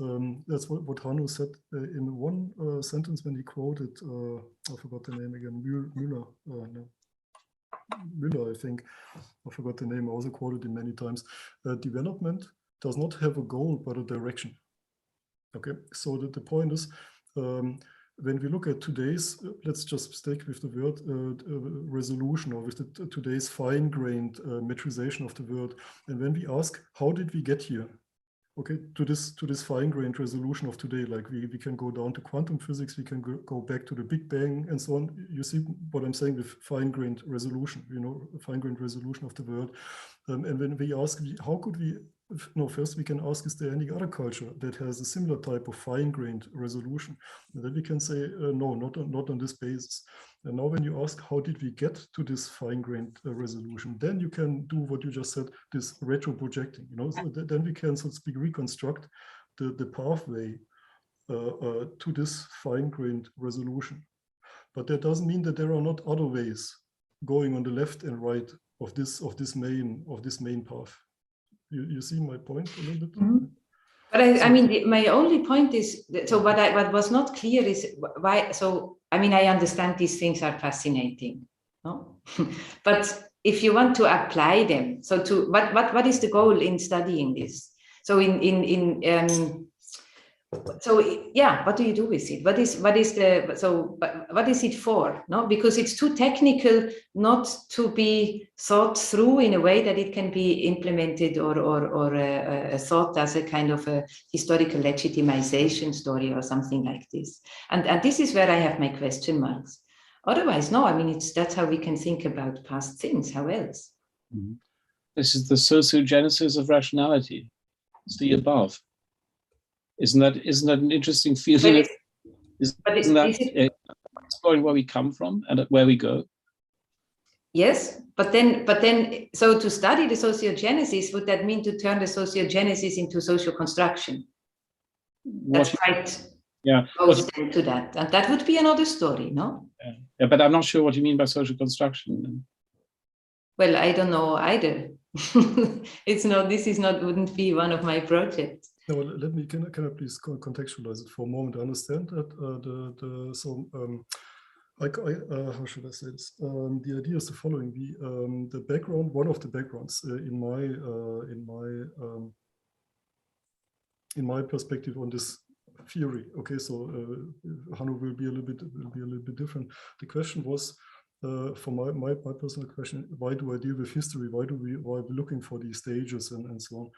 that's what Hanno said in one sentence when he quoted, I forgot the name again, Müller, I think. I forgot the name, I also quoted him many times. Development does not have a goal, but a direction. Okay, so the point is, when we look at today's, let's just stick with the word resolution, or with today's fine-grained metrization of the word, and when we ask, how did we get here? Okay, to this fine-grained resolution of today, like we can go down to quantum physics, we can go back to the Big Bang and so on. You see what I'm saying with fine-grained resolution, you know, fine-grained resolution of the world. And when we ask, how could we, no, first we can ask, is there any other culture that has a similar type of fine-grained resolution? And then we can say, no, not on this basis. And now when you ask, how did we get to this fine-grained resolution, then you can do what you just said, this retro-projecting, you know, so then we can, so to speak, reconstruct the pathway to this fine-grained resolution. But that doesn't mean that there are not other ways going on the left and right of this main path. You see my point a little bit? Mm-hmm. But I mean, my only point is, so what was not clear is why, so, I mean, I understand these things are fascinating, no? But if you want to apply them, so to, what is the goal in studying this? So yeah, what do you do with it? What is it for? No, because it's too technical not to be thought through in a way that it can be implemented or thought as a kind of a historical legitimization story or something like this. And this is where I have my question marks. Otherwise, no, I mean, that's how we can think about past things. How else? Mm-hmm. This is the sociogenesis of rationality. It's the above. Isn't that an interesting feeling? Isn't that exploring where we come from and where we go? Yes, but then, so to study the sociogenesis, would that mean to turn the sociogenesis into social construction? That's quite close to that, and that would be another story, no? Yeah, but I'm not sure what you mean by social construction. Well, I don't know either. It's not. This is not. Wouldn't be one of my projects. No, let me. Can I please contextualize it for a moment? I understand that how should I say this? The idea is the following: the background, one of the backgrounds in my perspective on this theory. Okay, so Hanno will be a little bit different. The question was, for my personal question, why do I deal with history? Why are we looking for these stages and so on?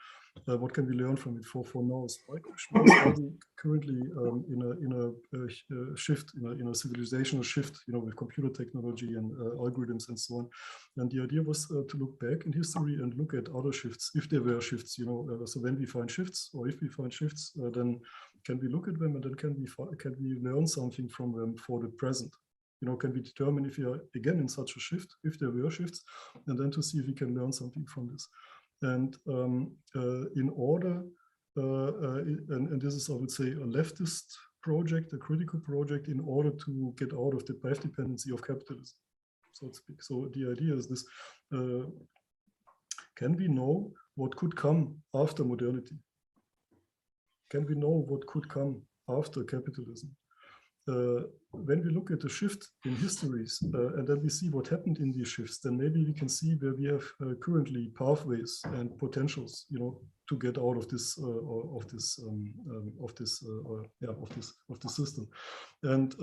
What can we learn from it for now? So my question is, are we currently in a shift, in a civilizational shift, with computer technology and algorithms and so on? And the idea was to look back in history and look at other shifts, if there were shifts. So when we find shifts, or if we find shifts, then can we look at them, and then can we learn something from them for the present? Can we determine if we are again in such a shift, if there were shifts, and then to see if we can learn something from this. And in order, and this is, I would say, a leftist project, a critical project, in order to get out of the path dependency of capitalism, so to speak. So the idea is this: can we know what could come after modernity? Can we know what could come after capitalism? When we look at the shift in histories, and then we see what happened in these shifts, then maybe we can see where we have currently pathways and potentials, to get out of this system, and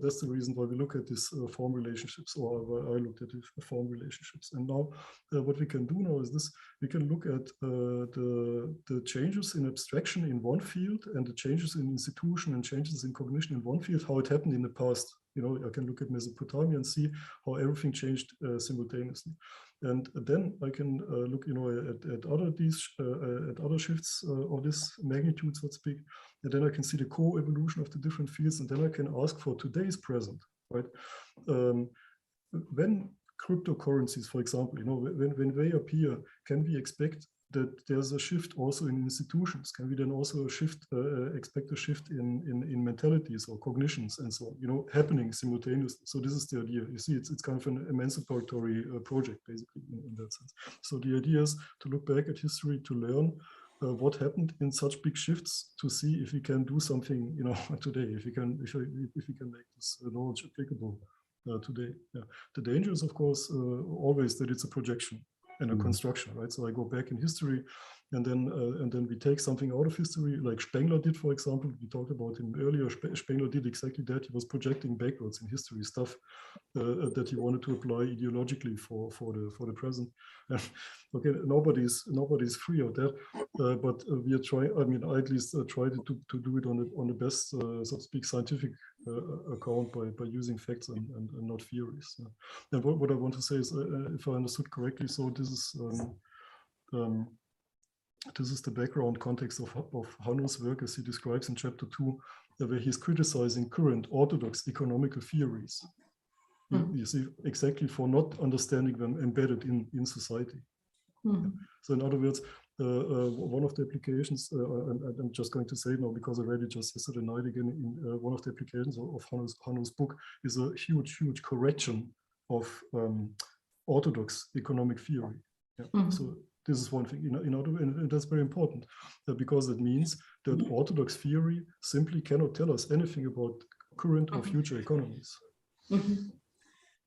that's the reason why we look at these form relationships, or why I looked at the form relationships. And now, what we can do now is this: we can look at the changes in abstraction in one field, and the changes in institution and changes in cognition in one field, how it happened in the past. I can look at Mesopotamia and see how everything changed simultaneously. And then I can look, at other shifts of this magnitude, so to speak. And then I can see the co-evolution of the different fields, and then I can ask for today's present, right? When cryptocurrencies, for example, when they appear, can we expect that there's a shift also in institutions? Can we then also expect a shift in mentalities or cognitions and so on, happening simultaneously? So this is the idea. You see, it's kind of an emancipatory project, basically, in that sense. So the idea is to look back at history, to learn what happened in such big shifts, to see if we can do something, today, if we can make this knowledge applicable today. Yeah. The danger is, of course, always that it's a projection and a construction, right? So I go back in history, and then we take something out of history, like Spengler did, for example. We talked about him earlier. Spengler did exactly that. He was projecting backwards in history stuff that he wanted to apply ideologically for the present. Okay, nobody's free of that, but we are trying. I mean, I at least tried to do it on the best, so to speak, scientific account by using facts and not theories. And what I want to say is, if I understood correctly, so this is the background context of Hanno's work, as he describes in chapter 2, where he's criticizing current orthodox economical theories. You see, exactly for not understanding them embedded in society. So in other words, one of the applications, and I'm just going to say now because I read it just yesterday night again, in one of the applications of Hanno's book is a huge correction of orthodox economic theory. Yeah. So this is one thing. And that's very important, because it means that orthodox theory simply cannot tell us anything about current or future economies.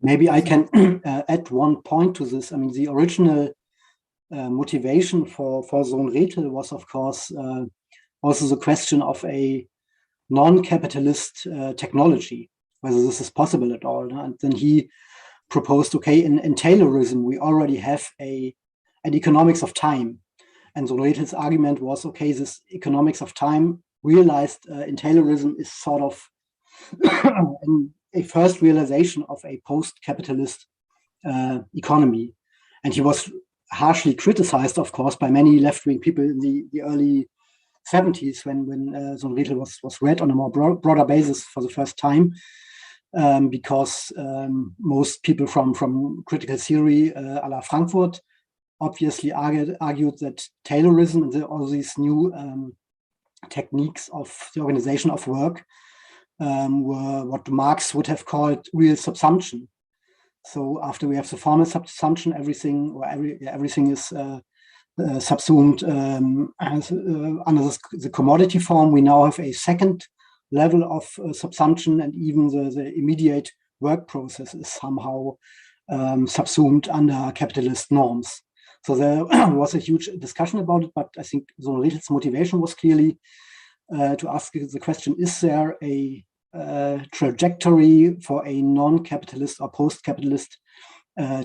Maybe I can add one point to this. I mean, the original motivation for Sohn-Rethel was, of course, also the question of a non-capitalist technology, whether this is possible at all. And then he proposed, okay, in Taylorism, we already have an economics of time. And Sohn-Rethel's argument was, okay, this economics of time realized in Taylorism is sort of a first realization of a post-capitalist economy. And he was harshly criticized, of course, by many left-wing people in the early 70s when Sohn-Rethel was read on a more broader basis for the first time, because most people from critical theory a la Frankfurt obviously argued that Taylorism and all these new techniques of the organization of work were what Marx would have called real subsumption. So after we have the formal subsumption, everything is subsumed under the commodity form. We now have a second level of subsumption, and even the immediate work process is somehow subsumed under capitalist norms. So there was a huge discussion about it, but I think Sohn-Rethel's motivation was clearly to ask the question, is there a trajectory for a non-capitalist or post-capitalist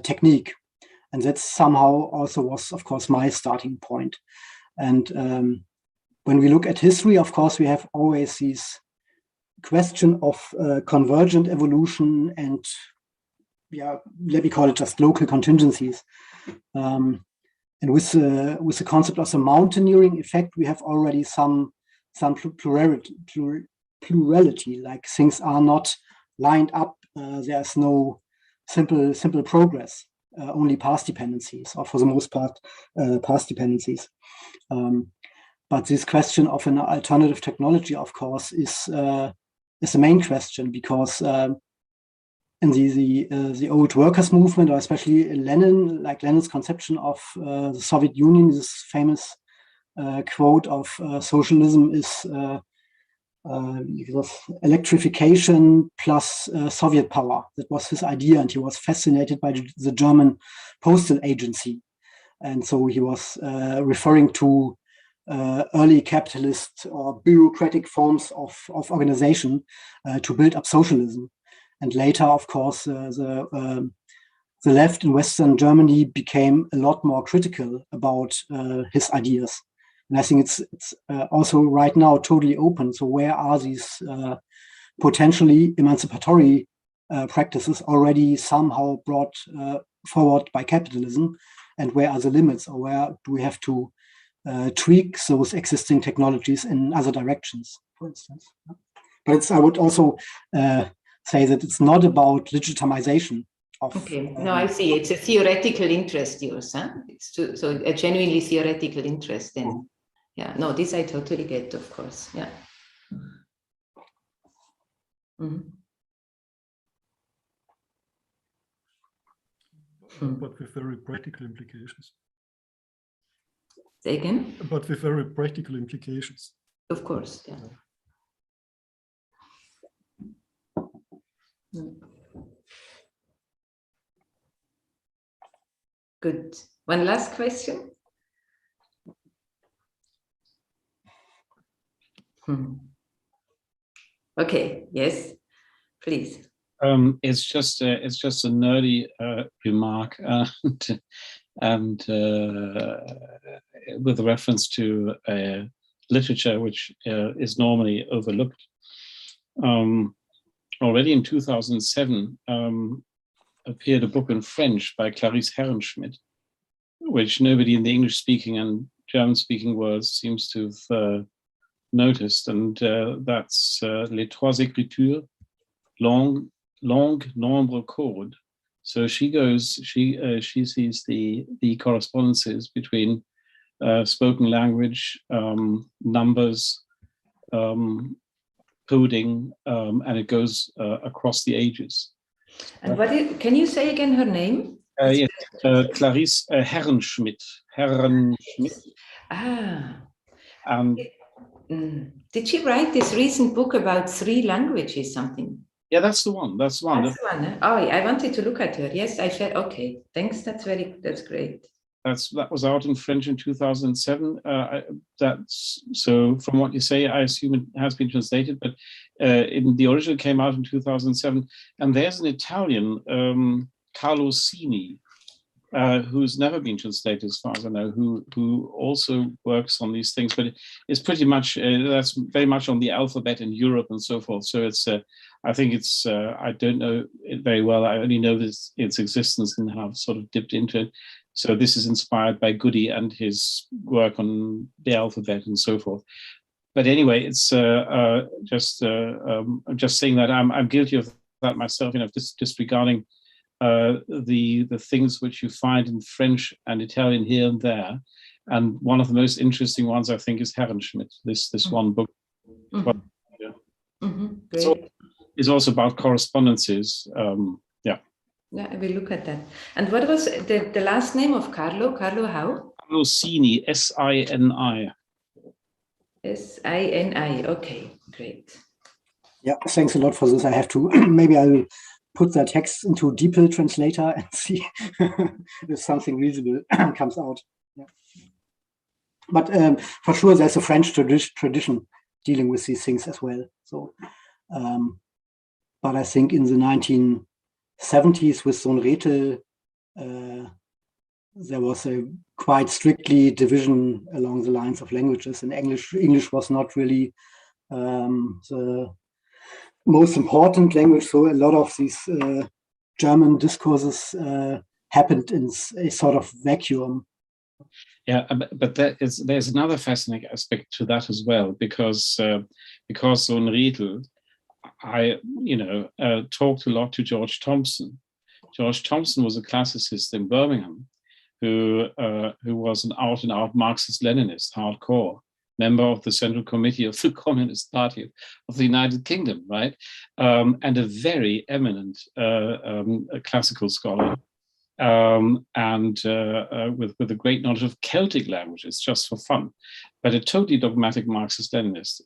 technique? And that somehow also was, of course, my starting point. And when we look at history, of course, we have always this question of convergent evolution and, let me call it just local contingencies. And with the concept of the mountaineering effect, we have already some plurality, like things are not lined up. There's no simple progress, only past dependencies, or for the most part, past dependencies. But this question of an alternative technology, of course, is the main question, because in the old workers' movement, or especially Lenin's conception of the Soviet Union, this famous quote of socialism is electrification plus Soviet power. That was his idea, and he was fascinated by the German postal agency. And so he was referring to early capitalist or bureaucratic forms of organization to build up socialism. And later, of course, the left in Western Germany became a lot more critical about his ideas. And I think it's also right now totally open. So where are these potentially emancipatory practices already somehow brought forward by capitalism? And where are the limits, or where do we have to tweak those existing technologies in other directions, for instance? But I would also say that it's not about legitimization of. Okay, no, I see. It's a theoretical interest, yours, huh? So a genuinely theoretical interest then. Yeah, no, this I totally get, of course. Yeah. But with very practical implications. Say again? But with very practical implications. Of course, yeah. Good. One last question. Okay, yes, please. It's just a nerdy remark, and with reference to literature which is normally overlooked. Already in 2007 appeared a book in French by Clarisse Herrenschmidt, which nobody in the English-speaking and German-speaking world seems to have noticed, and that's Les Trois Écritures, Langue, Nombre, Code. So she sees the correspondences between spoken language, numbers, coding, and it goes across the ages. And can you say again her name? Yes, Clarisse Herrenschmidt. Ah. And did she write this recent book about 3 languages, something? Yeah, that's the one. That's the one. That's the one. Huh? Oh, I wanted to look at her. Yes, I said, okay, thanks. That's great. That was out in French in 2007. So from what you say, I assume it has been translated, but in the original came out in 2007. And there's an Italian, Carlo Cini, who's never been translated as far as I know, who also works on these things, but it's pretty much, that's very much on the alphabet in Europe and so forth. So it's, I think it's, I don't know it very well. I only know its existence and have sort of dipped into it. So this is inspired by Goody and his work on the alphabet and so forth. But anyway, it's just saying that I'm guilty of that myself, you know, disregarding the things which you find in French and Italian here and there. And one of the most interesting ones, I think, is Herrenschmidt, this one book. Mm-hmm. Yeah. Mm-hmm. It's also about correspondences. Yeah. Yeah, I will look at that. And what was the last name of Carlo? Carlo how? Carlo Sini, S-I-N-I. S-I-N-I. Okay, great. Yeah, thanks a lot for this. I have to, maybe I'll put that text into DeepL translator and see if something reasonable comes out. Yeah. But for sure, there's a French tradition dealing with these things as well. So, but I think in the 1970s with Sohn-Rethel, there was a quite strictly division along the lines of languages, and English was not really the most important language. So a lot of these German discourses happened in a sort of vacuum. Yeah, but there's another fascinating aspect to that as well, because Sohn-Rethel, I talked a lot to George Thompson. George Thompson was a classicist in Birmingham, who was an out-and-out Marxist-Leninist, hardcore, member of the Central Committee of the Communist Party of the United Kingdom, right? And a very eminent classical scholar, and with a great knowledge of Celtic languages, just for fun, but a totally dogmatic Marxist-Leninist.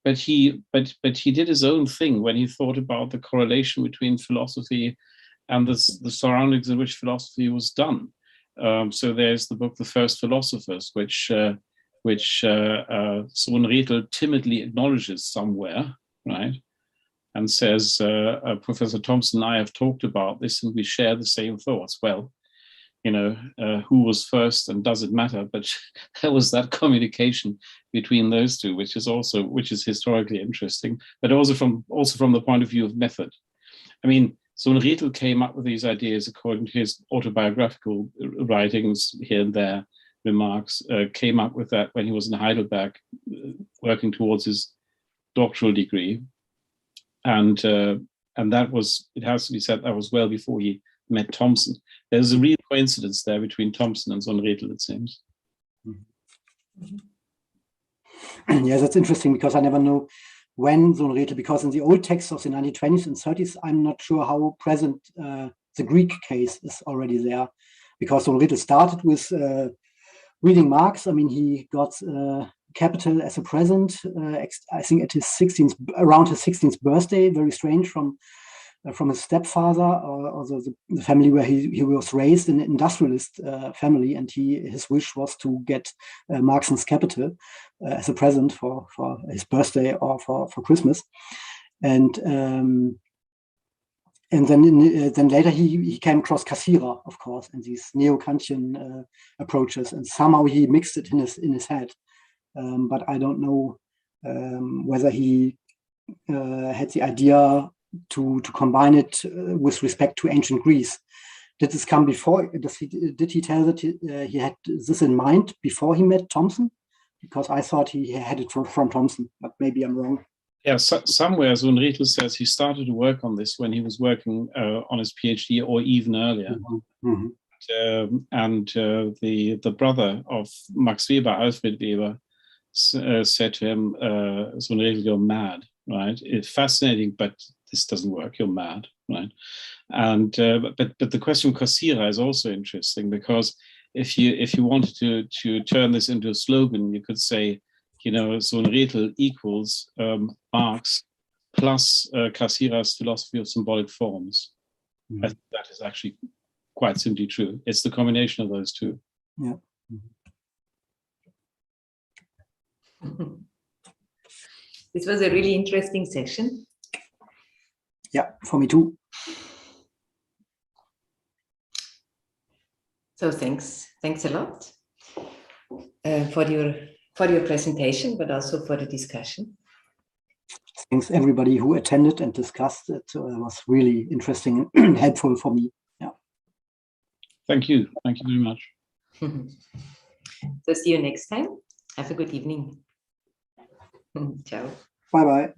But he did his own thing when he thought about the correlation between philosophy and the surroundings in which philosophy was done. So there's the book The First Philosophers, which Sohn-Rethel timidly acknowledges somewhere, right? And says, Professor Thompson and I have talked about this and we share the same thoughts. Well, who was first and does it matter? But there was that communication between those two, which is historically interesting, but also from the point of view of method. I mean, Sohn-Rethel came up with these ideas according to his autobiographical writings here and there, remarks, came up with that when he was in Heidelberg, working towards his doctoral degree. And that was, it has to be said, that was well before he met Thompson. There's a real coincidence there between Thompson and Sohn-Rethel, it seems. Yeah, that's interesting, because I never know when Sohn-Rethel, because in the old texts of the 1920s and 30s, I'm not sure how present the Greek case is already there, because Sohn-Rethel started with reading Marx. I mean, he got Capital as a present, I think at his around his 16th birthday, very strange, from his stepfather, or the family where he was raised, an industrialist family, and his wish was to get Marx's Capital as a present for his birthday or for Christmas, and then later he came across Cassirer, of course, and these neo-Kantian approaches, and somehow he mixed it in his head. But I don't know whether he had the idea to combine it with respect to ancient Greece. Did this come before? Did he tell that he had this in mind before he met Thompson? Because I thought he had it from Thompson, but maybe I'm wrong. Yeah, somewhere Sohn-Rethel says he started to work on this when he was working on his PhD, or even earlier. Mm-hmm. The brother of Max Weber, Alfred Weber, said to him, Sohn-Rethel, you're mad, right? It's fascinating, but this doesn't work, you're mad, right? And but the question of Cassirer is also interesting, because if you wanted to turn this into a slogan, you could say, Sohn-Rethel equals Marx plus Cassirer's philosophy of symbolic forms. Mm-hmm. I think that is actually quite simply true. It's the combination of those two. Yeah. This was a really interesting session. Yeah, for me too. So thanks a lot for your presentation, but also for the discussion. Thanks everybody who attended and discussed it. It was really interesting and helpful for me. Yeah. Thank you very much. So see you next time. Have a good evening. Ciao. Bye bye.